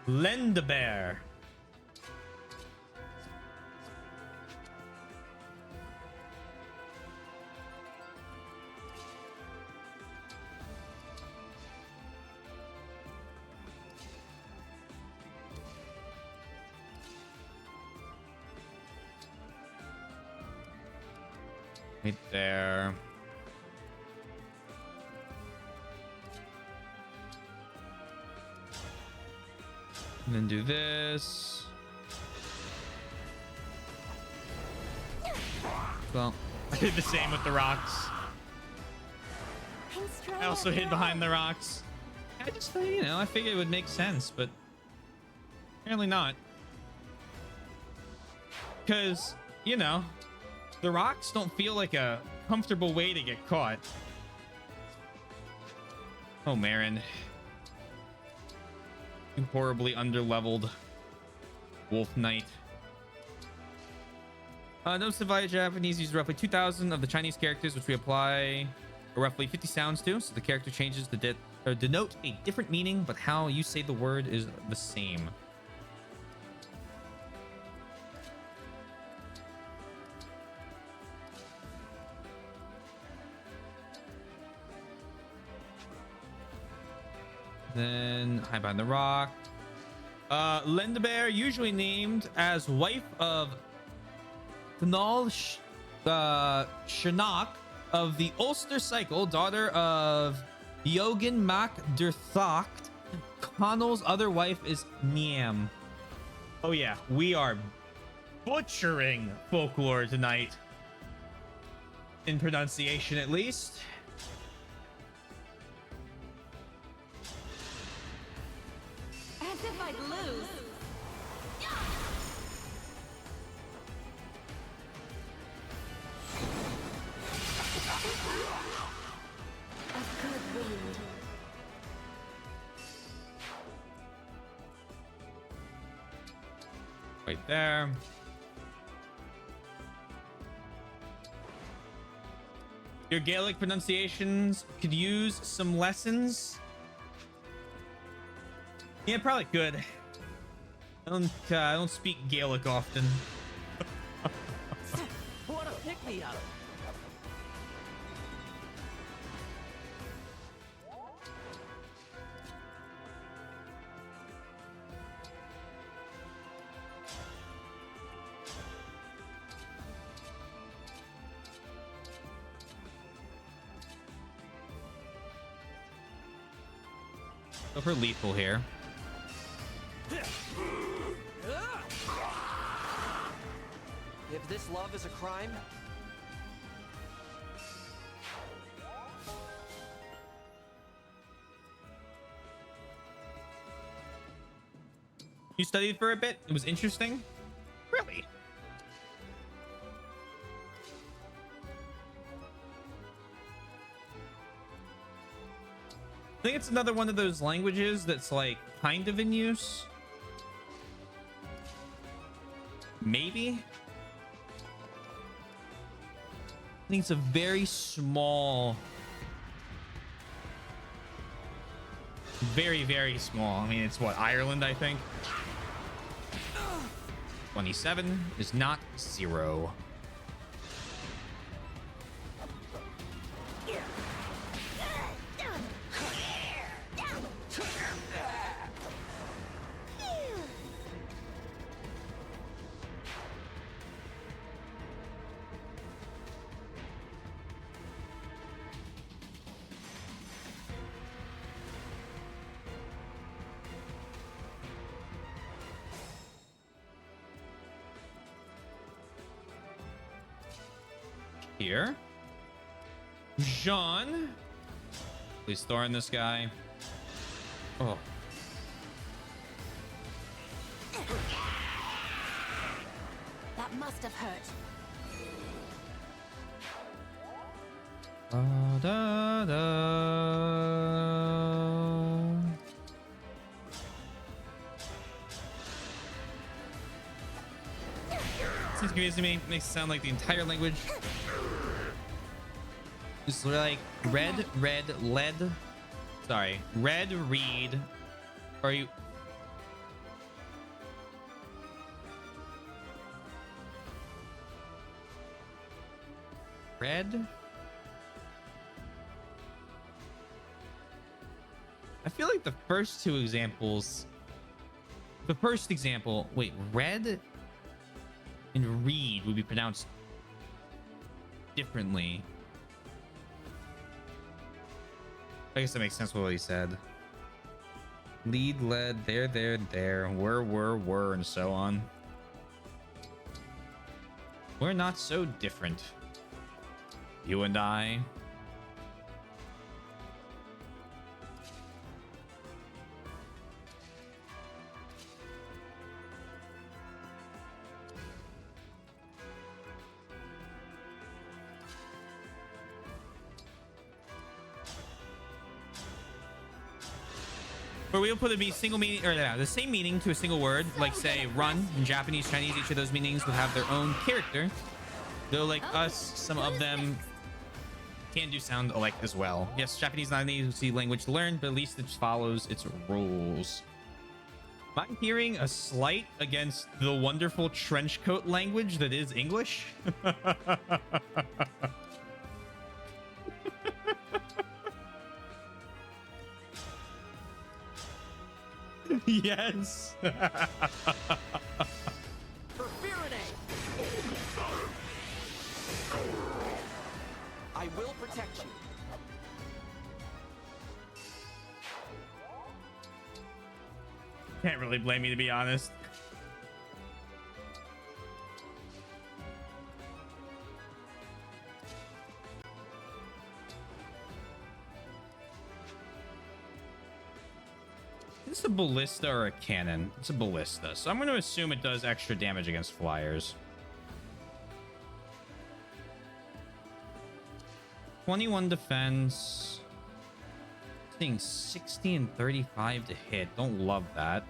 Lendebear. Right there. And then do this. Well, I did the same with the rocks. I also hid behind the rocks. I just, I figured it would make sense, but apparently not. Because, the rocks don't feel like a comfortable way to get caught. Oh, Marin. You horribly underleveled Wolf Knight. Notice the Japanese use roughly 2,000 of the Chinese characters, which we apply roughly 50 sounds to. So the character changes to denote a different meaning, but how you say the word is the same. Then hide behind the rock. Lendebear, usually named as wife of Thnal Shinnok of the Ulster Cycle, daughter of Yogan Mac Durthacht. Connell's other wife is Niam. Oh yeah, we are butchering folklore tonight. In pronunciation, at least. As if I'd lose. A good wind. Right there. Your Gaelic pronunciations could use some lessons. Yeah, probably could. I don't speak Gaelic often. What a pick-me-up! Go for lethal here. If this love is a crime, You studied for a bit. It was interesting. Really? I think it's another one of those languages that's like kind of in use. Maybe. I think it's a very small, very small. I mean, it's what, Ireland, I think. 27 is not 0. Here. Jean. Please thorn this guy. Oh. That must have hurt. Da, da. Seems confusing to me. Makes it sound like the entire language. It's like red, lead. Sorry, red, read. Are you? Red? I feel like the first two examples. The first example, wait, red and read would be pronounced differently. I guess that makes sense with what he said. Lead, led, there, were, and so on. We're not so different. You and I. Or we'll put a single meaning, or the same meaning to a single word, like say run in Japanese, Chinese. Each of those meanings would have their own character. Though, like us, some of them can do sound alike as well. Yes, Japanese is not an easy language to learn, but at least it follows its rules. Am I hearing a slight against the wonderful trenchcoat language that is English? Yes. for Firaday! I will protect you. Can't really blame me, to be honest. Is this a ballista or a cannon? It's a ballista, so I'm going to assume it does extra damage against flyers. 21 defense. Seeing 60 and 35 to hit. Don't love that.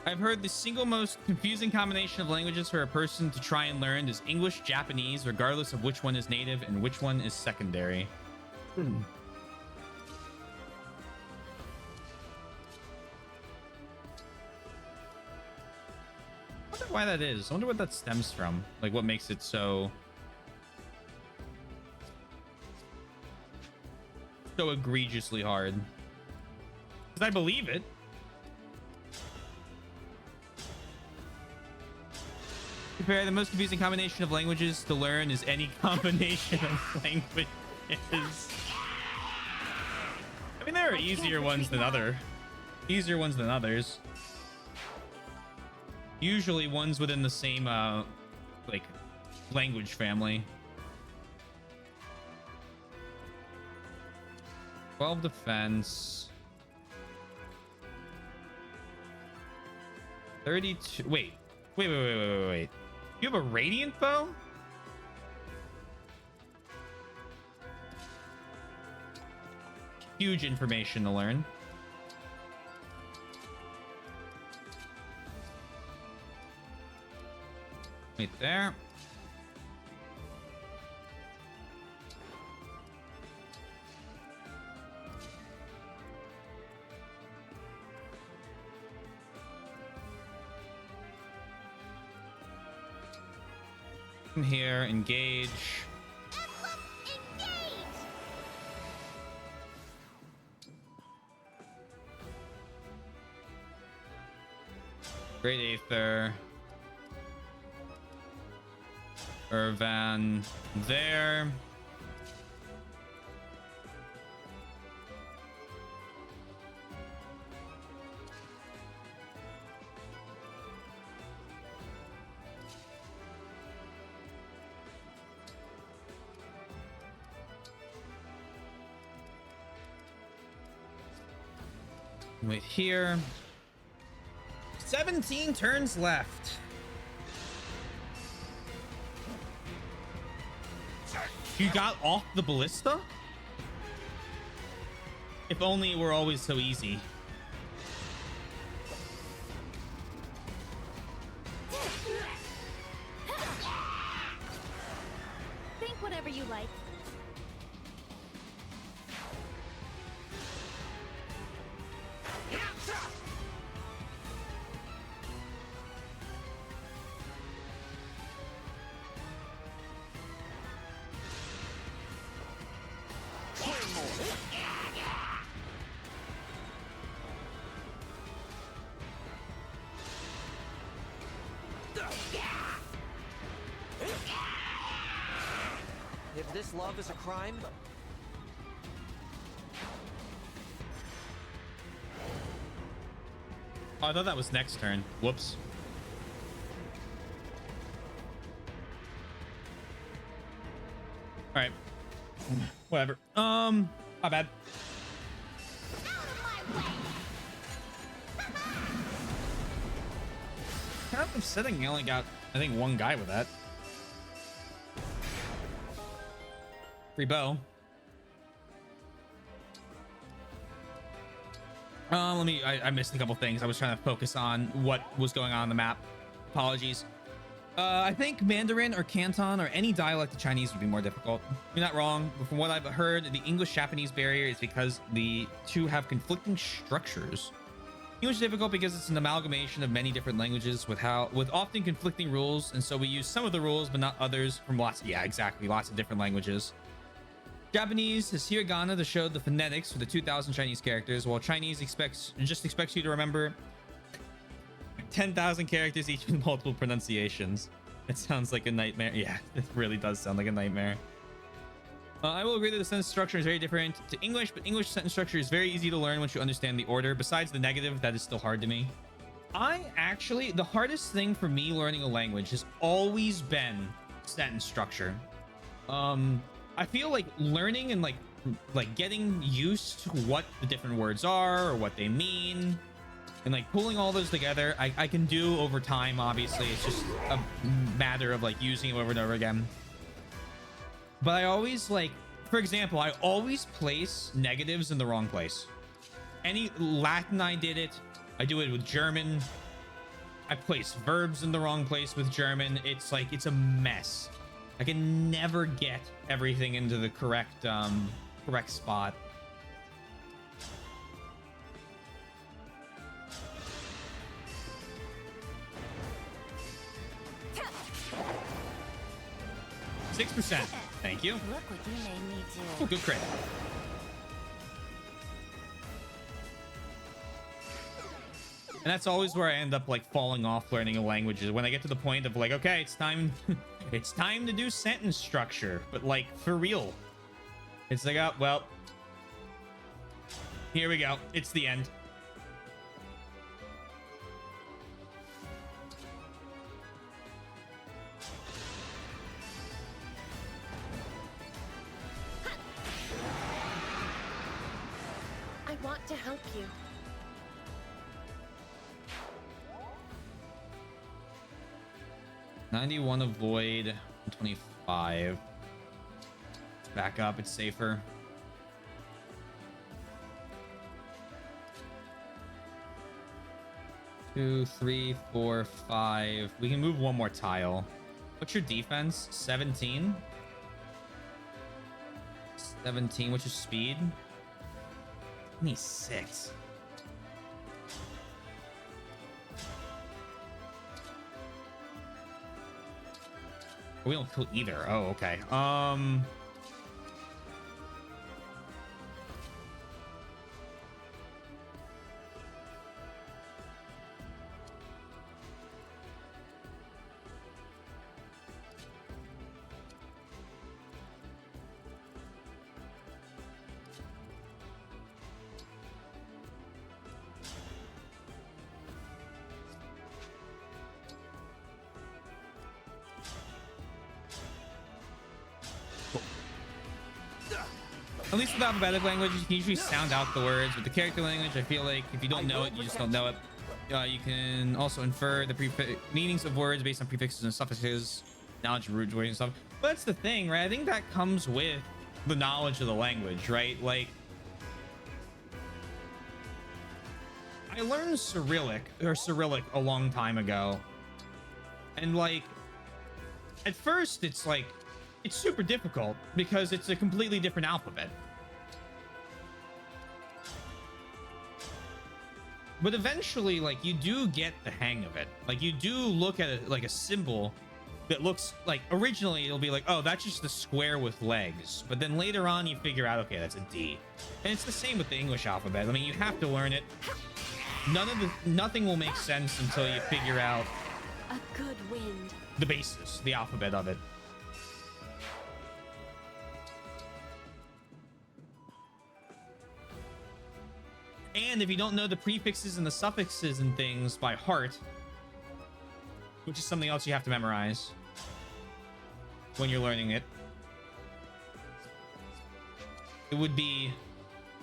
I've heard the single most confusing combination of languages for a person to try and learn is English, Japanese, regardless of which one is native and which one is secondary. I wonder why that is. I wonder what that stems from. Like, what makes it so egregiously hard. Because I believe it. Compare the most confusing combination of languages to learn is any combination of languages. I mean, there are easier ones than others. Usually ones within the same like language family. 12 defense. 32. Wait. You have a radiant bow? Huge information to learn. Wait there. Here, engage. Great Aether. Irvan there. Wait here. 17 turns left. You got off the ballista? If only it were always so easy. Think whatever you like. If this love is a crime, Oh, I thought that was next turn. Whoops. All right. Whatever. My bad. Kind of upsetting. I only got, I think, one guy with that. Free bow. I missed a couple things. I was trying to focus on what was going on the map. Apologies. I think Mandarin or Canton or any dialect of Chinese would be more difficult. You're not wrong, but from what I've heard, the English-Japanese barrier is because the two have conflicting structures. English is difficult because it's an amalgamation of many different languages with often conflicting rules, and so we use some of the rules but not others from lots of different languages. Japanese has hiragana to show the phonetics for the 2,000 Chinese characters, while Chinese just expects you to remember 10,000 characters each with multiple pronunciations. It sounds like a nightmare. Yeah, it really does sound like a nightmare. I will agree that the sentence structure is very different to English, but English sentence structure is very easy to learn once you understand the order. Besides the negative, that is still hard to me. The hardest thing for me learning a language has always been sentence structure. I feel like learning and like getting used to what the different words are or what they mean and like pulling all those together, I can do over time. Obviously, it's just a matter of like using it over and over again. But I always for example, I always place negatives in the wrong place. Any Latin, I did it. I do it with German. I place verbs in the wrong place with German. It's like, it's a mess. I can never get everything into the correct spot. %. Thank you. Look what you made me do. Oh, good crit. And that's always where I end up like falling off learning a language, is when I get to the point of like, okay, it's time it's time to do sentence structure, but like for real. It's like, oh well, here we go, it's the end. I want to help you. 91 avoid, 25. Back up, it's safer. Two, three, 4, 5. We can move one more tile. What's your defense? 17. 17. What's your speed? 26. We don't kill either. Oh, okay. At least with alphabetic language, you can usually sound out the words. With the character language, I feel like if you don't know it, you just don't know it. You can also infer the meanings of words based on prefixes and suffixes, knowledge of root words and stuff. But that's the thing, right? I think that comes with the knowledge of the language, right? Like, I learned Cyrillic a long time ago. And like, at first it's like, it's super difficult because it's a completely different alphabet. But eventually, like, you do get the hang of it. Like, you do look at it like a symbol that looks like, originally it'll be like, oh, that's just a square with legs. But then later on you figure out, okay, that's a D. And it's the same with the English alphabet. I mean, you have to learn it. Nothing will make sense until you figure out A good wind. the basis, the alphabet of it. And if you don't know the prefixes and the suffixes and things by heart, which is something else you have to memorize when you're learning it, it would be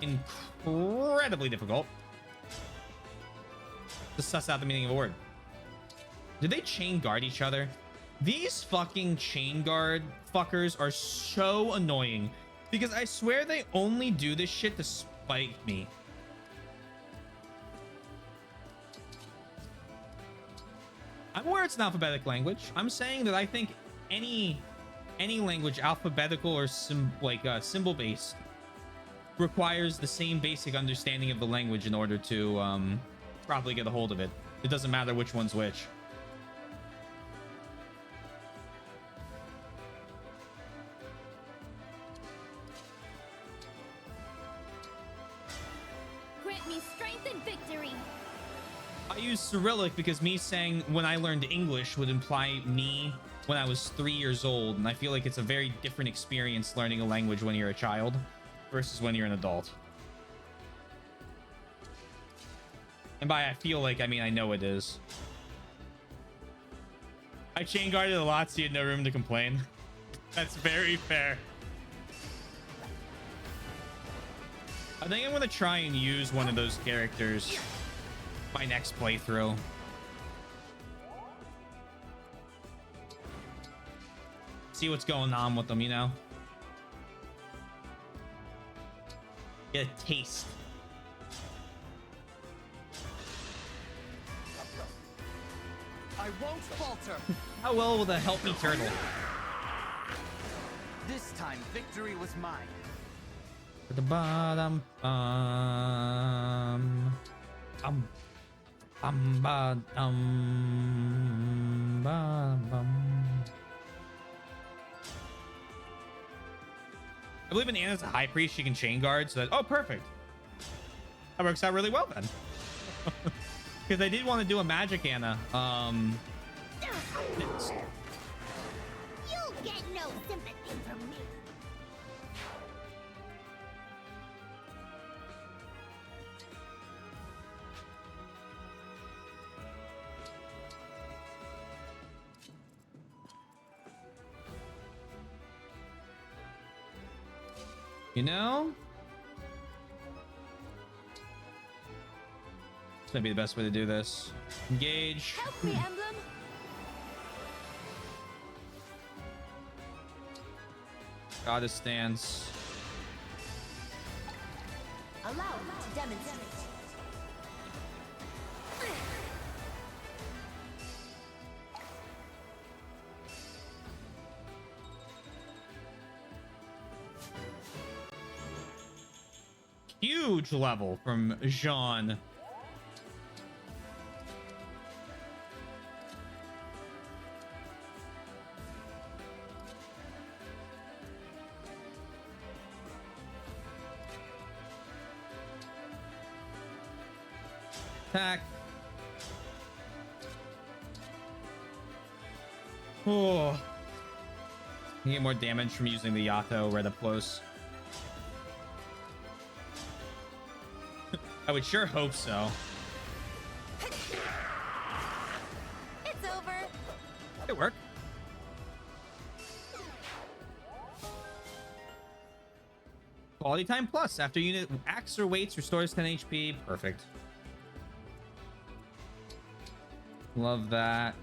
incredibly difficult to suss out the meaning of a word. Did they chain guard each other? These fucking chain guard fuckers are so annoying because I swear they only do this shit to spite me. I'm aware it's an alphabetic language. I'm saying that I think any language, alphabetical or symbol based, requires the same basic understanding of the language in order to properly get a hold of it. It doesn't matter which one's which. Grant me strength and victory. I use Cyrillic because me saying when I learned English would imply me when I was 3 years old, and I feel like it's a very different experience learning a language when you're a child versus when you're an adult. And by I feel like, I mean I know it is. I chain guarded a lot, so you had no room to complain. That's very fair. I think I'm gonna try and use one of those characters my next playthrough. See what's going on with them, you know? Get a taste. I won't falter. How well will the help me turtle? This time, victory was mine. At the bottom, I believe in Anna's a high priest. She can chain guard, so that, oh, perfect. That works out really well then. Because I did want to do a Magic Anna. You'll get no sympathy from me. You know, this might be the best way to do this. Engage. Help me, Emblem. Goddess stance. Allow me to demonstrate. Huge level from Jean. Attack. Oh. You get more damage from using the Yato right up close. I would sure hope so. It's over. It worked. Quality time plus. After unit acts or waits, restores 10 HP. Perfect. Love that.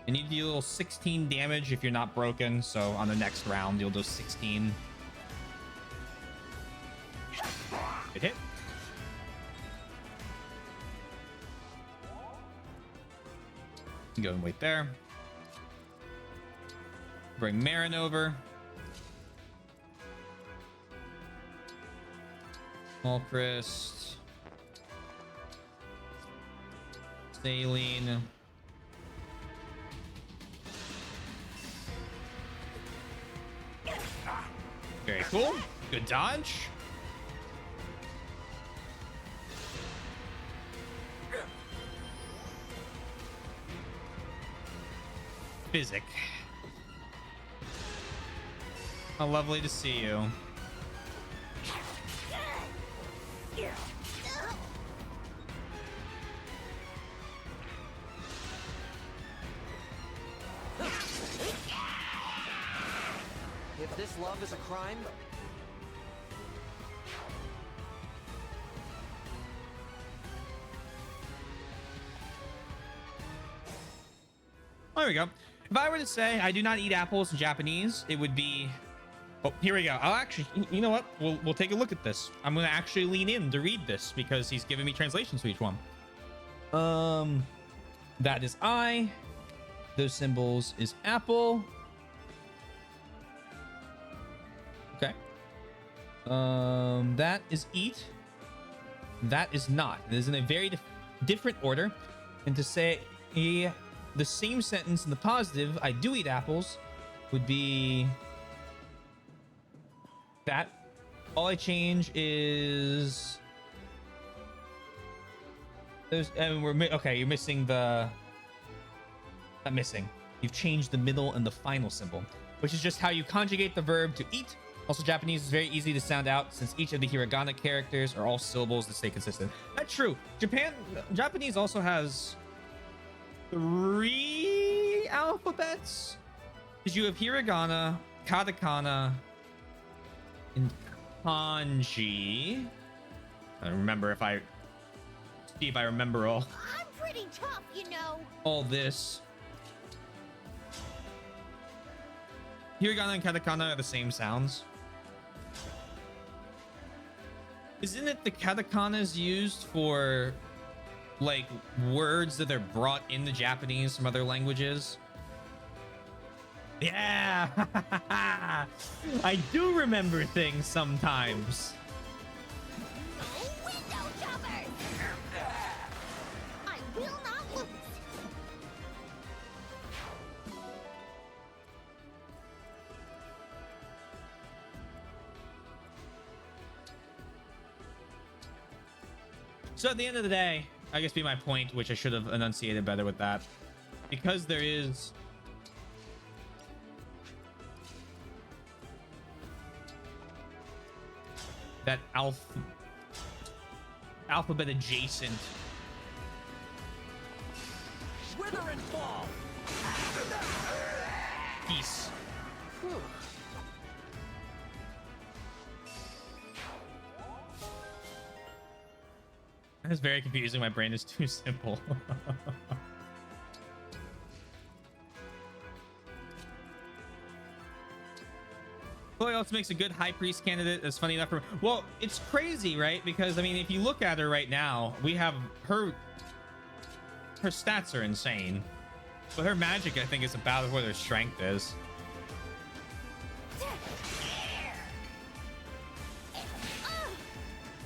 And you deal 16 damage if you're not broken. So on the next round, you'll do 16. Good hit. Go and wait there. Bring Marin over. Malchrist. Saline. Very cool. Good dodge. Physic. How lovely to see you. If this love is a crime, There we go. If I were to say I do not eat apples in Japanese, it would be... Oh, here we go. I'll actually... You know what? We'll take a look at this. I'm going to actually lean in to read this because he's giving me translations to each one. That is I. Those symbols is apple. Okay. That is eat. That is not. It is in a very different order. And to say the same sentence in the positive, I do eat apples, would be that. All I change is there's, and okay. You're missing the. Not missing. You've changed the middle and the final symbol, which is just how you conjugate the verb to eat. Also, Japanese is very easy to sound out since each of the hiragana characters are all syllables that stay consistent. That's true. Japanese also has 3 alphabets, because you have hiragana, katakana, and kanji. I remember if I see if I remember all. I'm pretty tough, you know. All this. Hiragana and katakana are the same sounds. Isn't it the katakana is used for like words that are brought into Japanese from other languages? Yeah. I do remember things sometimes. Window jumpers! I will not lose. So at the end of the day, I guess be my point, which I should have enunciated better with that, because there is that alphabet adjacent Wither and fall. piece. That's very confusing. My brain is too simple. Chloe also makes a good high priest candidate. That's funny enough for, well, it's crazy, right? Because I mean, if you look at her right now, we have her stats are insane, but her magic, I think, is about what her strength is.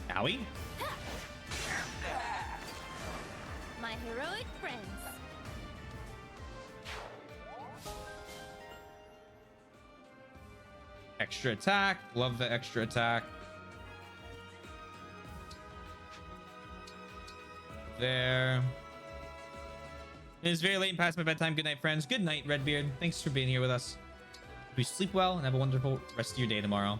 Owie. My heroic friends. Extra attack. Love the extra attack. There. It is very late and past my bedtime. Good night, friends. Good night, Redbeard. Thanks for being here with us. We sleep well and have a wonderful rest of your day tomorrow.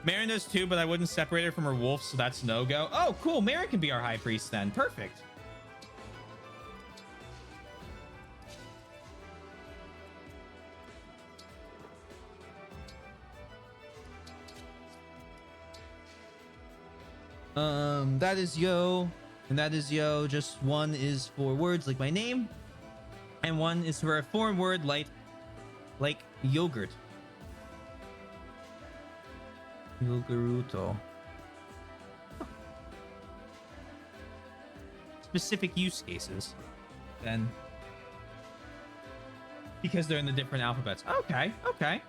Marin does too, but I wouldn't separate her from her wolf, so that's no-go. Oh, cool. Marin can be our high priest then. Perfect. That is yo, and that is yo. Just one is for words like my name, and one is for a foreign word like yogurt. Yogurto. Specific use cases, then, because they're in the different alphabets. Okay, okay.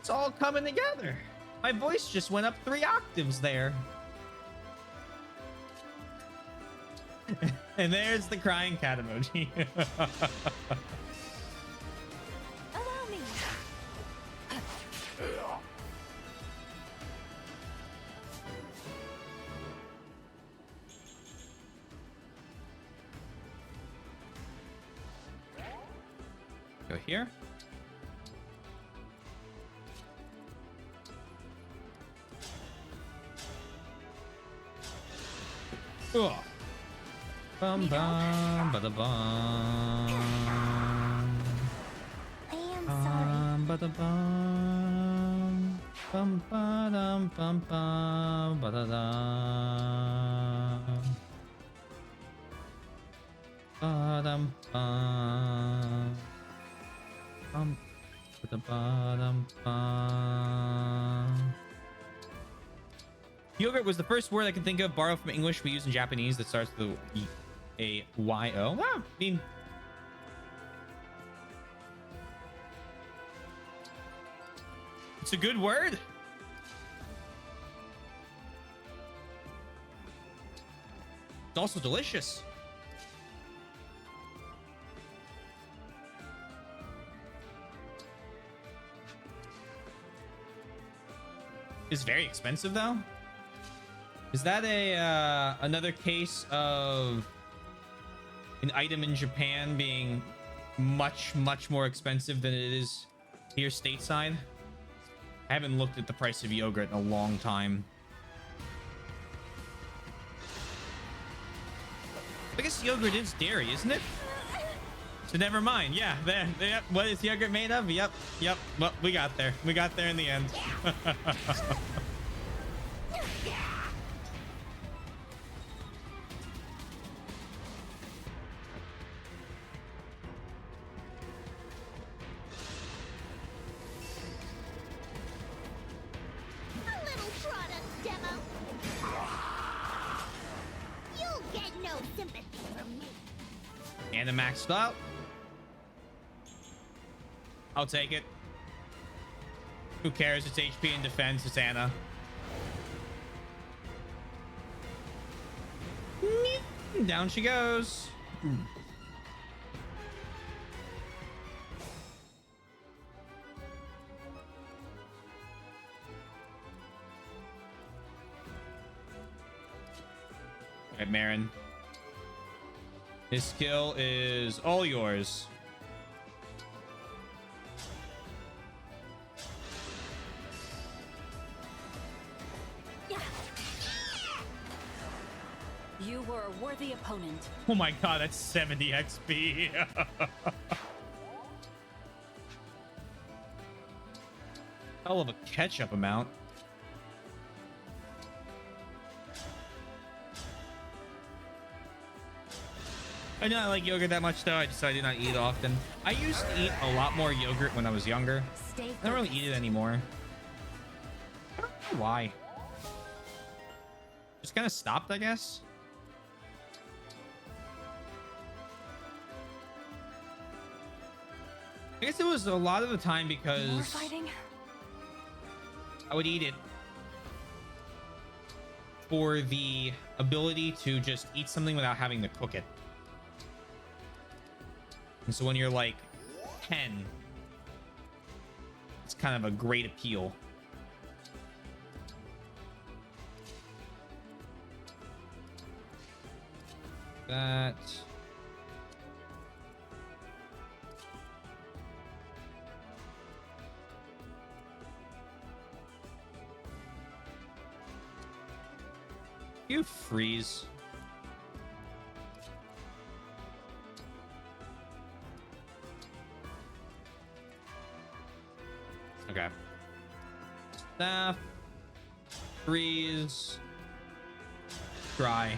It's all coming together. My voice just went up 3 octaves there. And there's the crying cat emoji. Allow me. Go here. Ugh. Bum bum ba da bum. I am sorry. Ba da bum. Bum ba dum bum bum ba da dum. Ba dum bum. Bum ba da ba dum bum. Yogurt was the first word I can think of borrowed from English we use in Japanese that starts with a Y-O. Ah, I mean, it's a good word. It's also delicious. It's very expensive though. Is that a another case of an item in Japan being much more expensive than it is here stateside? I haven't looked at the price of yogurt in a long time. I guess yogurt is dairy, isn't it? So never mind. Yeah, there. What is yogurt made of? Yep. Well, we got there. We got there in the end. A little product demo. You'll get no sympathy from me. And a maxed out. I'll take it. Who cares? It's HP and defense. It's Anna. Down she goes. Right, Marin. His skill is all yours. You were a worthy opponent. Oh my god, that's 70 XP. Hell of a catch-up amount. I do not like yogurt that much, though. I do not eat often. I used to eat a lot more yogurt when I was younger. I don't really eat it anymore. I don't know why. Just kind of stopped, I guess. I guess it was a lot of the time because More fighting? I would eat it for the ability to just eat something without having to cook it. And so when you're like 10, it's kind of a great appeal. That. You freeze. Okay. Staff. Freeze. Dry.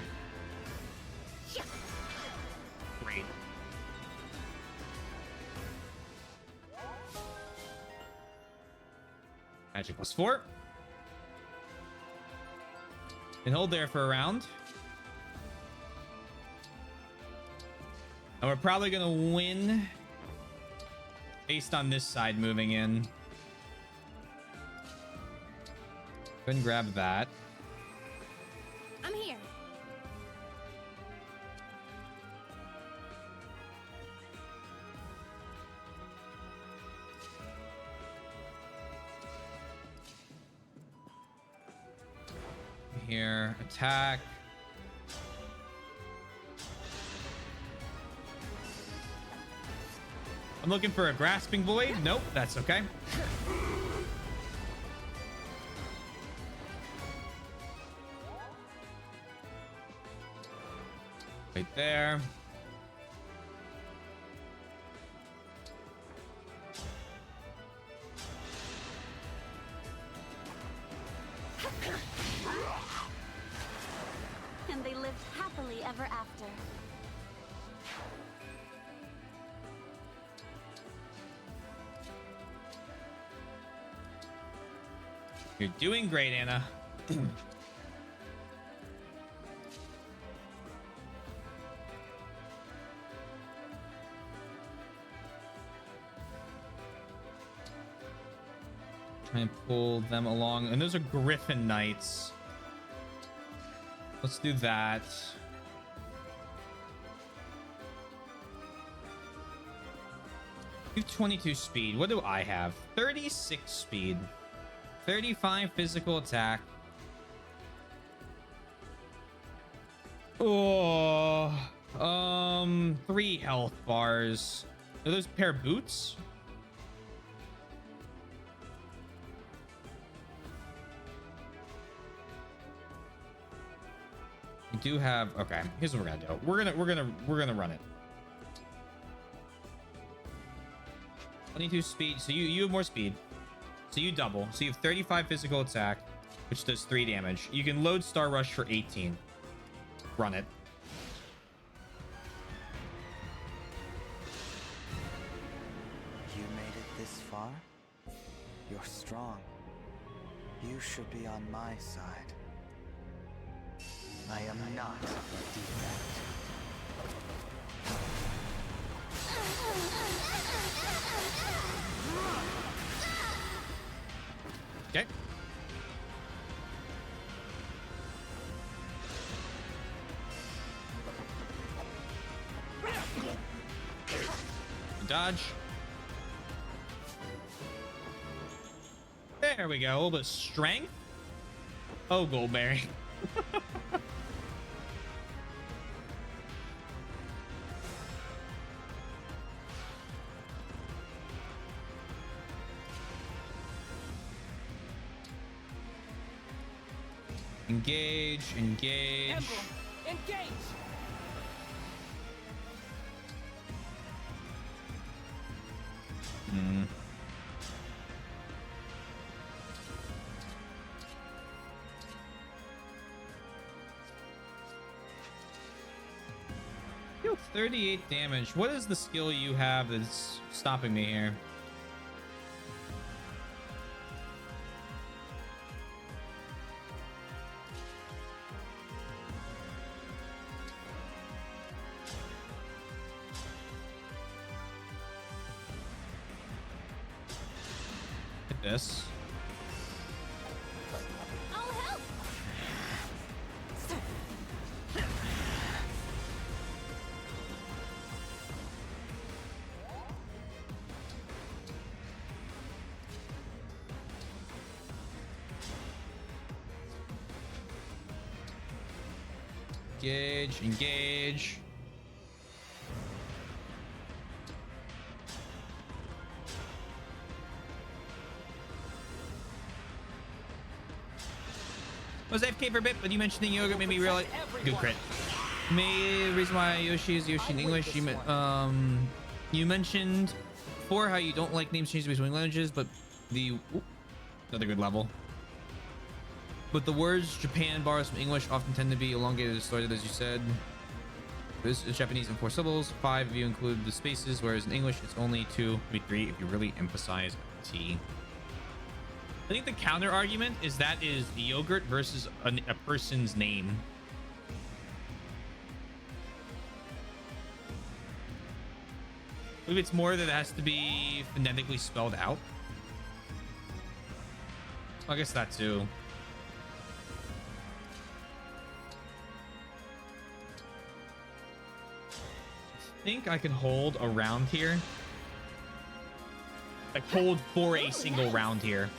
Great. Magic +4. And hold there for a round. And we're probably gonna win based on this side moving in. Go ahead and grab that. I'm here. Here, attack. I'm looking for a grasping blade. Nope, that's okay. Right there. And they lived happily ever after. You're doing great, Anna. Try and pull them along. And those are Griffin Knights. Let's do that. You have 22 speed. What do I have? 36 speed. 35 physical attack. Oh, 3 health bars. Are those a pair of boots? We do have. Okay, here's what we're gonna do. We're gonna run it. 22 speed. So you have more speed. So you double. So you have 35 physical attack, which does 3 damage. You can load Star Rush for 18. Run it. You made it this far? You're strong. You should be on my side. I am not a defect. Okay. Dodge. There we go. A little bit of strength. Oh, Goldberry. Engage, engage. Emblem, engage! Hmm. Deal 38 damage. What is the skill you have that's stopping me here? Hit this. I'll help. Engage, engage. Was AFK for a bit, but you mentioning yogurt made me realize. Good crit. The reason why Yoshi is Yoshi in English. You mentioned before how you don't like names changed between languages, but another good level. But the words Japan borrows from English often tend to be elongated and distorted, as you said. This is Japanese in 4 syllables. 5 if you include the spaces, whereas in English it's only 2, maybe 3 if you really emphasize T. I think the counter argument is that is yogurt versus a person's name. If it's more that it has to be phonetically spelled out. I guess that too. I think I can hold a round here. Like hold for a single round here.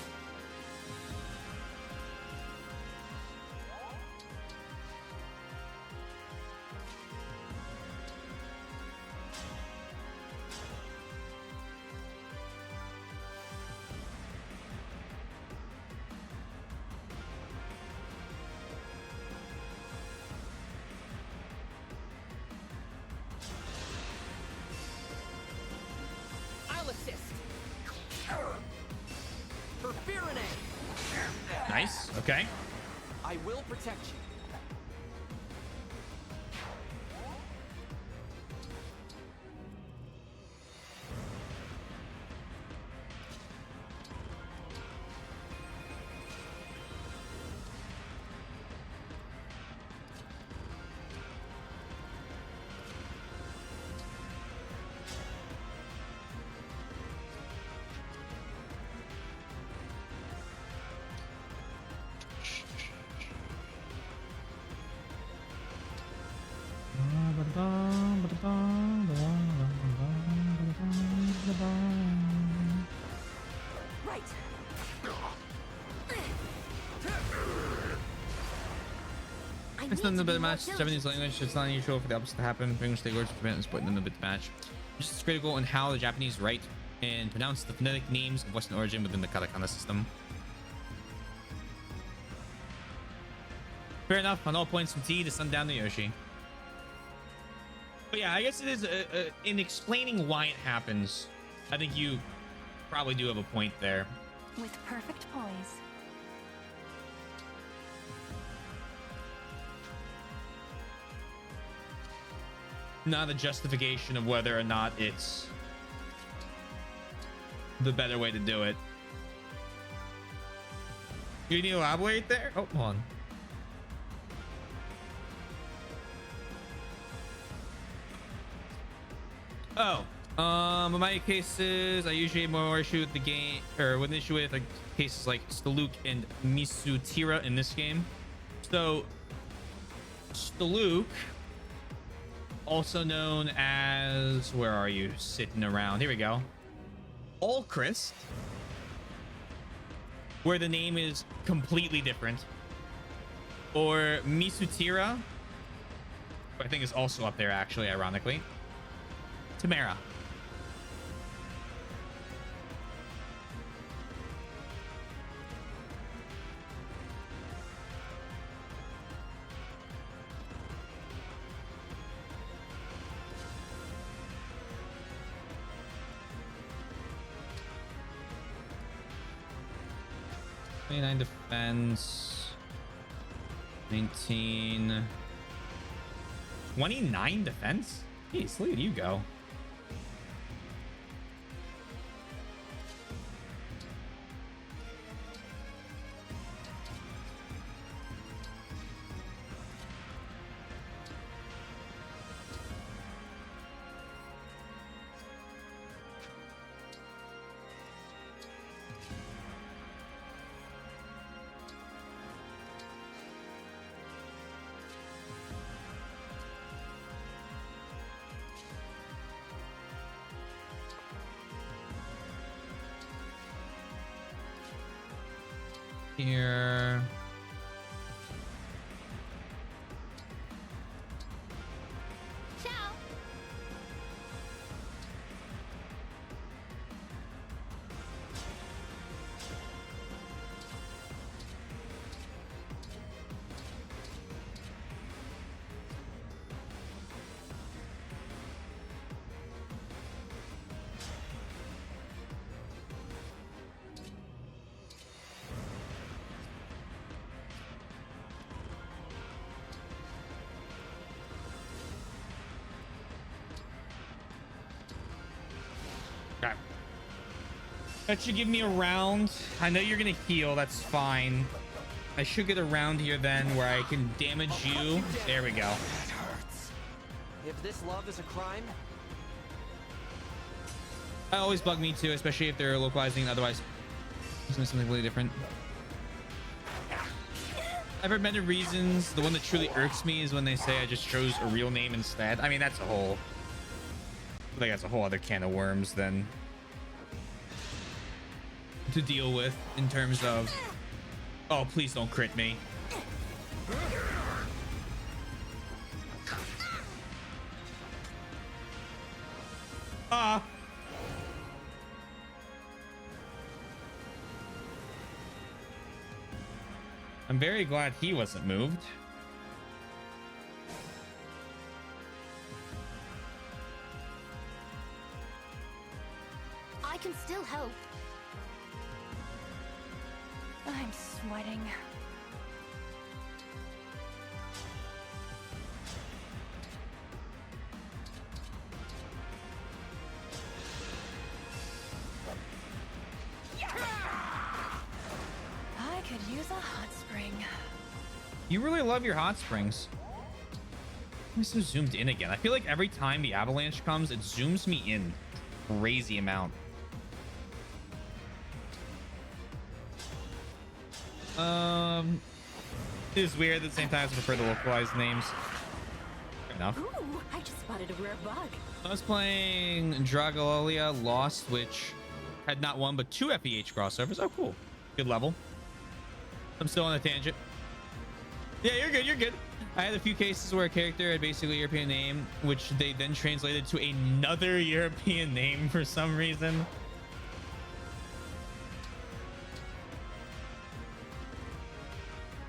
Nice. Okay. I will protect you. Right. It's not a bit of match. Japanese language. It's not unusual for the opposite to happen. English language prevent split in a bit match. This is critical in how the Japanese write and pronounce the phonetic names of Western origin within the katakana system. Fair enough. On all points from T to sundown to Yoshi. But yeah, I guess it is in explaining why it happens. I think you probably do have a point there. With perfect poise. Not a justification of whether or not it's the better way to do it. You need to elaborate there? Oh, hold on. Oh, in my cases, I usually have more issue with the game, or with an issue with like cases like Staluk and Misutira in this game. So, Staluk, also known as, where are you sitting around? Here we go. Alchrist, where the name is completely different, or Misutira, I think is also up there actually, ironically. Tamara. 29 defense. 19. 29 defense? Jeez, look at you go. Here. Ciao. Okay. That should give me a round. I know you're gonna heal, that's fine. I should get a round here then where I can damage you. There we go. If this love is a crime, That always bug me too, especially if they're localizing. Otherwise, it's gonna be something completely different. I've heard many reasons. The one that truly irks me is when they say I just chose a real name instead. I mean, that's a whole... I think that's a whole other can of worms then to deal with in terms of, oh, please don't crit me. I'm very glad he wasn't moved. I can still help. I'm sweating. I could use a hot spring. You really love your hot springs. I'm so zoomed in again. I feel like every time the avalanche comes, it zooms me in crazy amount. It is weird at the same time as I prefer the localized names. Fair enough. Ooh, I just spotted a rare bug. I was playing Dragolalia Lost, which had not one but 2 FEH crossovers. Oh, cool. Good level. I'm still on a tangent. Yeah, you're good. You're good. I had a few cases where a character had basically a European name, which they then translated to another European name for some reason.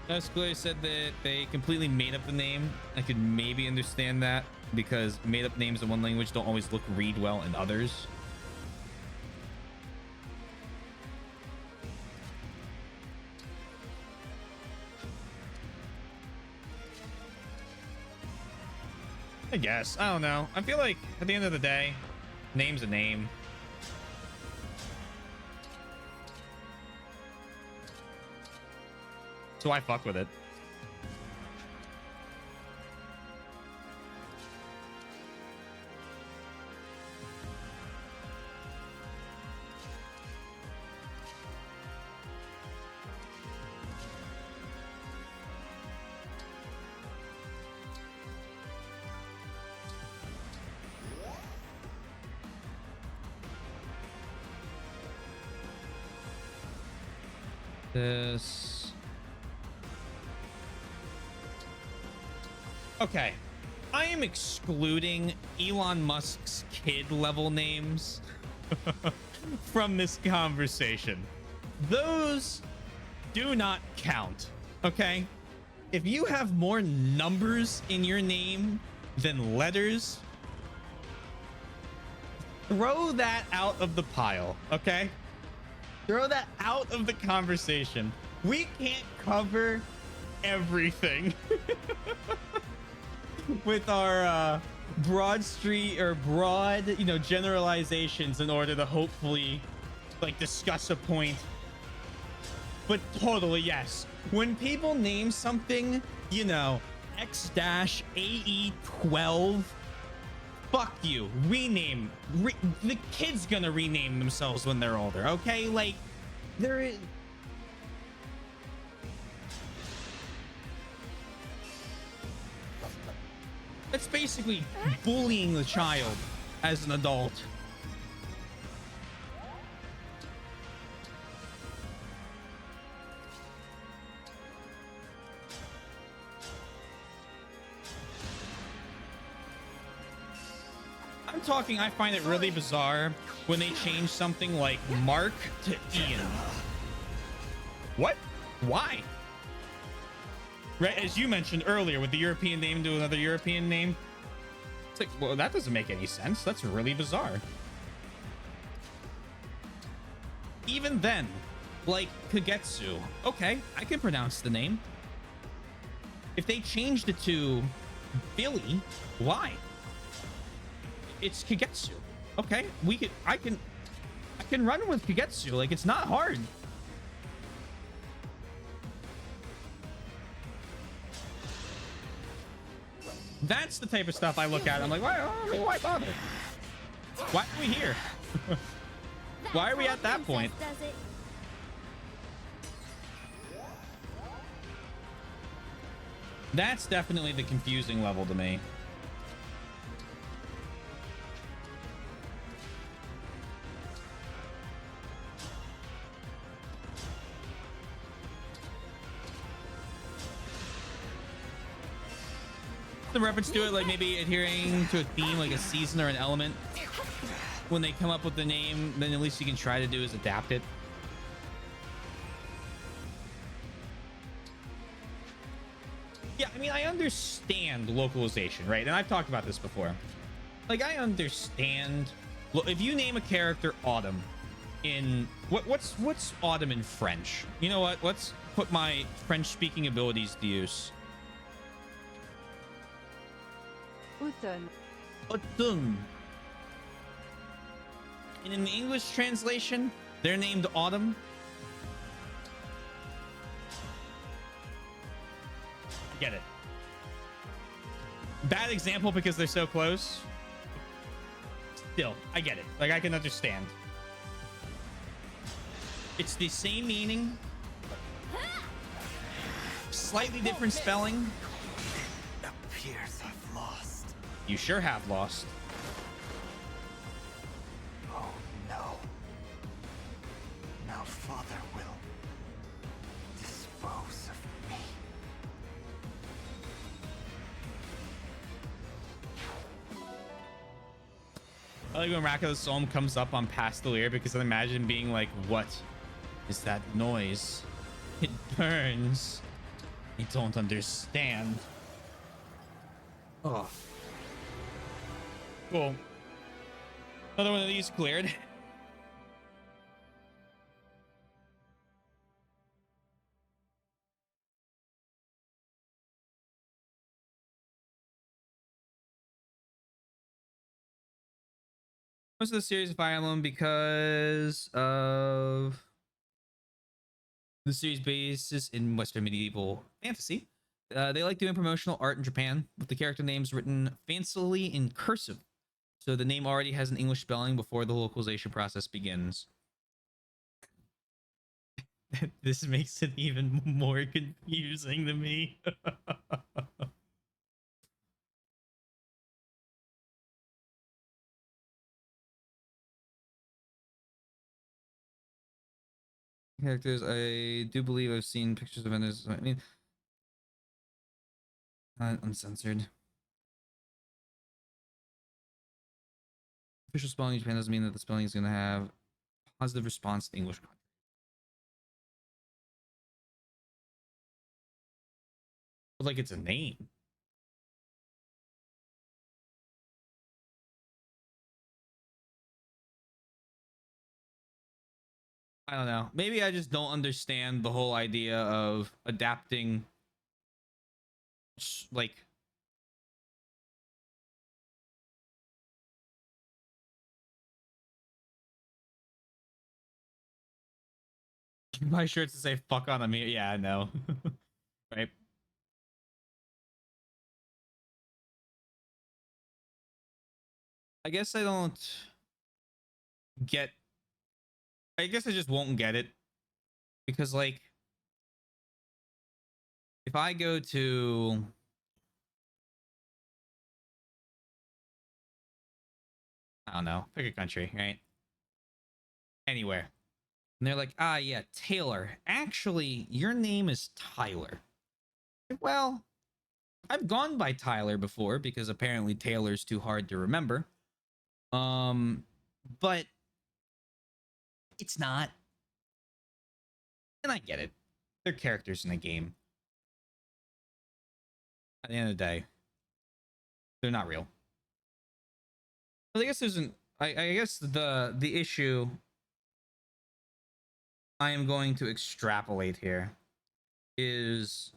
Escalator said that they completely made up the name. I could maybe understand that because made up names in one language don't always read well in others. I guess. I don't know. I feel like at the end of the day, name's a name. So I fuck with it. This. Okay. I am excluding Elon Musk's kid level names from this conversation. Those do not count. Okay? If you have more numbers in your name than letters, throw that out of the pile. Okay? Throw that out of the conversation. We can't cover everything with our broad generalizations in order to hopefully like discuss a point. But totally, yes. When people name something, you know, X-AE12, fuck you. Rename. The kid's gonna rename themselves when they're older, okay? Like, there is... That's basically bullying the child as an adult. I'm talking, I find it really bizarre when they change something like Mark to Ian. What? Why? Right, as you mentioned earlier, with the European name to another European name. It's like, well, that doesn't make any sense. That's really bizarre. Even then, like Kagetsu. Okay, I can pronounce the name. If they changed it to Billy, why? It's Kagetsu. Okay, I can run with Kagetsu. Like, it's not hard. That's the type of stuff I look at. I'm like, why bother? Why are we here? Why are we at that point? That's definitely the confusing level to me. The reference to it, like maybe adhering to a theme, like a season or an element. When they come up with the name, then at least you can try to do is adapt it. Yeah, I mean, I understand localization, right? And I've talked about this before. Like, I understand. Well, if you name a character Autumn in what's Autumn in French? You know what? Let's put my French-speaking abilities to use. Autumn. Autumn. And in the English translation, they're named Autumn. Get it. Bad example because they're so close. Still, I get it. Like, I can understand. It's the same meaning. Slightly different spelling. Appears I've lost. You sure have lost. Oh no. Now Father will dispose of me. I like when Raka the Psalm comes up on Pastelier because I imagine being like, what is that noise? It burns. I don't understand. Oh. Cool. Another one of these cleared. Most of the series of Fire Emblem because of the series basis in Western medieval fantasy. They like doing promotional art in Japan with the character names written fancily in cursive. So the name already has an English spelling before the localization process begins. This makes it even more confusing to me. Characters, I do believe I've seen pictures of vendors. I mean, uncensored. Official spelling in Japan doesn't mean that the spelling is going to have positive response to English content. Like it's a name. I don't know. Maybe I just don't understand the whole idea of adapting like my shirts to say fuck on them here. Yeah, I know. Right. I guess I don't get I guess I just won't get it because like if I go to I don't know, pick a country, right? Anywhere. And they're like, "Ah, yeah, Taylor. Actually, your name is Tyler." Well, I've gone by Tyler before because apparently Taylor's too hard to remember. But it's not. And I get it. They're characters in a game. At the end of the day, they're not real. But I guess there's an I guess the issue I am going to extrapolate here is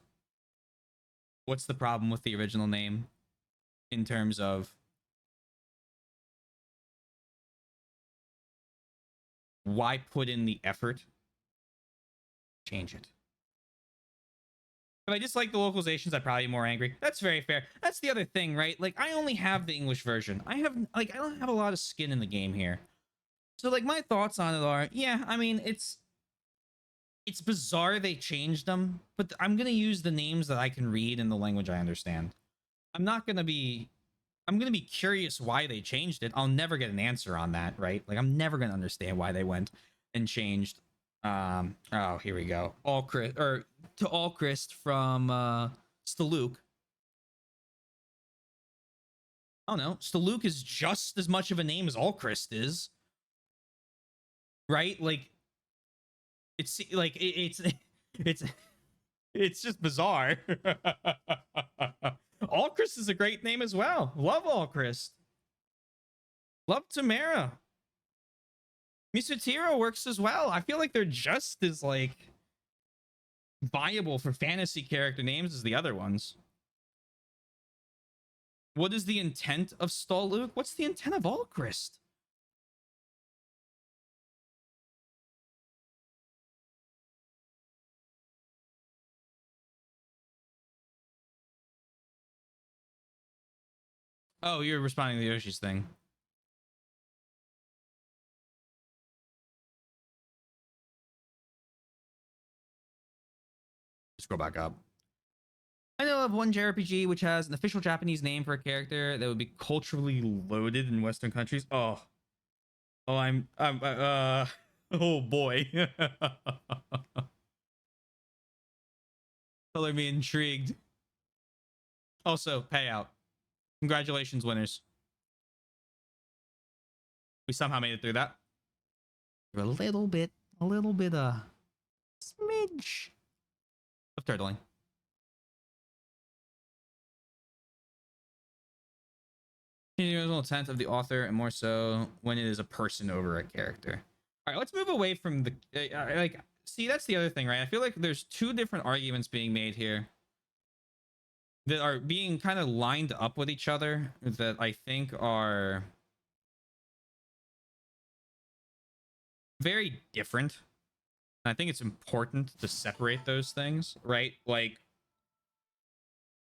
what's the problem with the original name in terms of why put in the effort? Change it. If I dislike the localizations, I'd probably be more angry. That's very fair. That's the other thing, right? Like, I only have the English version. I don't have a lot of skin in the game here. So, like, my thoughts on it are, yeah, I mean, it's bizarre they changed them, but I'm going to use the names that I can read in the language I understand. I'm going to be curious why they changed it. I'll never get an answer on that, right? Like, I'm never going to understand why they went and changed. Oh, here we go. Allchrist from Staluk. Oh no, Staluk is just as much of a name as Allchrist is. Right? Like it's like it's just bizarre. Allchrist is a great name as well. Love Allchrist. Love Tamara. Misutiro works as well. I feel like they're just as like viable for fantasy character names as the other ones. What is the intent of Staluk? What's the intent of Allchrist? Oh, you're responding to Yoshi's thing. Scroll back up. I know of one JRPG which has an official Japanese name for a character that would be culturally loaded in Western countries. Oh, I'm oh boy. Color me intrigued. Also, payout. Congratulations, winners. We somehow made it through that. A little bit, smidge of turtling. The original intent of the author, and more so when it is a person over a character. All right, let's move away from the like. See, that's the other thing, right? I feel like there's two different arguments being made here that are being kind of lined up with each other that I think are very different. And I think it's important to separate those things, right? Like,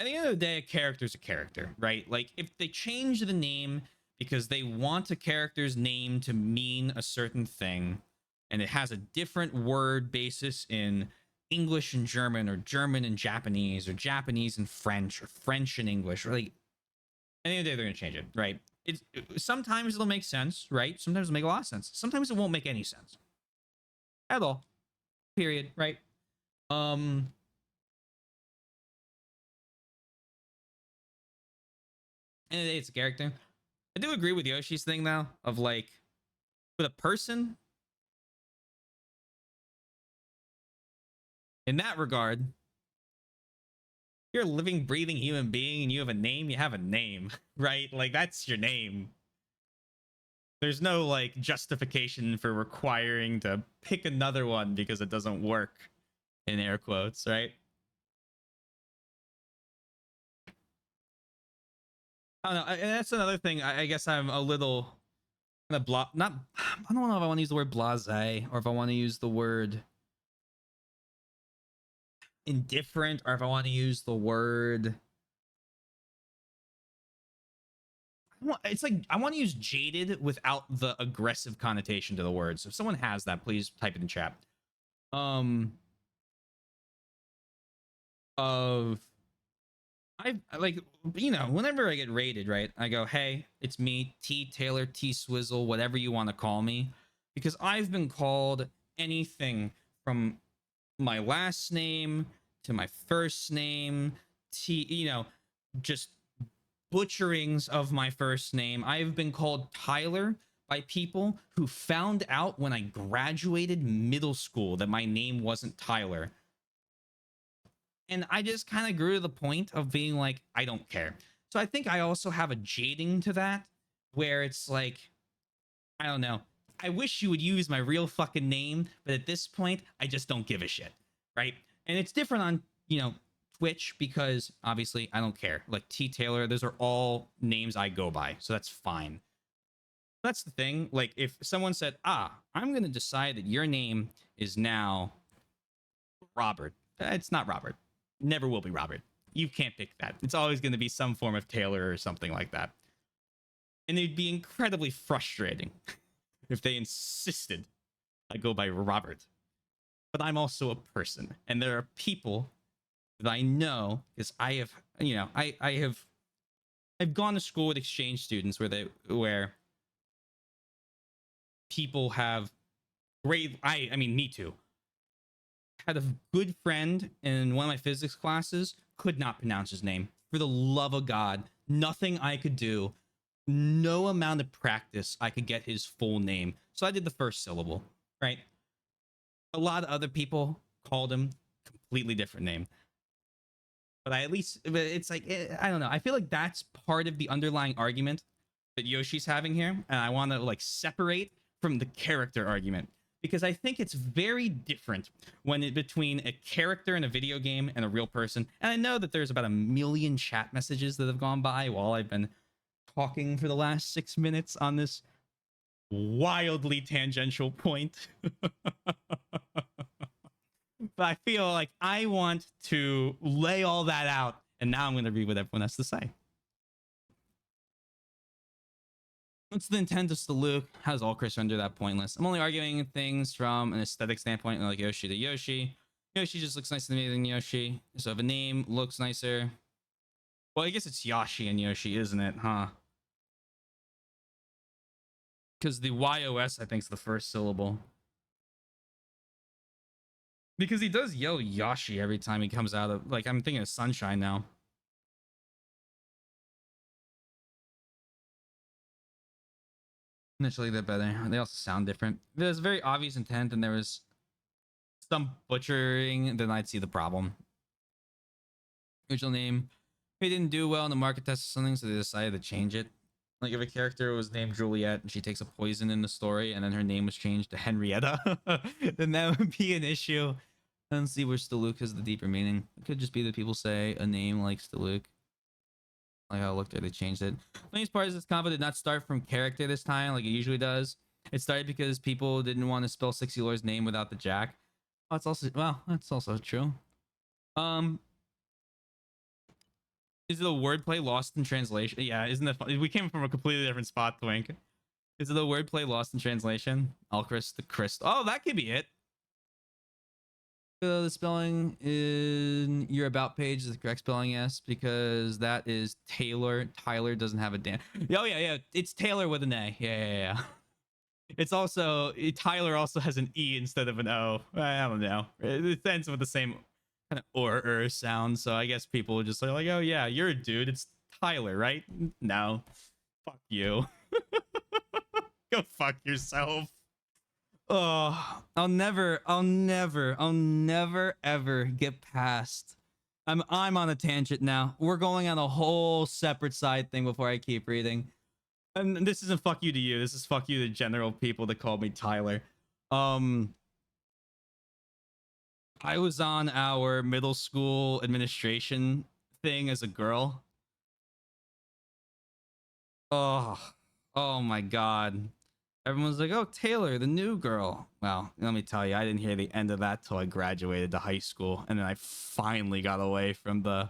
at the end of the day, a character's a character, right? Like, if they change the name because they want a character's name to mean a certain thing, and it has a different word basis in English and German, or German and Japanese, or Japanese and French, or French and English, or like, at the end of the day, they're gonna change it, right? It's sometimes it'll make sense, right? Sometimes it'll make a lot of sense. Sometimes it won't make any sense at all. Period, right? And it's a character. I do agree with Yoshi's thing though, of like, with a person, in that regard, you're a living, breathing human being and you have a name, you have a name, right? Like, that's your name. There's no like justification for requiring to pick another one because it doesn't work, in air quotes, right? I don't know. And that's another thing. I guess I'm a little kind of not. I don't know if I want to use the word blasé or if I want to use the word indifferent or if I want to use the word. It's like I want to use jaded without the aggressive connotation to the word. So if someone has that, please type it in chat. Of I like, you know, whenever I get rated, right, I go, hey, it's me, T Taylor, T Swizzle, whatever you want to call me, because I've been called anything from my last name to my first name, T, you know, just butcherings of my first name. I've been called Tyler by people who found out when I graduated middle school that my name wasn't Tyler. And I just kind of grew to the point of being like, I don't care. So I think I also have a jading to that where it's like, I don't know. I wish you would use my real fucking name, but at this point, I just don't give a shit. Right. And it's different on, you know, Twitch because obviously I don't care. Like T Taylor, those are all names I go by. So that's fine. That's the thing. Like if someone said, I'm going to decide that your name is now Robert. It's not Robert. Never will be Robert. You can't pick that. It's always going to be some form of Taylor or something like that. And it'd be incredibly frustrating if they insisted I go by Robert. But I'm also a person. And there are people that I know because I have, you know, I've gone to school with exchange students where people have great, I mean, me too. Had a good friend in one of my physics classes, could not pronounce his name. For the love of God, nothing I could do, no amount of practice, I could get his full name. So I did the first syllable, right? A lot of other people called him completely different name. But it's like, I don't know. I feel like that's part of the underlying argument that Yoshi's having here. And I want to like separate from the character argument. Because I think it's very different between a character in a video game and a real person. And I know that there's about 1 million chat messages that have gone by while I've been talking for the last 6 minutes on this wildly tangential point. But I feel like I want to lay all that out. And now I'm going to read what everyone has to say. What's the intent of Luke? How does all Chris render that pointless? I'm only arguing things from an aesthetic standpoint, like Yoshi to Yoshi. Yoshi just looks nicer to me than Yoshi. So if a name looks nicer, well, I guess it's Yoshi and Yoshi, isn't it? Huh? Because the YOS, I think, is the first syllable. Because he does yell Yoshi every time he comes out of, like, I'm thinking of Sunshine now. Initially, they're better. They also sound different. There's very obvious intent, and there was some butchering. Then I'd see the problem. Original name. They didn't do well in the market test or something, so they decided to change it. Like if a character was named Juliet and she takes a poison in the story, and then her name was changed to Henrietta, then that would be an issue. I don't see where Staluk has the deeper meaning. It could just be that people say a name like Staluk. Like how I looked at it, they changed it. Funniest part is this combo did not start from character this time, like it usually does. It started because people didn't want to spell 60 Lore's name without the Jack. Oh, it's also, well, that's also true. Is it a wordplay lost in translation? Yeah, isn't that funny? We came from a completely different spot, Twink. Is it a wordplay lost in translation? Alchrist the Christ. Oh, that could be it. The spelling in your about page is the correct spelling, yes, because that is Taylor. Tyler doesn't have a damn. Oh yeah, it's Taylor with an A. Yeah. It's also Tyler also has an E instead of an O. I don't know. It ends with the same kind of or sound, so I guess people would just say like, oh yeah, you're a dude. It's Tyler, right? No, fuck you. Go fuck yourself. Oh, I'll never ever get past. I'm on a tangent now. We're going on a whole separate side thing before I keep reading. And this isn't fuck you to you. This is fuck you to general people that called me Tyler. I was on our middle school administration thing as a girl. Oh, oh my God. Everyone's like, oh, Taylor, the new girl. Well, let me tell you, I didn't hear the end of that till I graduated to high school. And then I finally got away from the,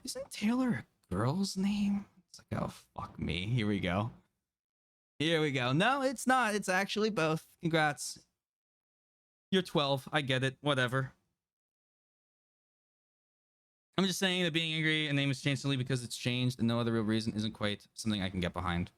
isn't Taylor a girl's name? It's like, oh, fuck me. Here we go. Here we go. No, it's not. It's actually both. Congrats. You're 12. I get it. Whatever. I'm just saying that being angry a name has changed simply because it's changed and no other real reason isn't quite something I can get behind.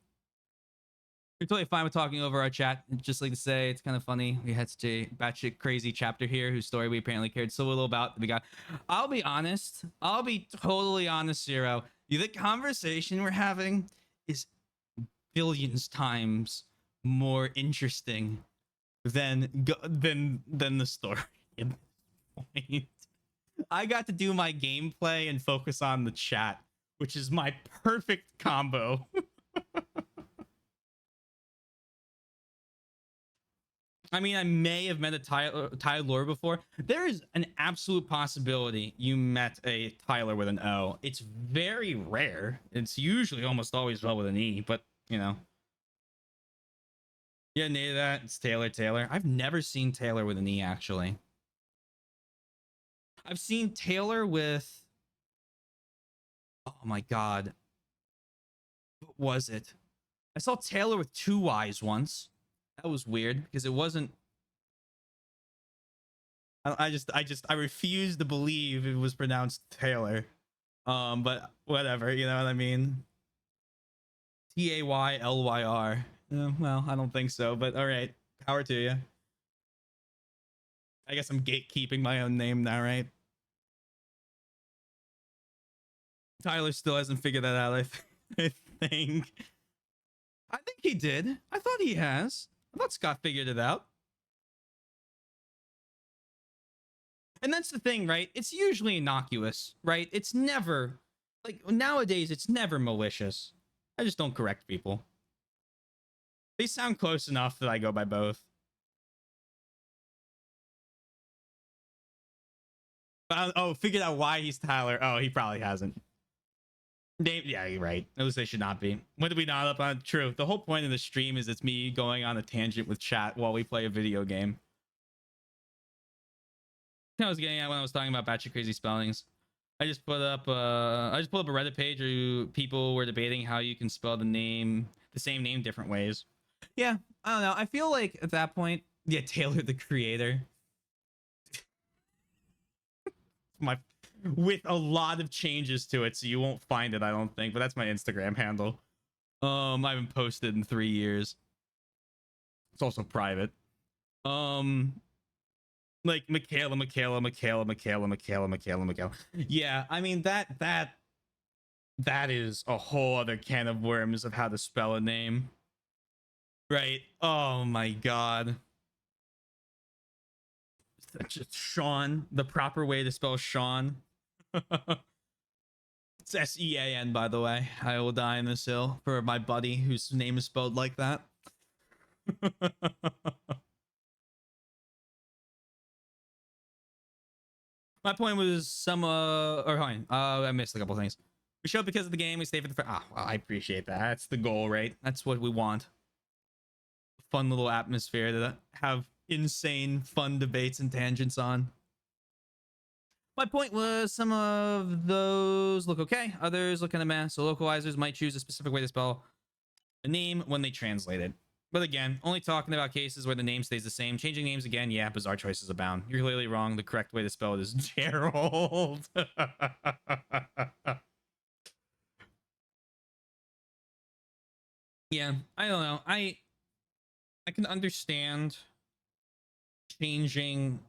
You're totally fine with talking over our chat. Just like to say, it's kind of funny. We had such a batshit crazy chapter here whose story we apparently cared so little about. We got. I'll be honest. I'll be totally honest, Zero. The conversation we're having is billions times more interesting than the story. I got to do my gameplay and focus on the chat, which is my perfect combo. I mean, I may have met a Tyler before. There is an absolute possibility you met a Tyler with an O. It's very rare. It's usually almost always spelled with an E, but you know. Yeah, near that. It's Taylor. I've never seen Taylor with an E, actually. I've seen Taylor with... Oh my God. What was it? I saw Taylor with 2 Y's once. That was weird because it wasn't... I refuse to believe it was pronounced Taylor. But whatever, you know what I mean? Taylyr. Well, I don't think so, but all right. Power to you. I guess I'm gatekeeping my own name now, right? Tyler still hasn't figured that out, I think. I think he did. I thought he has. I thought Scott figured it out. And that's the thing, right? It's usually innocuous, right? It's never, like, nowadays, it's never malicious. I just don't correct people. They sound close enough that I go by both. Oh, figured out why he's Tyler. Oh, he probably hasn't. Yeah, you're right. At least they should not be. When did we not up on? True. The whole point of the stream is it's me going on a tangent with chat while we play a video game. I was getting at when I was talking about batshit crazy spellings. I just put up a Reddit page where people were debating how you can spell the same name different ways. Yeah, I don't know. I feel like at that point, yeah, Taylor the creator. With a lot of changes to it, so you won't find it, I don't think, but that's my Instagram handle. I haven't posted in 3 years. It's also private. Like Michaela. Yeah, I mean that is a whole other can of worms of how to spell a name. Right? Oh my God. Just Sean, the proper way to spell Sean. It's S-E-A-N, by the way. I will die in this hill for my buddy whose name is spelled like that. My point was I missed a couple things. We show up because of the game. We stay for the well, I appreciate that. That's the goal, right? That's what we want. Fun little atmosphere to have insane fun debates and tangents on. My point was some of those look okay, others look kind of meh, so localizers might choose a specific way to spell a name when they translate it. But again, only talking about cases where the name stays the same. Changing names again, yeah, bizarre choices abound. You're clearly wrong. The correct way to spell it is Gerald. Yeah, I don't know. I can understand changing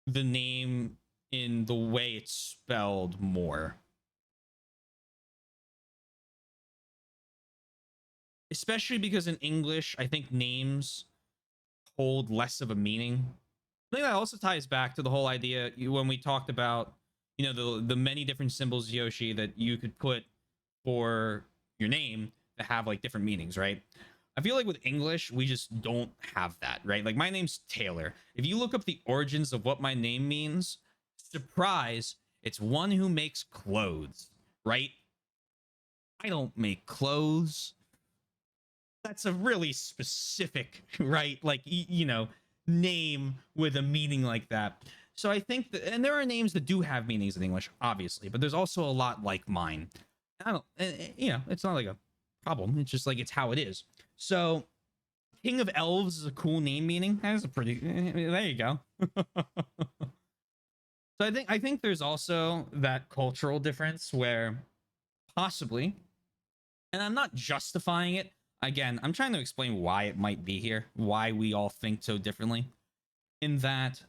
the name in the way it's spelled more. Especially because in English, I think names hold less of a meaning. I think that also ties back to the whole idea when we talked about, you know, the many different symbols, Yoshi, that you could put for your name. that have like different meanings, right? I feel like with English, we just don't have that, right? Like my name's Taylor. If you look up the origins of what my name means, surprise, it's one who makes clothes, right? I don't make clothes. That's a really specific, right? Like, you know, name with a meaning like that. So I think that, and there are names that do have meanings in English, obviously, but there's also a lot like mine. I don't, you know, it's not like a problem. It's just like, it's how it is. So King of Elves is a cool name meaning. That's a pretty, there you go. So I think there's also that cultural difference where possibly, and I'm not justifying it. Again, I'm trying to explain why it might be here, why we all think so differently. In that,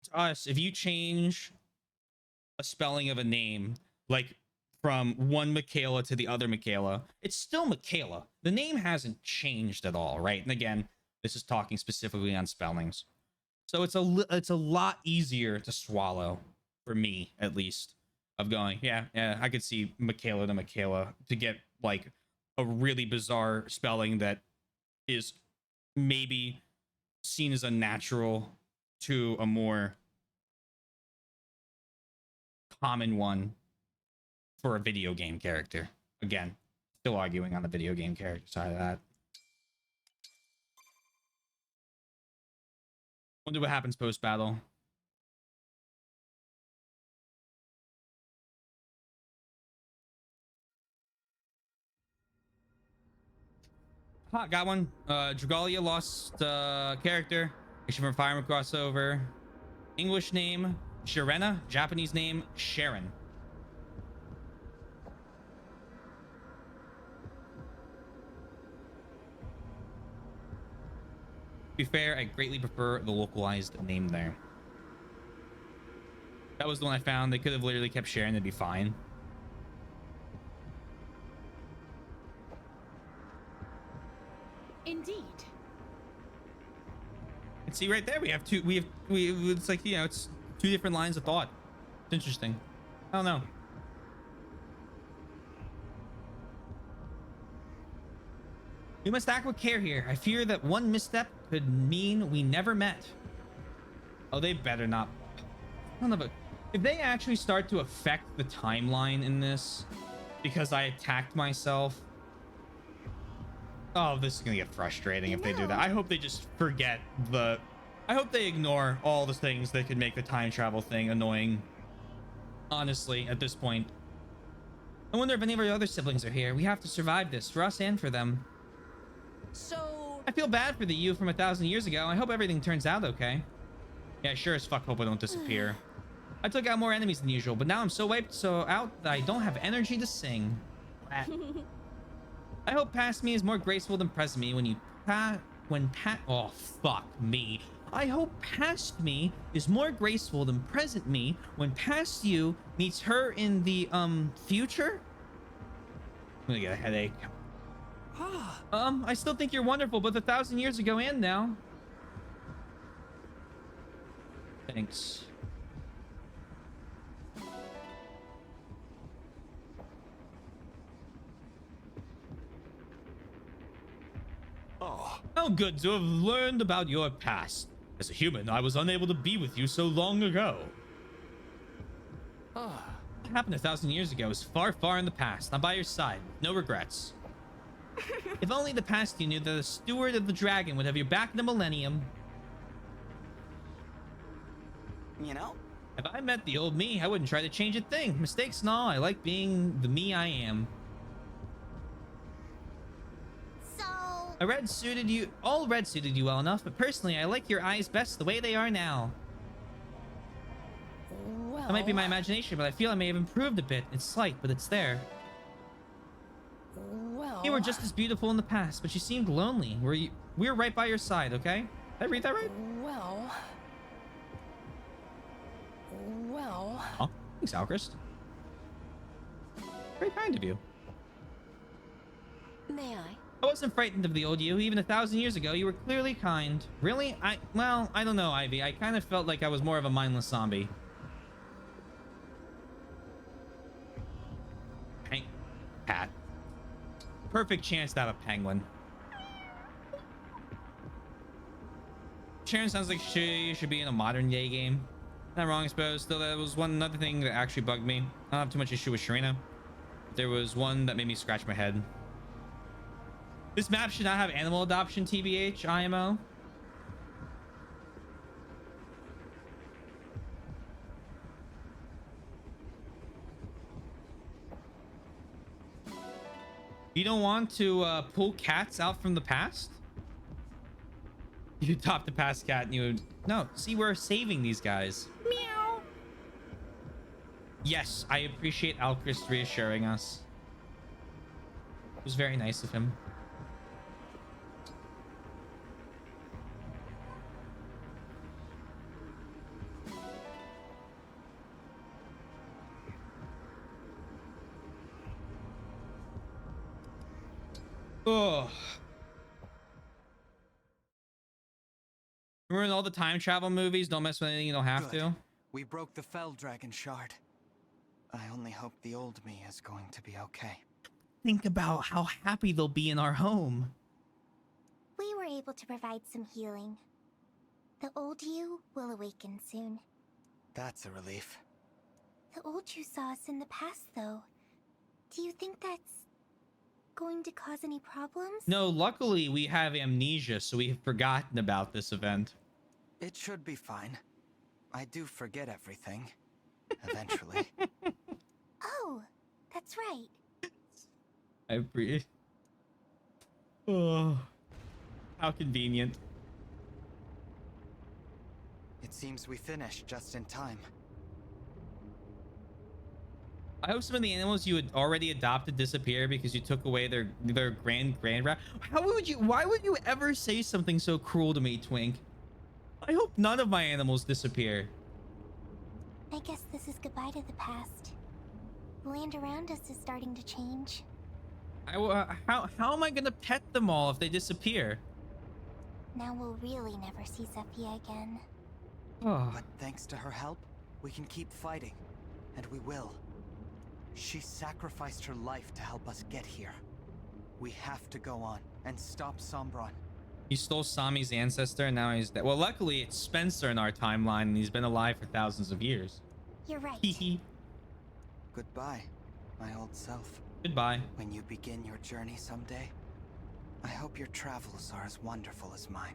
to us, if you change a spelling of a name, like from one Michaela to the other Michaela, it's still Michaela. The name hasn't changed at all, right? And again, this is talking specifically on spellings. So it's a lot easier to swallow, for me at least, of going, yeah, I could see Michaela to Michaela, to get like a really bizarre spelling that is maybe seen as unnatural to a more common one for a video game character. Again, still arguing on the video game character side of that. Wonder what happens post-battle. Ha, got one. Dragalia lost character. Issue from Fire Emblem crossover. English name, Sharena. Japanese name, Sharon. To be fair, I greatly prefer the localized name there. That was the one I found. They could have literally kept Sharon, it'd be fine. Indeed. And see right there, we have it's like, you know, it's two different lines of thought. It's interesting. I don't know. We must act with care here. I fear that one misstep could mean we never met. Oh, they better not. Son of a... If they actually start to affect the timeline in this because I attacked myself. Oh, this is gonna get frustrating if they do that. I hope they just forget the... I hope they ignore all the things that could make the time travel thing annoying. Honestly, at this point. I wonder if any of our other siblings are here. We have to survive this, for us and for them. So... I feel bad for the you from 1,000 years ago. I hope everything turns out okay. Yeah, sure as fuck hope I don't disappear. I took out more enemies than usual, but now I'm so wiped out that I don't have energy to sing. I hope past me is more graceful than present me when you oh, fuck me. I hope past me is more graceful than present me when past you meets her in the, future? I'm gonna get a headache. I still think you're wonderful, both 1,000 years ago and now. Thanks. Oh. How good to have learned about your past. As a human, I was unable to be with you so long ago. What happened 1,000 years ago is far, far in the past. I'm by your side. No regrets. If only the past you knew that the steward of the dragon would have your back in a millennium. You know? If I met the old me, I wouldn't try to change a thing. Mistakes and all, I like being the me I am. So... All red suited you well enough, but personally, I like your eyes best the way they are now. Well... That might be my imagination, but I feel I may have improved a bit. It's slight, but it's there. Well... You were just as beautiful in the past, but you seemed lonely. We were right by your side, okay? Did I read that right? Well... Oh, thanks, Alchrist. Very kind of you. May I? I wasn't frightened of the old you. Even 1,000 years ago, you were clearly kind. Really? Well, I don't know, Ivy. I kind of felt like I was more of a mindless zombie. perfect chance to have a penguin. Sharon sounds like she should be in a modern day game. Not wrong, I suppose. Though that was another thing that actually bugged me. I don't have too much issue with Sharina. There was one that made me scratch my head. This map should not have animal adoption, TBH, IMO. You don't want to pull cats out from the past? You adopt the past cat and you would... No, see, we're saving these guys. Meow. Yes, I appreciate Alchrist reassuring us. It was very nice of him. Oh. Remember in all the time travel movies, don't mess with anything you don't have Good. to? We broke the Fell Dragon shard. I only hope the old me is going to be okay. Think about how happy they'll be in our home. We were able to provide some healing. The old you will awaken soon. That's a relief. The old you saw us in the past, though. Do you think that's going to cause any problems? No, luckily we have amnesia, so we've forgotten about this event. It should be fine. I do forget everything. Eventually. Oh, that's right. I agree. Oh, how convenient. It seems we finished just in time. I hope some of the animals you had already adopted disappear because you took away their grand How would you? Why would you ever say something so cruel to me, Twink? I hope none of my animals disappear. I guess this is goodbye to the past. The land around us is starting to change. How am I gonna pet them all if they disappear? Now we'll really never see Zephyr again. Oh. But thanks to her help, we can keep fighting. And we will. She sacrificed her life to help us get here. We have to go on and stop Sombron. You stole Sami's ancestor and now he's dead. Well, luckily it's Spencer in our timeline and he's been alive for thousands of years. You're right. Goodbye, my old self. Goodbye. When you begin your journey someday, I hope your travels are as wonderful as mine.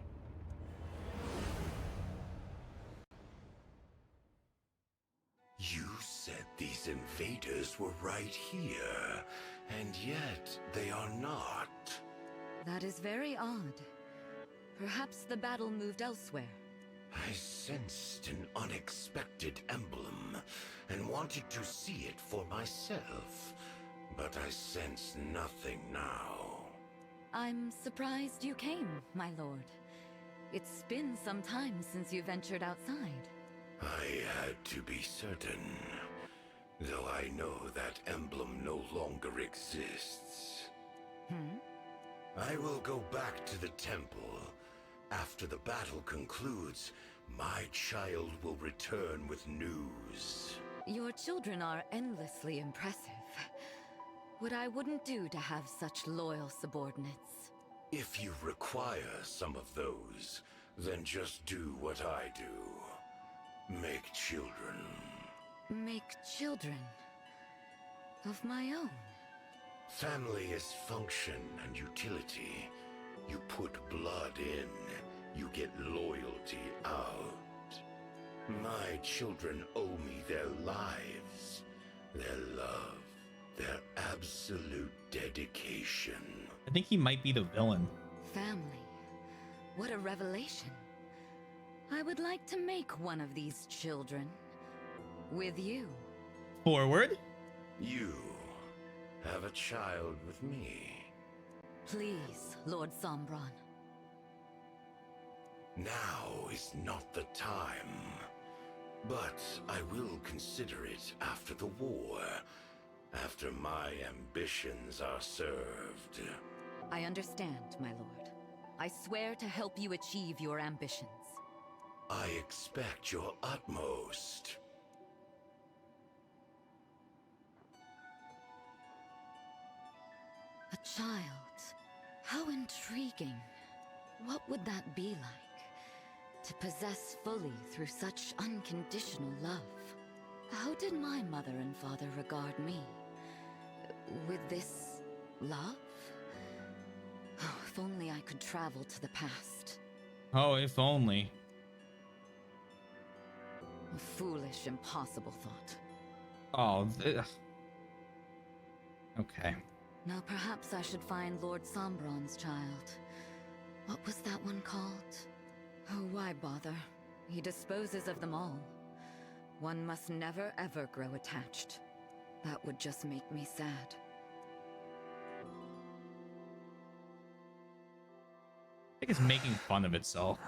You said these invaders were right here, and yet they are not. That is very odd. Perhaps the battle moved elsewhere. I sensed an unexpected emblem and wanted to see it for myself, but I sense nothing now. I'm surprised you came, my lord. It's been some time since you ventured outside. I had to be certain, though I know that emblem no longer exists. I will go back to the temple. After the battle concludes, my child will return with news. Your children are endlessly impressive. What I wouldn't do to have such loyal subordinates. If you require some of those, then just do what I do. Make children. Make children of my own. Family is function and utility. You put blood in, you get loyalty out. My children owe me their lives, their love, their absolute dedication. I think he might be the villain. Family. What a revelation. I would like to make one of these children. With you. Forward. You have a child with me. Please, Lord Sombron. Now is not the time. But I will consider it after the war. After my ambitions are served. I understand, my lord. I swear to help you achieve your ambitions. I expect your utmost. A child. How intriguing. What would that be like? To possess fully through such unconditional love. How did my mother and father regard me? With this love? Oh, if only I could travel to the past. Oh, if only. A foolish, impossible thought. Oh, okay. Now perhaps I should find Lord Sombron's child. What was that one called? Oh, why bother? He disposes of them all. One must never ever grow attached. That would just make me sad. I think it's making fun of itself.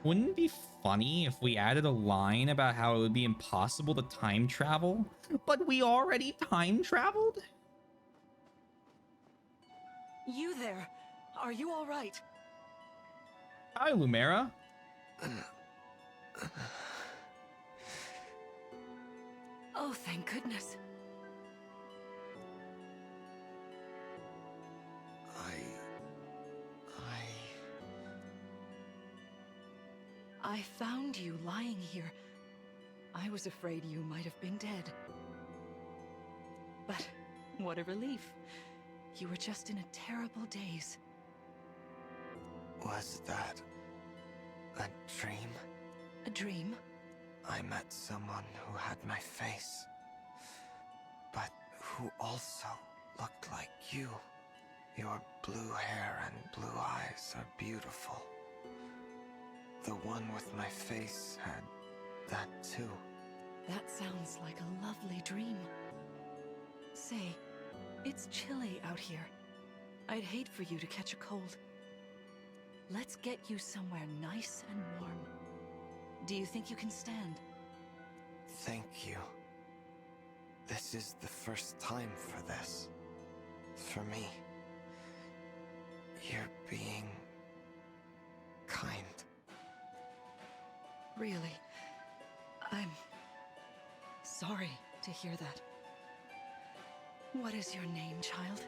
Wouldn't it be funny if we added a line about how it would be impossible to time travel? But we already time traveled? You there? Are you all right? Hi, Lumera. Oh, thank goodness. I found you lying here. I was afraid you might have been dead. But what a relief. You were just in a terrible daze. Was that a dream? A dream? I met someone who had my face, but who also looked like you. Your blue hair and blue eyes are beautiful. The one with my face had that too. That sounds like a lovely dream. Say, it's chilly out here. I'd hate for you to catch a cold. Let's get you somewhere nice and warm. Do you think you can stand? Thank you. This is the first time for this. For me. You're being kind. Really? I'm sorry to hear that. What is your name, child?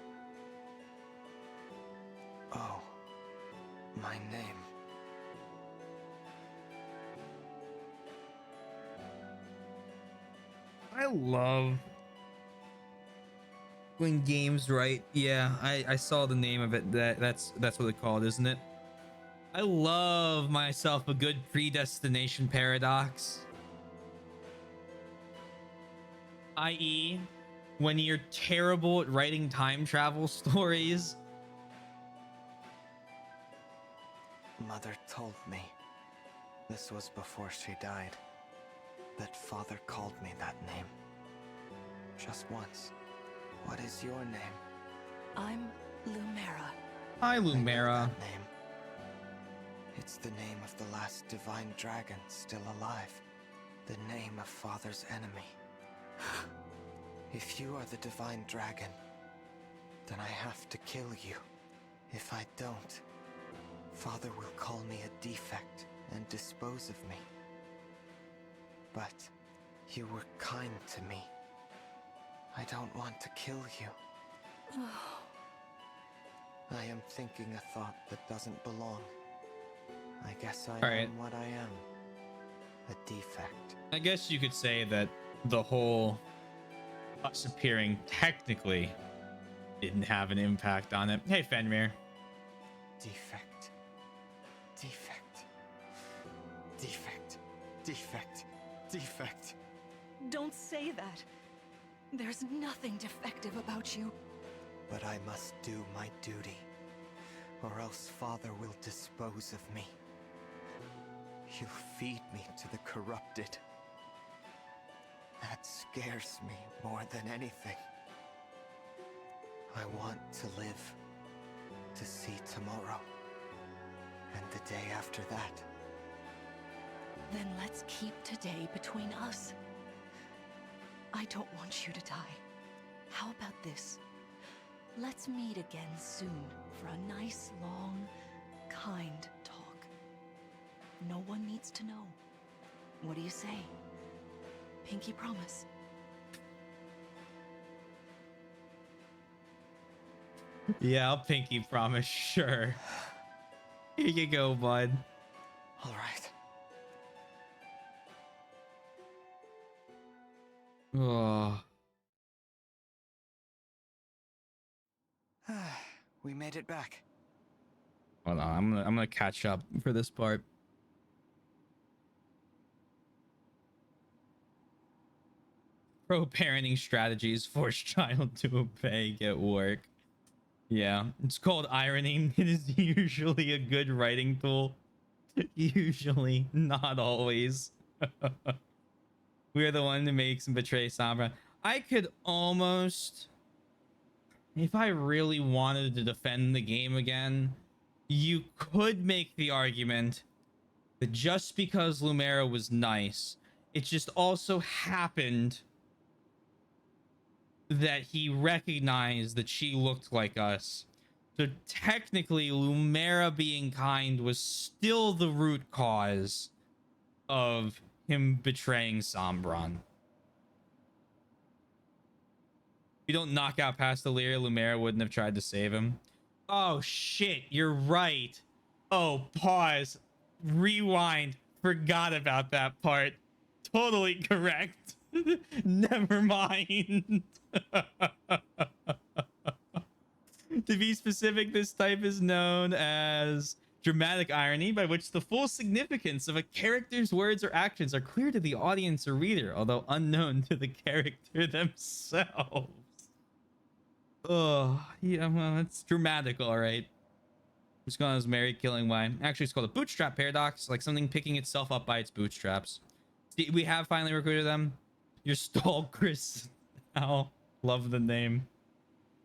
Oh, my name. I love when games write. Yeah, I saw the name of it. That's what it's called, isn't it? I love myself a good predestination paradox. I.e., when you're terrible at writing time travel stories. Mother told me, this was before she died, that Father called me that name. Just once. What is your name? I'm Lumera. Hi, Lumera. That name. It's the name of the last divine dragon still alive. The name of Father's enemy. If you are the divine dragon, then I have to kill you. If I don't, Father will call me a defect and dispose of me. But you were kind to me. I don't want to kill you. I am thinking a thought that doesn't belong. I guess I am what I am. A defect. I guess you could say that the whole us appearing technically didn't have an impact on it. Hey, Fenrir. Defect. Defect. Defect. Defect. Defect. Don't say that. There's nothing defective about you. But I must do my duty, or else Father will dispose of me. He'll feed me to the corrupted. That scares me more than anything. I want to live, to see tomorrow, and the day after that. Then let's keep today between us. I don't want you to die. How about this? Let's meet again soon for a nice, long, kind talk. No one needs to know. What do you say? Pinky promise. Yeah, I'll pinky promise. Sure. Here you go, bud. All right. Oh. We made it back. Hold on, I'm gonna catch up for this part. Pro parenting strategies force child to obey, get work. Yeah, it's called ironing. It is usually a good writing tool. Usually, not always. We're the one who makes and betrays Sombra. I could almost, if I really wanted to defend the game again, you could make the argument that just because Lumera was nice, it just also happened that he recognized that she looked like us. So technically, Lumera being kind was still the root cause of him betraying Sombron. If you don't knock out Pastelier, Lumera wouldn't have tried to save him. Oh shit, you're right. Oh, pause. Rewind. Forgot about that part. Totally correct. Never mind. To be specific, this type is known as dramatic irony, by which the full significance of a character's words or actions are clear to the audience or reader, although unknown to the character themselves. Oh, yeah, well, it's dramatic, all right. It's called as Mary killing why. Actually, it's called a bootstrap paradox, like something picking itself up by its bootstraps. See, we have finally recruited them. You're stalled, Chris. Now, love the name.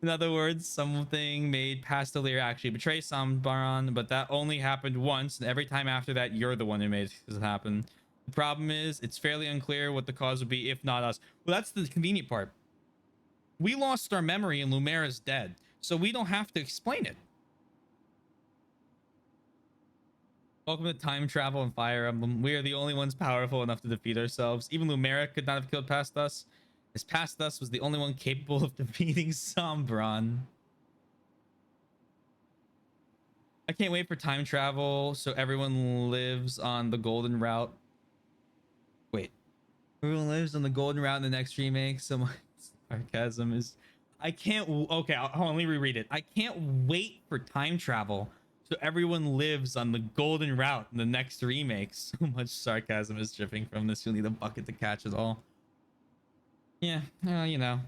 In other words, something made Pastelier actually betray Sambaron, but that only happened once, and every time after that, you're the one who made it happen. The problem is, it's fairly unclear what the cause would be if not us. Well, that's the convenient part. We lost our memory and Lumera's dead, so we don't have to explain it. Welcome to Time Travel and Fire Emblem. We are the only ones powerful enough to defeat ourselves. Even Lumera could not have killed Past Us, as Past Us was the only one capable of defeating Sombron. I can't wait for time travel so everyone lives on the golden route. Wait. Everyone lives on the golden route in the next remake, so my sarcasm is... I can't... Okay, hold on, let me reread it. I can't wait for time travel so everyone lives on the golden route in the next remake. So much sarcasm is dripping from this. You'll need a bucket to catch it all. Yeah, you know.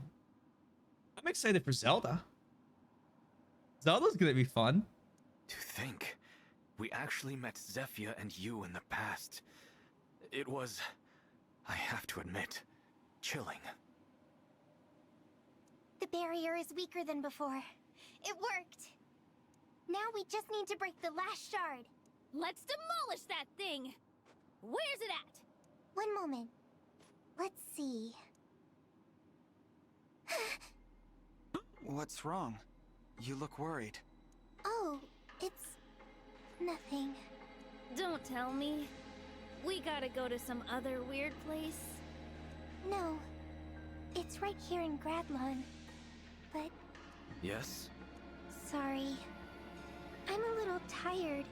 I'm excited for Zelda. Zelda's gonna be fun. To think, we actually met Zephyr and you in the past. It was, I have to admit, chilling. The barrier is weaker than before. It worked. Now we just need to break the last shard. Let's demolish that thing! Where's it at? One moment. Let's see. What's wrong? You look worried. Oh, it's nothing. Don't tell me. We gotta go to some other weird place. No, it's right here in Gradlon. But... Yes? Sorry. I'm a little tired.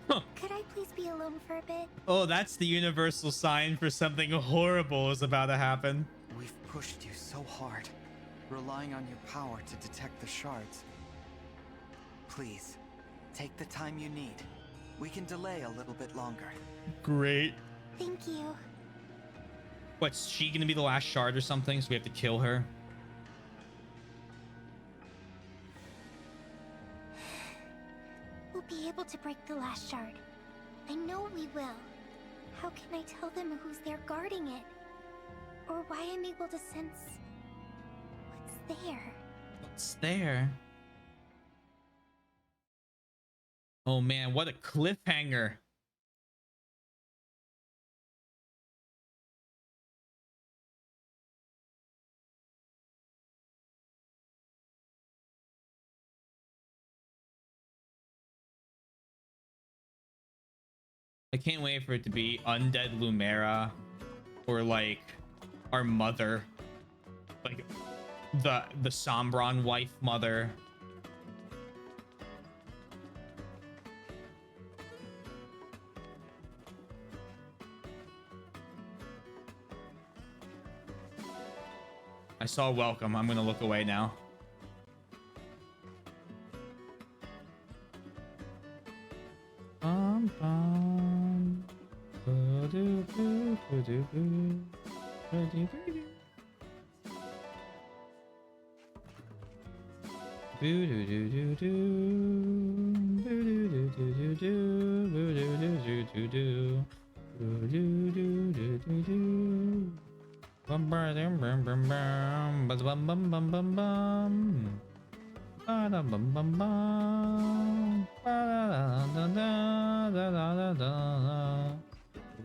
Huh. Could I please be alone for a bit? Oh, that's the universal sign for something horrible is about to happen. We've pushed you so hard, relying on your power to detect the shards. Please, take the time you need. We can delay a little bit longer. Great. Thank you. What's she gonna be the last shard or something? So we have to kill her? We'll be able to break the last shard. I know we will. How can I tell them who's there guarding it? Or why I'm able to sense what's there? What's there? Oh man, what a cliffhanger. I can't wait for it to be Undead Lumera or like our mother, like the Sombron wife mother. I saw welcome. I'm gonna look away now. Bum, bum. Ba-do-boo, ba-do-boo, ba-do-boo-doo. Boo-doo-doo-doo-doo. Boo-doo-doo-doo-doo-doo. Boo-doo-doo-doo-doo-doo. Boo-doo-doo-doo-doo-doo. Bum bum bum bum bum bum bum bum bum bum. Ba-da bum bum bum. Ba-da-da-da-da-da-da-da-da.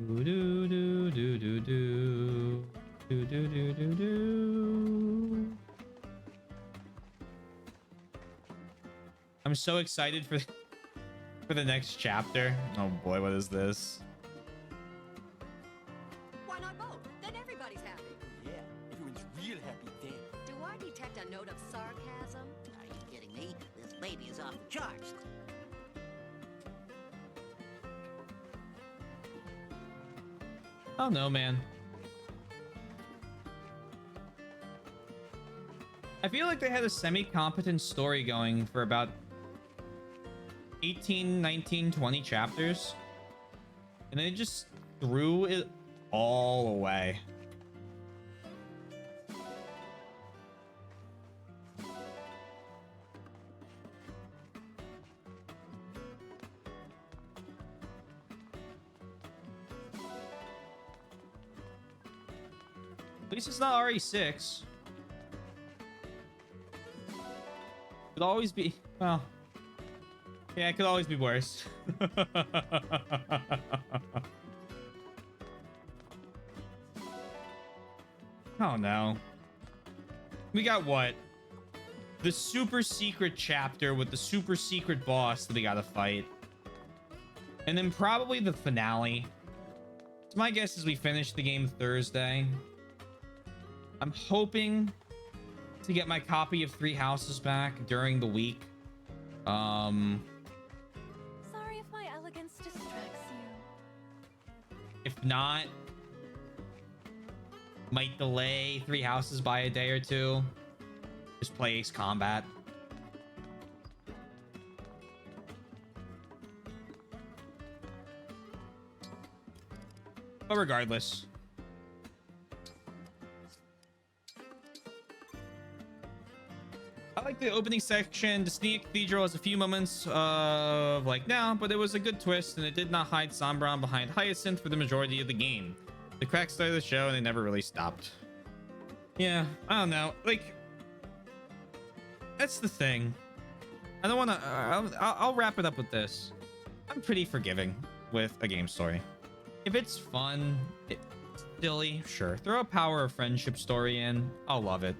Do-do-do-do-do-do. Do-do-do-do-do. I'm so excited for the next chapter. Oh boy, what is this? Why not both? Then everybody's happy. Yeah, everyone's real happy then. Do I detect a note of sarcasm? Are you kidding me? This baby is off the charts. Oh no, man. I feel like they had a semi-competent story going for about 18, 19, 20 chapters. And they just threw it all away. At least it's not RE6. Could always be, well, yeah, it could always be worse. Oh no. We got what? The super secret chapter with the super secret boss that we gotta fight. And then probably the finale. So my guess is we finish the game Thursday. I'm hoping to get my copy of Three Houses back during the week. Sorry if my elegance distracts you. If not, might delay Three Houses by a day or two. Just play Ace Combat. But regardless. I like the opening section. Destiny Cathedral has a few moments of like now, but it was a good twist and it did not hide Sombron behind Hyacinth for the majority of the game. The crack started the show and they never really stopped. Yeah, I don't know. Like, that's the thing. I don't want to. I'll wrap it up with this. I'm pretty forgiving with a game story. If it's fun, it's silly, sure. Throw a Power of Friendship story in. I'll love it.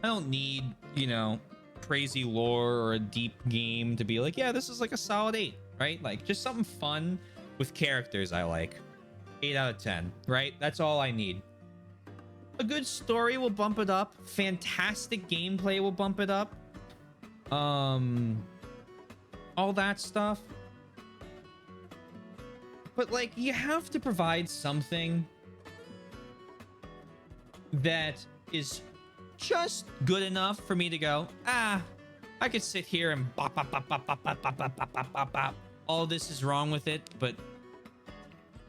I don't need, you know, crazy lore or a deep game to be like, yeah, this is like a solid 8, right? Like, just something fun with characters I like. 8 out of 10, right? That's all I need. A good story will bump it up. Fantastic gameplay will bump it up. All that stuff. But like, you have to provide something that is just good enough for me to go, I could sit here and bop, bop, bop, bop, bop, bop, bop, bop, bop, bop, bop, bop. All this is wrong with it, but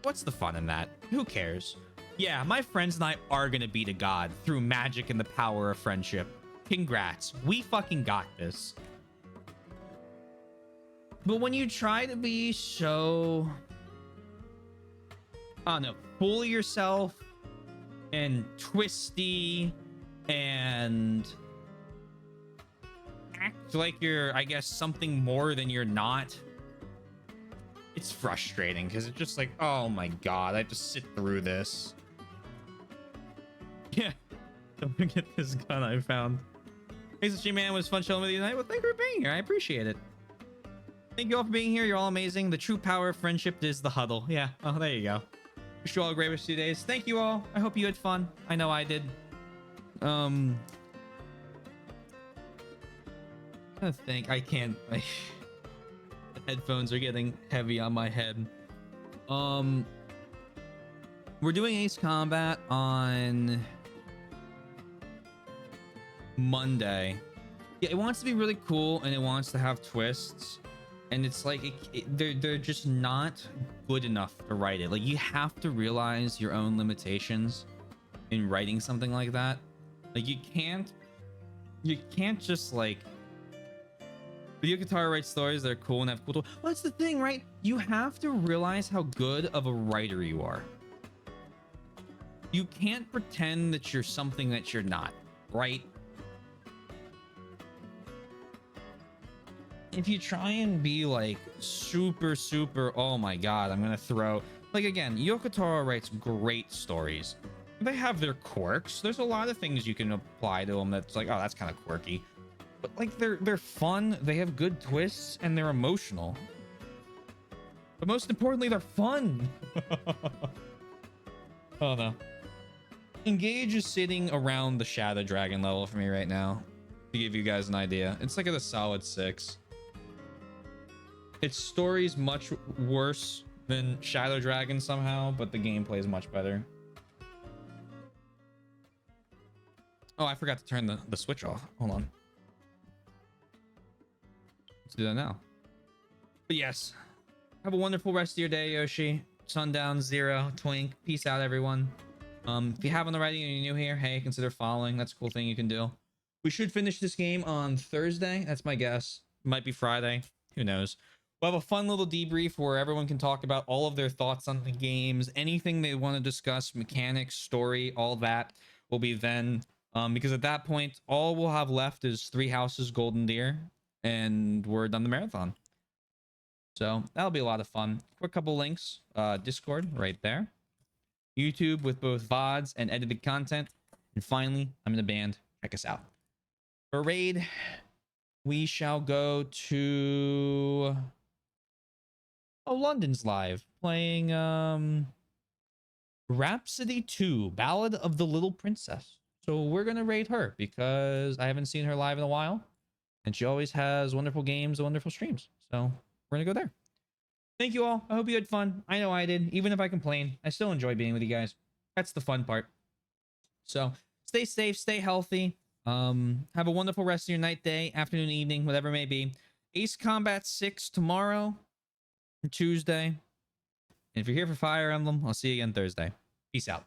what's the fun in that? Who cares? Yeah, my friends and I are gonna beat a god through magic and the power of friendship. Congrats. We fucking got this. But when you try to be so, I don't know, full of yourself and twisty and act like you're, I guess, something more than you're not, it's frustrating because it's just like, oh my god, I have to sit through this. Yeah, don't forget this gun I found. Hey, G-Man, was fun chilling with you tonight. Well, thank you for being here. I appreciate it. Thank you all for being here. You're all amazing. The true power of friendship is the huddle. Yeah, oh, there you go. Wish you all a great rest of your days. Thank you all. I hope you had fun. I know I did. I think I can't. The headphones are getting heavy on my head. We're doing Ace Combat on Monday. Yeah, it wants to be really cool and it wants to have twists, and it's like they're just not good enough to write it. Like, you have to realize your own limitations in writing something like that. Like, you can't just like, Yokotaro writes stories that are cool and have cool. Well, that's the thing, right? You have to realize how good of a writer you are. You can't pretend that you're something that you're not, right? If you try and be like super, oh my god, I'm gonna throw, like, again, Yokotaro writes great stories. They have their quirks. There's a lot of things you can apply to them that's like, oh, that's kind of quirky. But like, they're fun, they have good twists, and they're emotional. But most importantly, they're fun. Oh no. Engage is sitting around the Shadow Dragon level for me right now, to give you guys an idea. It's like at a solid 6. Its story's much worse than Shadow Dragon somehow, but the gameplay is much better. Oh, I forgot to turn the switch off. Hold on. Let's do that now. But yes, have a wonderful rest of your day, Yoshi. Sundown, Zero, Twink. Peace out, everyone. If you haven't already and you're new here, hey, consider following. That's a cool thing you can do. We should finish this game on Thursday. That's my guess. Might be Friday. Who knows? We'll have a fun little debrief where everyone can talk about all of their thoughts on the games, anything they want to discuss, mechanics, story, all that will be then. Because at that point, all we'll have left is 3 Houses, Golden Deer, and we're done the marathon. So that'll be a lot of fun. Quick couple links. Discord right there. YouTube with both VODs and edited content. And finally, I'm in a band. Check us out. For raid, we shall go to... Oh, London's live. Playing Rhapsody 2, Ballad of the Little Princess. So we're going to raid her because I haven't seen her live in a while. And she always has wonderful games and wonderful streams. So we're going to go there. Thank you all. I hope you had fun. I know I did. Even if I complain, I still enjoy being with you guys. That's the fun part. So stay safe, stay healthy. Have a wonderful rest of your night, day, afternoon, evening, whatever it may be. Ace Combat 6 tomorrow, Tuesday. And if you're here for Fire Emblem, I'll see you again Thursday. Peace out.